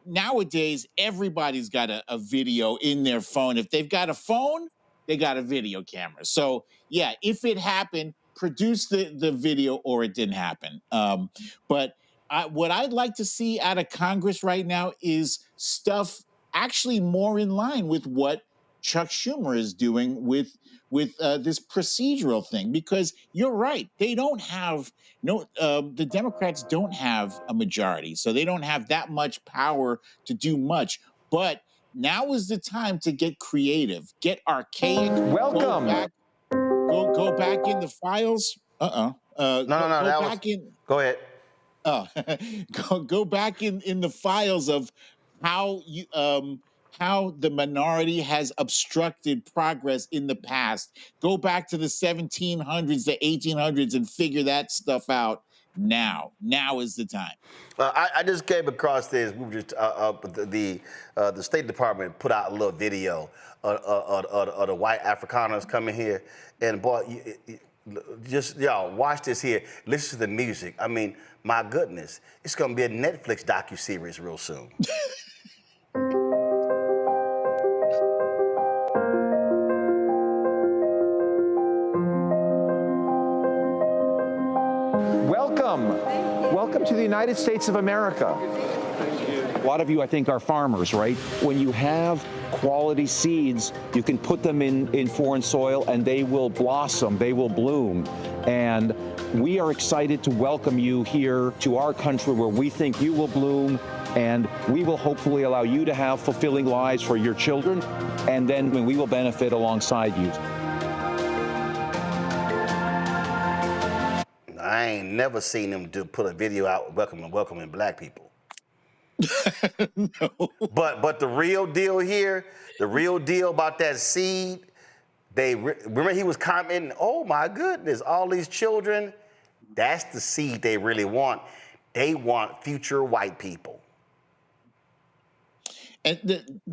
nowadays everybody's got a video in their phone. If they've got a phone, they got a video camera. So yeah, if it happened, produce the video or it didn't happen. But what I'd like to see out of Congress right now is stuff actually more in line with what Chuck Schumer is doing with this procedural thing, because you're right. They don't have the Democrats don't have a majority, so they don't have that much power to do much. But now is the time to get creative, get archaic. Welcome. Go back in the files. No, go ahead. Go back in the files of how you how the minority has obstructed progress in the past. Go back to the 1700s, the 1800s, and figure that stuff out now. Now is the time. I just came across this. We were just the State Department put out a little video of the white Afrikaners coming here, and boy, just y'all watch this here. Listen to the music. I mean, my goodness, it's gonna be a Netflix docuseries real soon. Welcome to the United States of America. A lot of you, I think, are farmers, right? When you have quality seeds, you can put them in foreign soil and they will blossom, they will bloom. And we are excited to welcome you here to our country where we think you will bloom, and we will hopefully allow you to have fulfilling lives for your children, and then we will benefit alongside you. I ain't never seen them put a video out welcoming black people. No. But the real deal here, the real deal about that seed, remember he was commenting, oh my goodness, all these children, that's the seed they really want. They want future white people. And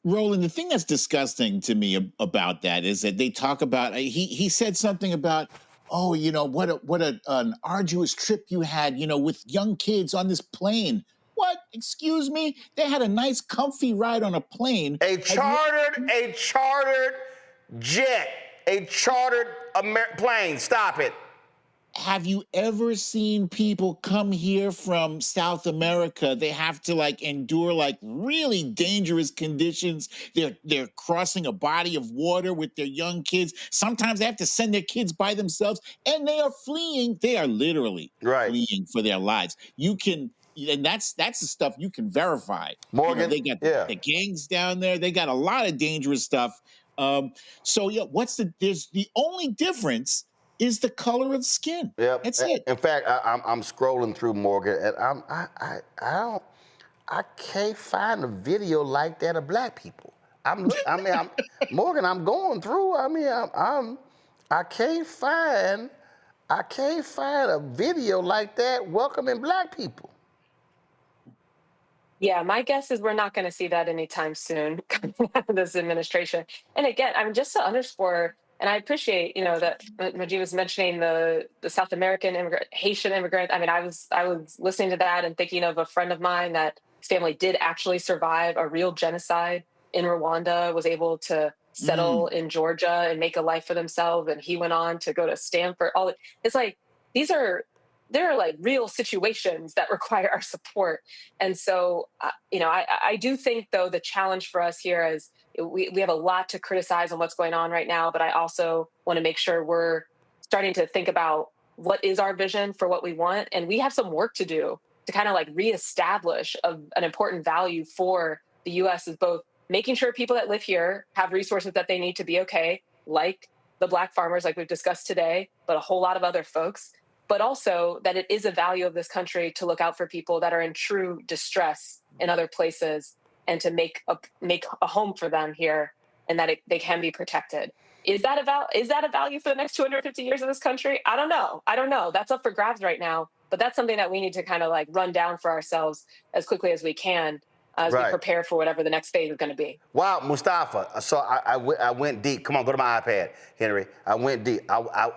Roland, the thing that's disgusting to me about that is that they talk about, he said something about, oh, you know, what an arduous trip you had, you know, with young kids on this plane. What? Excuse me? They had a nice, comfy ride on a plane. A chartered jet, a chartered plane. Stop it. Have you ever seen people come here from South America? They have to like endure like really dangerous conditions. They're crossing a body of water with their young kids. Sometimes they have to send their kids by themselves, and they are fleeing. They are literally fleeing for their lives. You can, and that's the stuff you can verify. Morgan, they got the gangs down there. They got a lot of dangerous stuff. So yeah, there's the only difference is the color of skin. Yep. That's it. In fact, I'm scrolling through Morgan, and I can't find a video like that of black people. Morgan, I'm going through. I mean, I can't find a video like that welcoming black people. Yeah, my guess is we're not going to see that anytime soon coming out of this administration. And again, I mean, just to underscore, and I appreciate, you know, that Majid was mentioning the South American Haitian immigrant. I mean, I was listening to that and thinking of a friend of mine that his family did actually survive a real genocide in Rwanda, was able to settle in Georgia and make a life for themselves. And he went on to go to Stanford. It's like, there are like real situations that require our support. And so, you know, I do think, though, the challenge for us here is we have a lot to criticize on what's going on right now, but I also want to make sure we're starting to think about what is our vision for what we want. And we have some work to do to kind of like reestablish an important value for the U.S. is both making sure people that live here have resources that they need to be okay, like the black farmers, like we've discussed today, but a whole lot of other folks, but also that it is a value of this country to look out for people that are in true distress in other places and to make a home for them here, and that they can be protected. Is that a value for the next 250 years of this country? I don't know. That's up for grabs right now, but that's something that we need to kind of like run down for ourselves as quickly as we can as we prepare for whatever the next phase is going to be. Wow, Mustafa. So I went deep. Come on, go to my iPad, Henry. I went deep.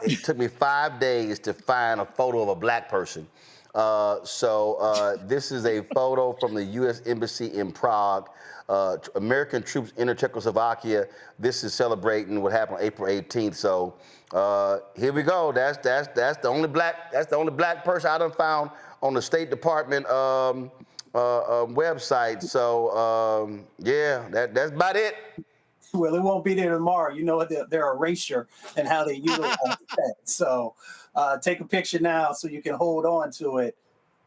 It took me 5 days to find a photo of a black person. This is a photo from the U.S. Embassy in Prague. American troops enter Czechoslovakia. This is celebrating what happened on April 18th. So here we go. That's the only black person I done found on the State Department website. So yeah, that's about it. Well, it won't be there tomorrow. You know their erasure and how they utilize that. So take a picture now so you can hold on to it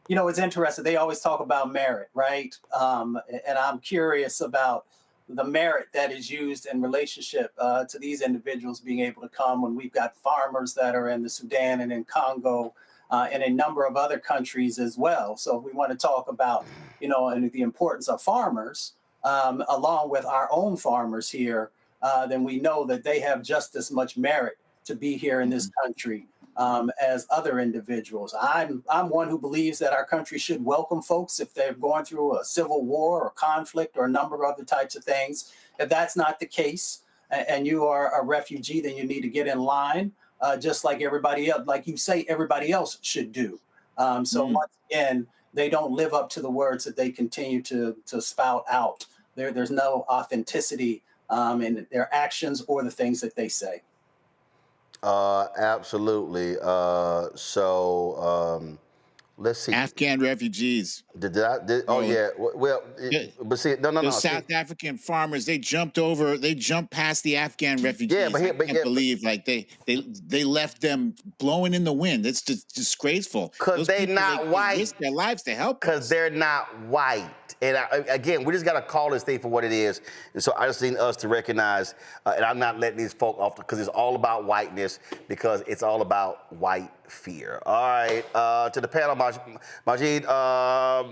you know, it's interesting. They always talk about merit, right? And I'm curious about the merit that is used in relationship to these individuals being able to come when we've got farmers that are in the Sudan and in Congo and a number of other countries as well. So if we want to talk about, you know, and the importance of farmers, along with our own farmers here, then we know that they have just as much merit to be here in this country as other individuals. I'm one who believes that our country should welcome folks if they're going through a civil war or conflict or a number of other types of things. If that's not the case and you are a refugee, then you need to get in line just like everybody else, like you say, everybody else should do. So once again, they don't live up to the words that they continue to spout out. There's no authenticity in their actions or the things that they say. Absolutely. Let's see. Afghan refugees. Oh yeah. Well, but see, no. Those South African farmers, they jumped past the Afghan refugees. Yeah, I can't believe like they left them blowing in the wind. It's just disgraceful. Because they're not white. Risk their lives to help. Because they're not white. And again, we just got to call this thing for what it is. And so I just need us to recognize, and I'm not letting these folk off because it's all about whiteness, because it's all about white fear. All right, to the panel, Majid,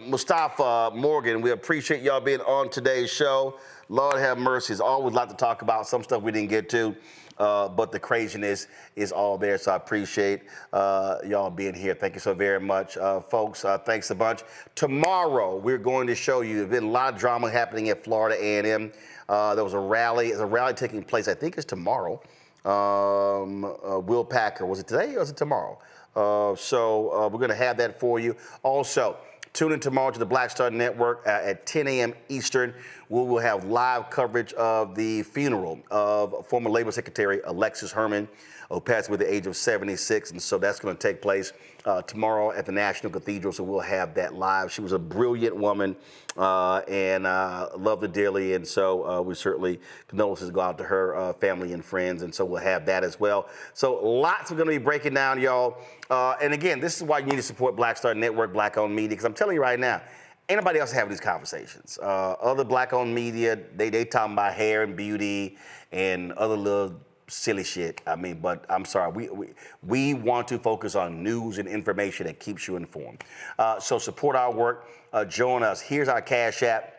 Mustafa, Morgan, we appreciate y'all being on today's show. Lord have mercy. There's always a lot to talk about. Some stuff we didn't get to. But the craziness is all there, so I appreciate y'all being here. Thank you so very much, folks. Thanks a bunch. Tomorrow, we're going to show you, there's been a lot of drama happening at Florida A&M. There was a rally. There's a rally taking place, I think it's tomorrow. Will Packer, was it today or was it tomorrow? So we're going to have that for you. Also, tune in tomorrow to the Black Star Network at 10 a.m. Eastern. We will have live coverage of the funeral of former Labor Secretary Alexis Herman, who passed away at the age of 76. And so that's going to take place tomorrow at the National Cathedral. So we'll have that live. She was a brilliant woman and loved her dearly. And so we certainly condolences go out to her family and friends. And so we'll have that as well. So lots we're going to be breaking down, y'all. And again, this is why you need to support Black Star Network, Black-owned media, because I'm telling you right now, ain't nobody else having these conversations. Other Black-owned media, they talking about hair and beauty and other little silly shit. I mean, but I'm sorry, we want to focus on news and information that keeps you informed. So support our work. Join us. Here's our Cash App.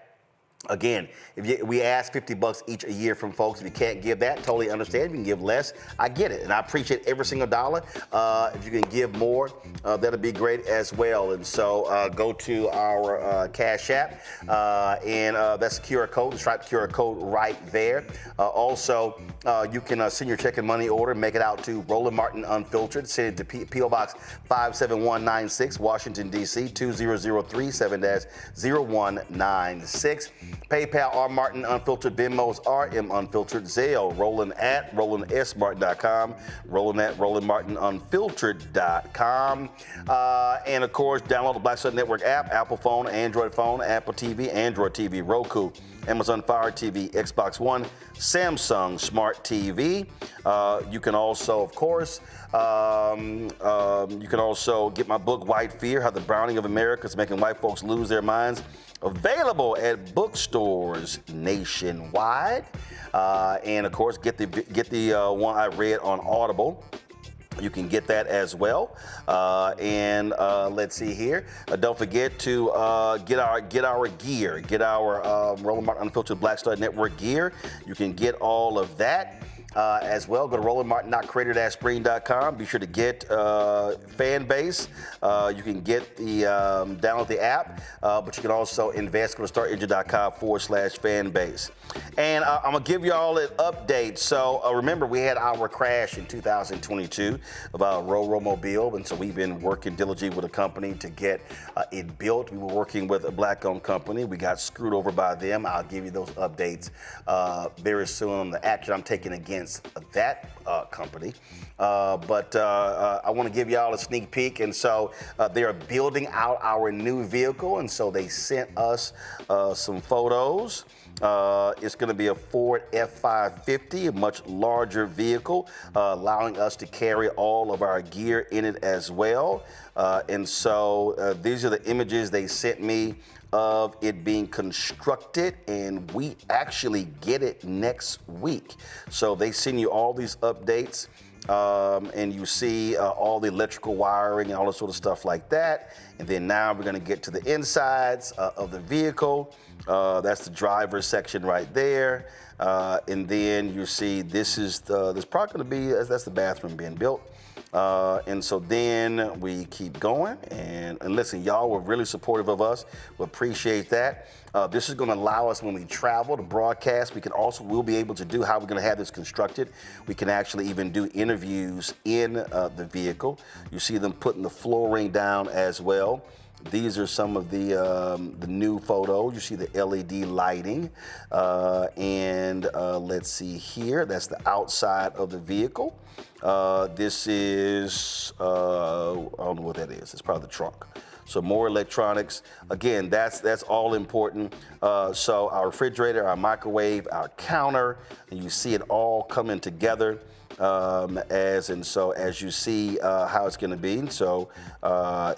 Again, we ask $50 each a year from folks. If you can't give that, totally understand. If you can give less, I get it. And I appreciate every single dollar. If you can give more, that'll be great as well. And so go to our Cash App, and that's the QR code, the striped QR code right there. Also, you can send your check and money order, make it out to Roland Martin Unfiltered. Send it to P.O. Box 57196, Washington, D.C., 20037-0196. PayPal, R. Martin Unfiltered. Venmo's RM Unfiltered. Zelle, Roland at RolandSMartin.com. Roland at RolandMartinUnfiltered.com. And of course, download the Black Star Network app, Apple phone, Android phone, Apple TV, Android TV, Roku, Amazon Fire TV, Xbox One, Samsung Smart TV. You can also, of course, you can also get my book, White Fear, How the Browning of America is Making White Folks Lose Their Minds. Available at bookstores nationwide. And of course, get the one I read on Audible. You can get that as well. And let's see here. Don't forget to get our gear. Get our Roland Martin Unfiltered Black Star Network gear. You can get all of that. As well, go to RolandMartin.creator-spring.com. Be sure to get Fanbase. You can get the download the app, but you can also invest. Go to StartEngine.com/Fanbase. And I'm gonna give you all an update. So remember, we had our crash in 2022 of our Mobile, and so we've been working diligently with a company to get it built. We were working with a Black-owned company. We got screwed over by them. I'll give you those updates very soon. The action I'm taking against that company. But I want to give y'all a sneak peek. And so they are building out our new vehicle. And so they sent us some photos. It's going to be a Ford F550, a much larger vehicle, allowing us to carry all of our gear in it as well. And so these are the images they sent me of it being constructed, and we actually get it next week. So they send you all these updates, and you see all the electrical wiring and all this sort of stuff like that. And then now we're going to get to the insides of the vehicle. That's the driver's section right there. And then you see there's probably going to be, that's the bathroom being built. And so then we keep going, and listen, y'all were really supportive of us. We appreciate that. This is going to allow us, when we travel to broadcast, we'll be able to do how we're going to have this constructed. We can actually even do interviews in the vehicle. You see them putting the flooring down as well. These are some of the new photos. You see the LED lighting, and let's see here. That's the outside of the vehicle. This is, I don't know what that is. It's probably the trunk. So more electronics. Again, that's all important. So our refrigerator, our microwave, our counter, and you see it all coming together. As you see how it's going to be. So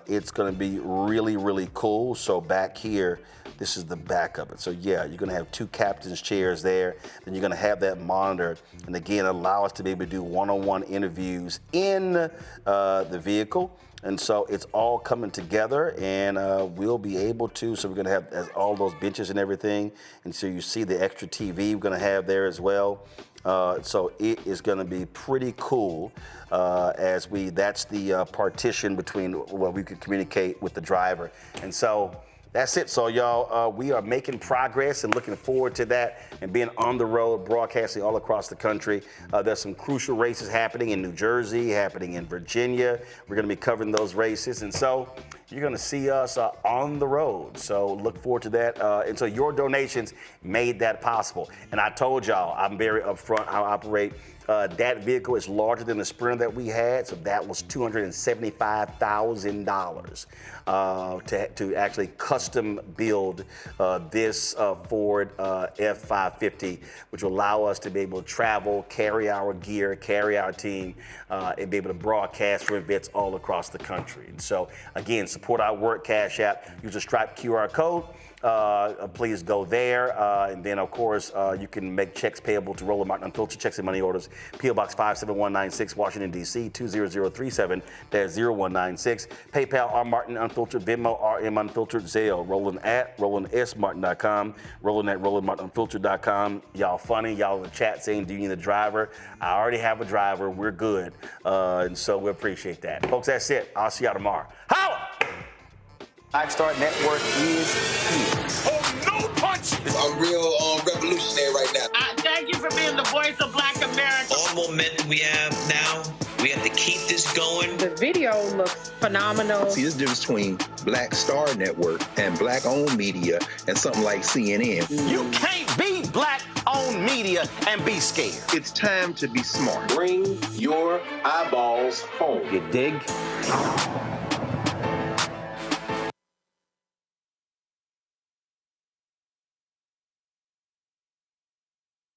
it's going to be really, really cool. So back here, this is the back of it. So yeah, you're going to have 2 captain's chairs there, and you're going to have that monitor, and again, allow us to be able to do one-on-one interviews in the vehicle. And so it's all coming together, and we'll be able to, so we're going to have all those benches and everything. And so you see the extra TV we're going to have there as well. So it is going to be pretty cool that's the partition between what we could communicate with the driver. And so that's it. So y'all, we are making progress and looking forward to that and being on the road, broadcasting all across the country. There's some crucial races happening in New Jersey, happening in Virginia. We're going to be covering those races. And so you're going to see us on the road. So look forward to that. And so your donations made that possible. And I told y'all, I'm very upfront how I operate. That vehicle is larger than the Sprinter that we had, so that was $275,000 to actually custom build this Ford F550, which will allow us to be able to travel, carry our gear, carry our team, and be able to broadcast for events all across the country. And so, again, support our work. Cash App, use a Stripe QR code. Please go there. And then, of course, you can make checks payable to Roland Martin Unfiltered Checks and Money Orders, P.O. Box 57196, Washington, D.C., 20037-0196. PayPal, R. Martin Unfiltered, Venmo, RM Unfiltered, Zelle, Roland at RolandSMartin.com, Roland at RolandMartinUnfiltered.com. Y'all funny. Y'all in the chat saying, do you need a driver? I already have a driver. We're good. And so we appreciate that. Folks, that's it. I'll see y'all tomorrow. Holla! Black Star Network is here. Oh, no punch! I'm real revolutionary right now. Thank you for being the voice of Black America. All the momentum we have now, we have to keep this going. The video looks phenomenal. See, there's a difference between Black Star Network and black-owned media and something like CNN. You can't be black-owned media and be scared. It's time to be smart. Bring your eyeballs home. You dig?